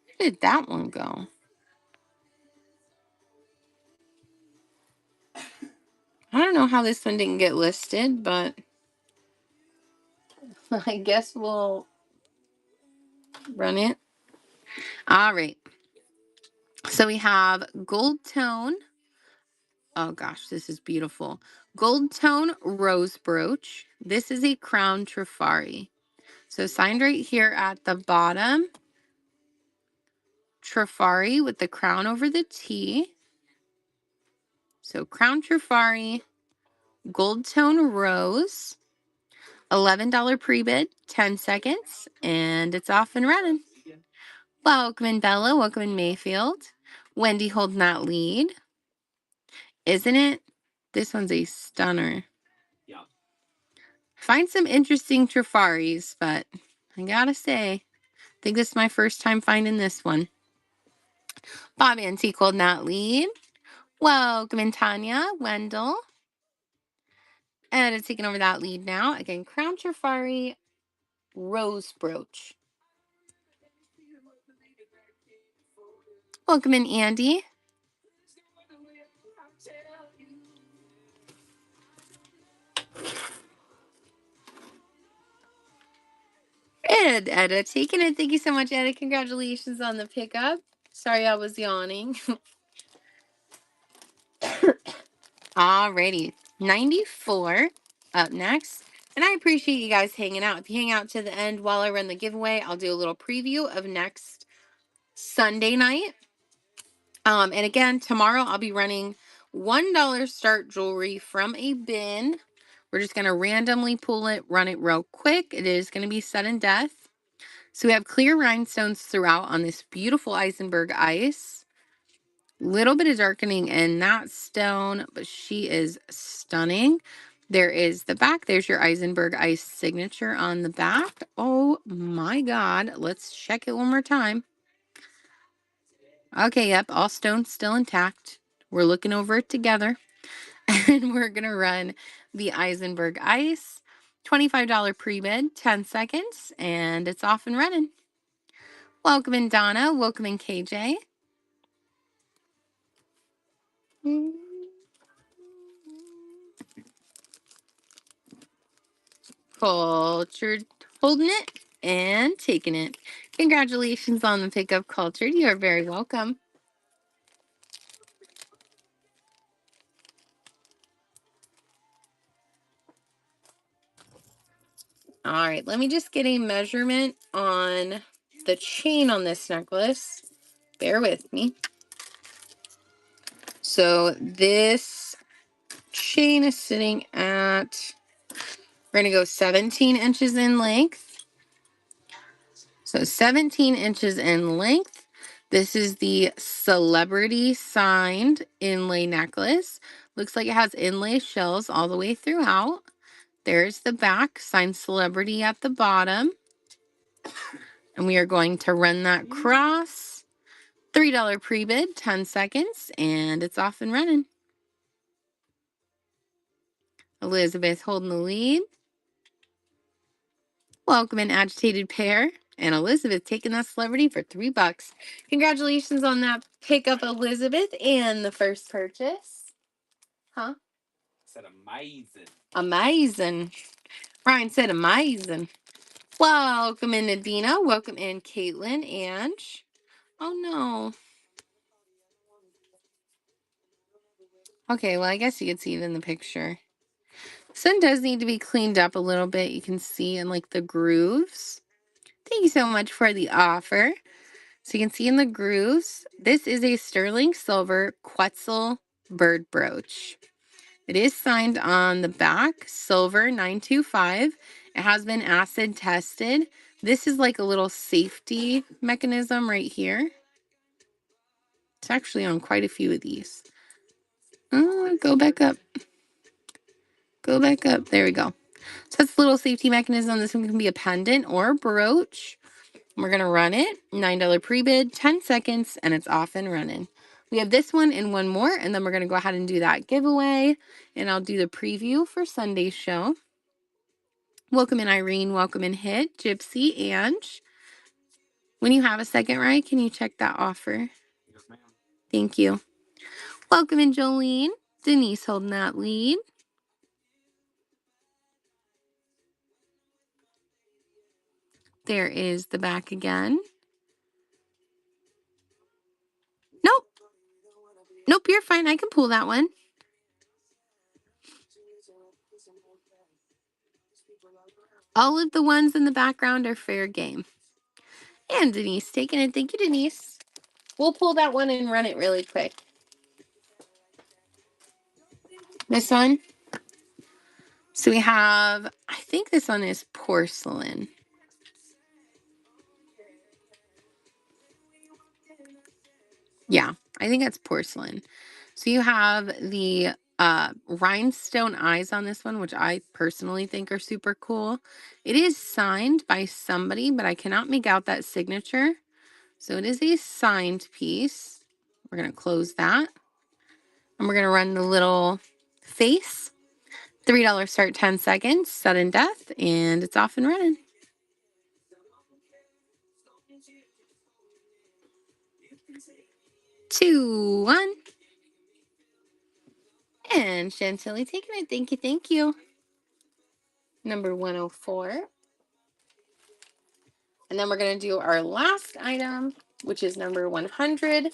Where did that one go? I don't know how this one didn't get listed, but I guess we'll run it. All right. So we have Gold Tone. Oh gosh, this is beautiful. Gold Tone Rose Brooch. This is a Crown Trifari. So signed right here at the bottom. Trifari with the crown over the T. So Crown Trifari, Gold Tone Rose. $11 pre-bid, 10 seconds, and it's off and running. Welcome in, Bella. Welcome in, Mayfield. Wendy holding that lead. Isn't it? This one's a stunner. Yeah. Find some interesting Trifaris, but I gotta say, I think this is my first time finding this one. Bob Antique holding that lead. Welcome in, Tanya. Wendell. And it's taking over that lead now. Again, Crown Trifari Rose Brooch. Welcome in, Andy. And Edda taking it. Thank you so much, Edda. Congratulations on the pickup. Sorry I was yawning. Alrighty. 94 up next. And I appreciate you guys hanging out. If you hang out to the end while I run the giveaway, I'll do a little preview of next Sunday night. And again, tomorrow I'll be running $1 start jewelry from a bin. We're just going to randomly pull it, run it real quick. It is going to be sudden death. So we have clear rhinestones throughout on this beautiful Eisenberg ice. Little bit of darkening in that stone, but she is stunning. There is the back. There's your Eisenberg ice signature on the back. Oh my God. Let's check it one more time. Okay, yep, all stones still intact. We're looking over it together. And we're going to run the Eisenberg ice. $25 pre-bid, 10 seconds, and it's off and running. Welcome in, Donna. Welcome in, KJ. Cultured, holding it and taking it. Congratulations on the pickup, Cultured. You are very welcome. All right, let me just get a measurement on the chain on this necklace. Bear with me. So this chain is sitting at, we're going to go 17 inches in length. So 17 inches in length. This is the Celebrity signed inlay necklace. Looks like it has inlay shells all the way throughout. There's the back, signed Celebrity at the bottom. And we are going to run that cross. $3 pre-bid, 10 seconds, and it's off and running. Elizabeth holding the lead. Welcome in, Agitated Pair. And Elizabeth taking that Celebrity for $3. Congratulations on that pickup, Elizabeth, and the first purchase. Huh? Said amazing. Amazing. Ryan said amazing. Welcome in, Nadina. Welcome in, Caitlin. Ange. Oh, no. Okay, well, I guess you can see it in the picture. Sun does need to be cleaned up a little bit. You can see in like the grooves. Thank you so much for the offer. So you can see in the grooves, this is a sterling silver Quetzal bird brooch. It is signed on the back, silver 925. It has been acid tested. This is like a little safety mechanism right here. It's actually on quite a few of these. Go back up. Go back up. There we go. So that's a little safety mechanism. This one can be a pendant or a brooch. We're going to run it. $9 pre-bid, 10 seconds, and it's off and running. We have this one and one more, and then we're going to go ahead and do that giveaway, and I'll do the preview for Sunday's show. Welcome in, Irene. Welcome in, Hit, Gypsy, Ange. When you have a second, Ryan, can you check that offer? Yes, ma'am. Thank you. Welcome in, Jolene. Denise holding that lead. There is the back again. Nope. Nope, you're fine. I can pull that one. All of the ones in the background are fair game. And Denise taking it. Thank you, Denise. We'll pull that one and run it really quick. This one. So we have, I think this one is porcelain. Yeah, I think that's porcelain. So you have the rhinestone eyes on this one, which I personally think are super cool. It is signed by somebody, but I cannot make out that signature. So it is a signed piece. We're going to close that. And we're going to run the little face. $3 start, 10 seconds, sudden death, and it's off and running. 2, 1. And Chantilly taking it. Thank you, thank you. Number 104. And then we're going to do our last item, which is number 100,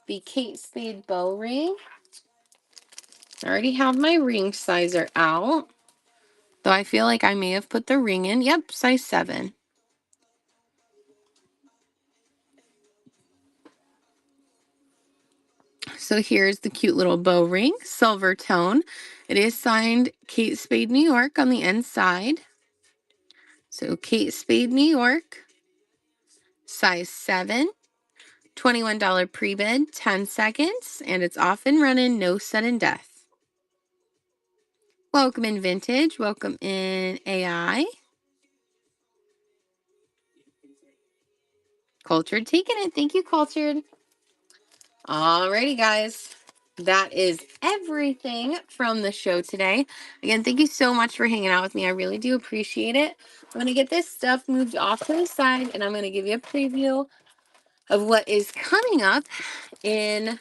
the Kate Spade bow ring. I already have my ring sizer out, though I feel like I may have put the ring in. Yep, size 7. So here's the cute little bow ring, silver tone. It is signed Kate Spade, New York on the inside. So Kate Spade, New York, size 7, $21 pre-bid, 10 seconds, and it's off and running, no sudden death. Welcome in Vintage, welcome in AI. Cultured taking it. Thank you, Cultured. Alrighty, guys. That is everything from the show today. Again, thank you so much for hanging out with me. I really do appreciate it. I'm going to get this stuff moved off to the side, and I'm going to give you a preview of what is coming up in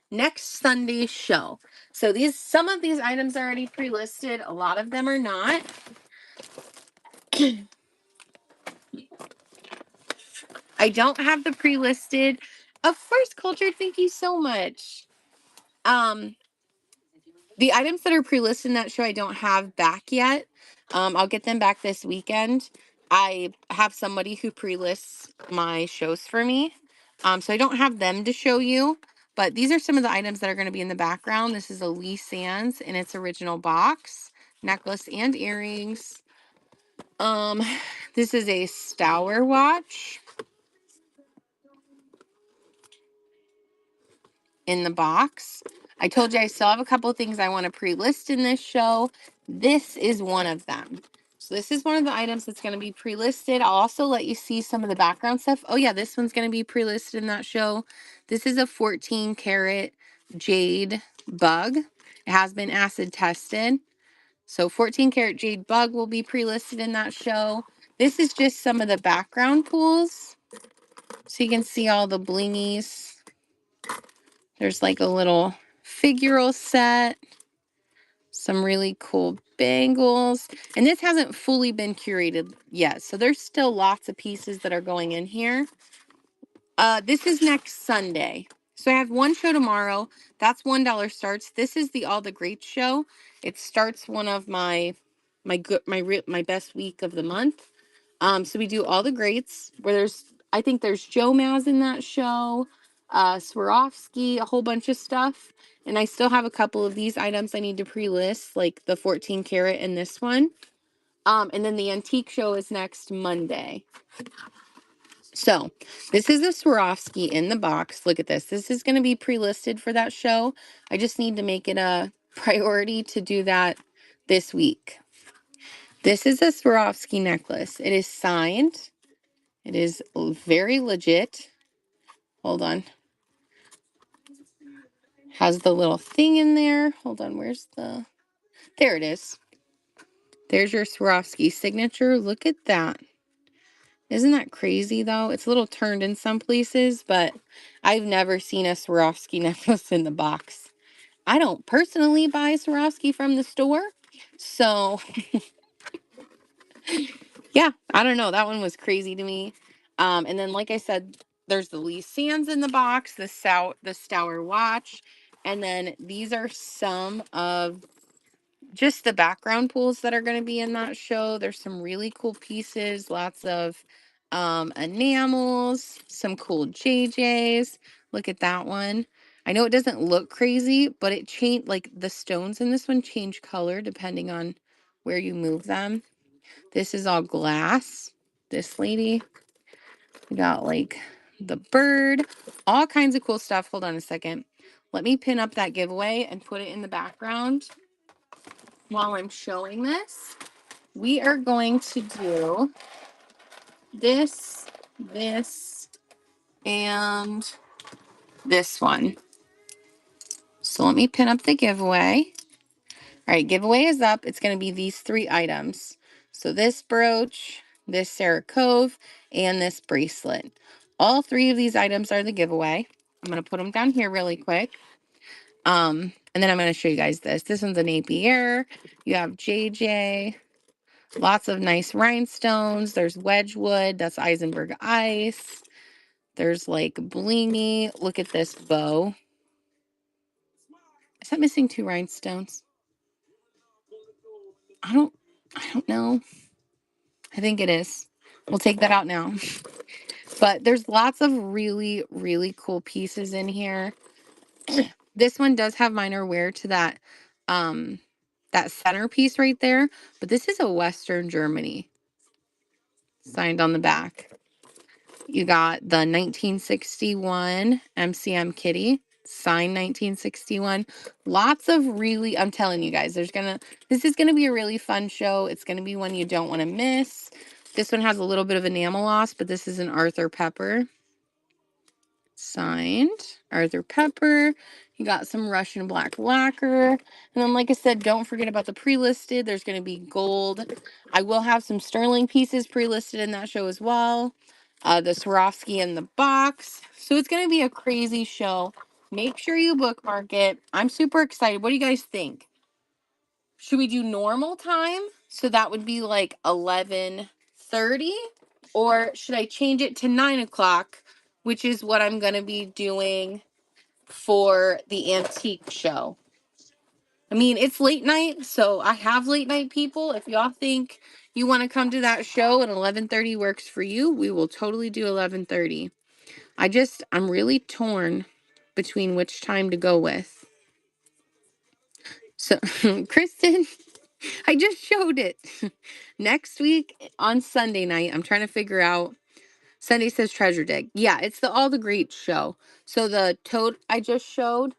next Sunday's show. So some of these items are already pre-listed. A lot of them are not. I don't have the pre-listed. Of course, Culture, thank you so much. The items that are pre-listed in that show I don't have back yet. I'll get them back this weekend. I have somebody who pre-lists my shows for me. So I don't have them to show you. But these are some of the items that are going to be in the background. This is a Lee Sands in its original box. Necklace and earrings. This is a Stour watch in the box. I told you I still have a couple of things I want to pre-list in this show. This is one of them. So this is one of the items that's going to be pre-listed. I'll also let you see some of the background stuff. Oh yeah, this one's going to be pre-listed in that show. This is a 14 karat jade bug. It has been acid tested. So 14 karat jade bug will be pre-listed in that show. This is just some of the background pools. So you can see all the blingies. There's like a little figural set, some really cool bangles, and this hasn't fully been curated yet, so there's still lots of pieces that are going in here. This is next Sunday. So I have one show tomorrow. That's $1 starts. This is the All the Greats show. It starts one of my best week of the month. So we do All the Greats, where I think there's Joe Maz in that show, Swarovski, a whole bunch of stuff. And I still have a couple of these items I need to pre-list, like the 14 karat and this one. And then the antique show is next Monday. So this is a Swarovski in the box. Look at this. This is going to be pre-listed for that show. I just need to make it a priority to do that this week. This is a Swarovski necklace. It is signed. It is very legit. Hold on. Has the little thing in there. Hold on. There it is. There's your Swarovski signature. Look at that. Isn't that crazy, though? It's a little turned in some places, but I've never seen a Swarovski necklace in the box. I don't personally buy Swarovski from the store, so yeah, I don't know. That one was crazy to me. And then, like I said, there's the Lee Sands in the box, the Stour watch, and then these are some of just the background pools that are going to be in that show. There's some really cool pieces, lots of enamels, some cool JJs. Look at that one. I know it doesn't look crazy, but it changed, like the stones in this one change color depending on where you move them. This is all glass. This lady, we got like the bird, all kinds of cool stuff. Hold on a second. Let me pin up that giveaway and put it in the background while I'm showing this. We are going to do this, and this one. So let me pin up the giveaway. All right, giveaway is up. It's going to be these 3 items. So this brooch, this Sarah Cove, and this bracelet. All 3 of these items are the giveaway. I'm going to put them down here really quick. And then I'm going to show you guys this. This one's an Napier. You have JJ. Lots of nice rhinestones. There's Wedgwood. That's Eisenberg Ice. There's like blingy. Look at this bow. Is that missing 2 rhinestones? I don't know. I think it is. We'll take that out now. But there's lots of really, really cool pieces in here. This one does have minor wear to that centerpiece right there. But this is a Western Germany signed on the back. You got the 1961 MCM Kitty, signed 1961. Lots of really, I'm telling you guys, this is gonna be a really fun show. It's gonna be one you don't want to miss. This one has a little bit of enamel loss, but this is an Arthur Pepper. Signed Arthur Pepper. You got some Russian black lacquer. And then, like I said, don't forget about the pre-listed. There's going to be gold. I will have some sterling pieces pre-listed in that show as well. The Swarovski in the box. So it's going to be a crazy show. Make sure you bookmark it. I'm super excited. What do you guys think? Should we do normal time? So that would be like 11:30, or should I change it to 9 o'clock, which is what I'm going to be doing for the antique show? I mean, it's late night, so I have late night people. If y'all think you want to come to that show and 11:30 works for you, we will totally do 11:30. I'm really torn between which time to go with. So, Kristen, I just showed it. Next week on Sunday night, I'm trying to figure out. Sunday says Treasure Dig. Yeah, it's the All the Greats show. So the tote I just showed,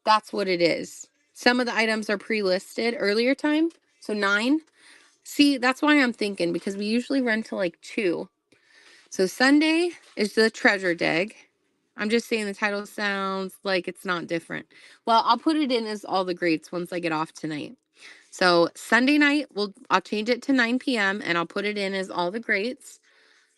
that's what it is. Some of the items are pre-listed earlier time, so 9. See, that's why I'm thinking, because we usually run to like 2. So Sunday is the Treasure Dig. I'm just saying the title sounds like it's not different. Well, I'll put it in as All the Greats once I get off tonight. So Sunday night, I'll change it to 9 p.m. and I'll put it in as All the Greats.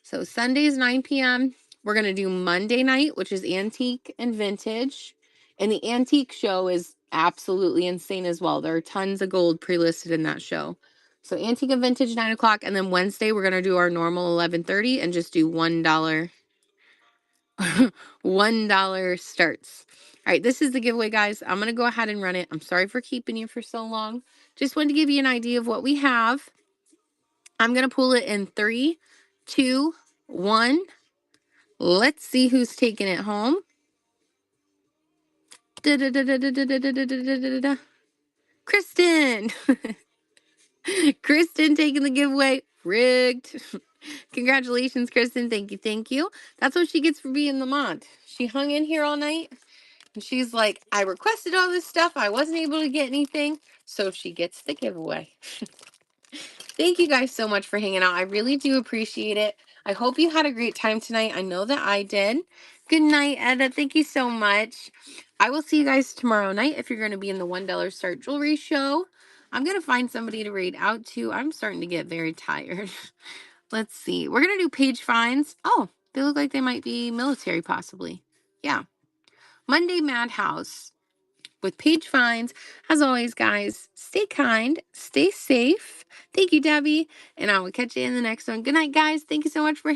So Sunday's 9 p.m. We're going to do Monday night, which is antique and vintage. And the antique show is absolutely insane as well. There are tons of gold pre-listed in that show. So antique and vintage, 9 o'clock. And then Wednesday, we're going to do our normal 11:30 and just do $1. $1 starts. All right, this is the giveaway, guys. I'm going to go ahead and run it. I'm sorry for keeping you for so long. Just wanted to give you an idea of what we have. I'm going to pull it in 3, 2, 1. Let's see who's taking it home. Kristen. Kristen taking the giveaway. Rigged. Congratulations, Kristen. Thank you. Thank you. That's what she gets for being the mod. She hung in here all night. And she's like, I requested all this stuff. I wasn't able to get anything. So she gets the giveaway. Thank you guys so much for hanging out. I really do appreciate it. I hope you had a great time tonight. I know that I did. Good night, Edda. Thank you so much. I will see you guys tomorrow night if you're going to be in the $1 Start Jewelry Show. I'm going to find somebody to raid out to. I'm starting to get very tired. Let's see. We're going to do page finds. Oh, they look like they might be military possibly. Yeah. Monday Madhouse with Paige Finds. As always, guys, stay kind, stay safe. Thank you, Debbie, and I will catch you in the next one. Good night, guys. Thank you so much for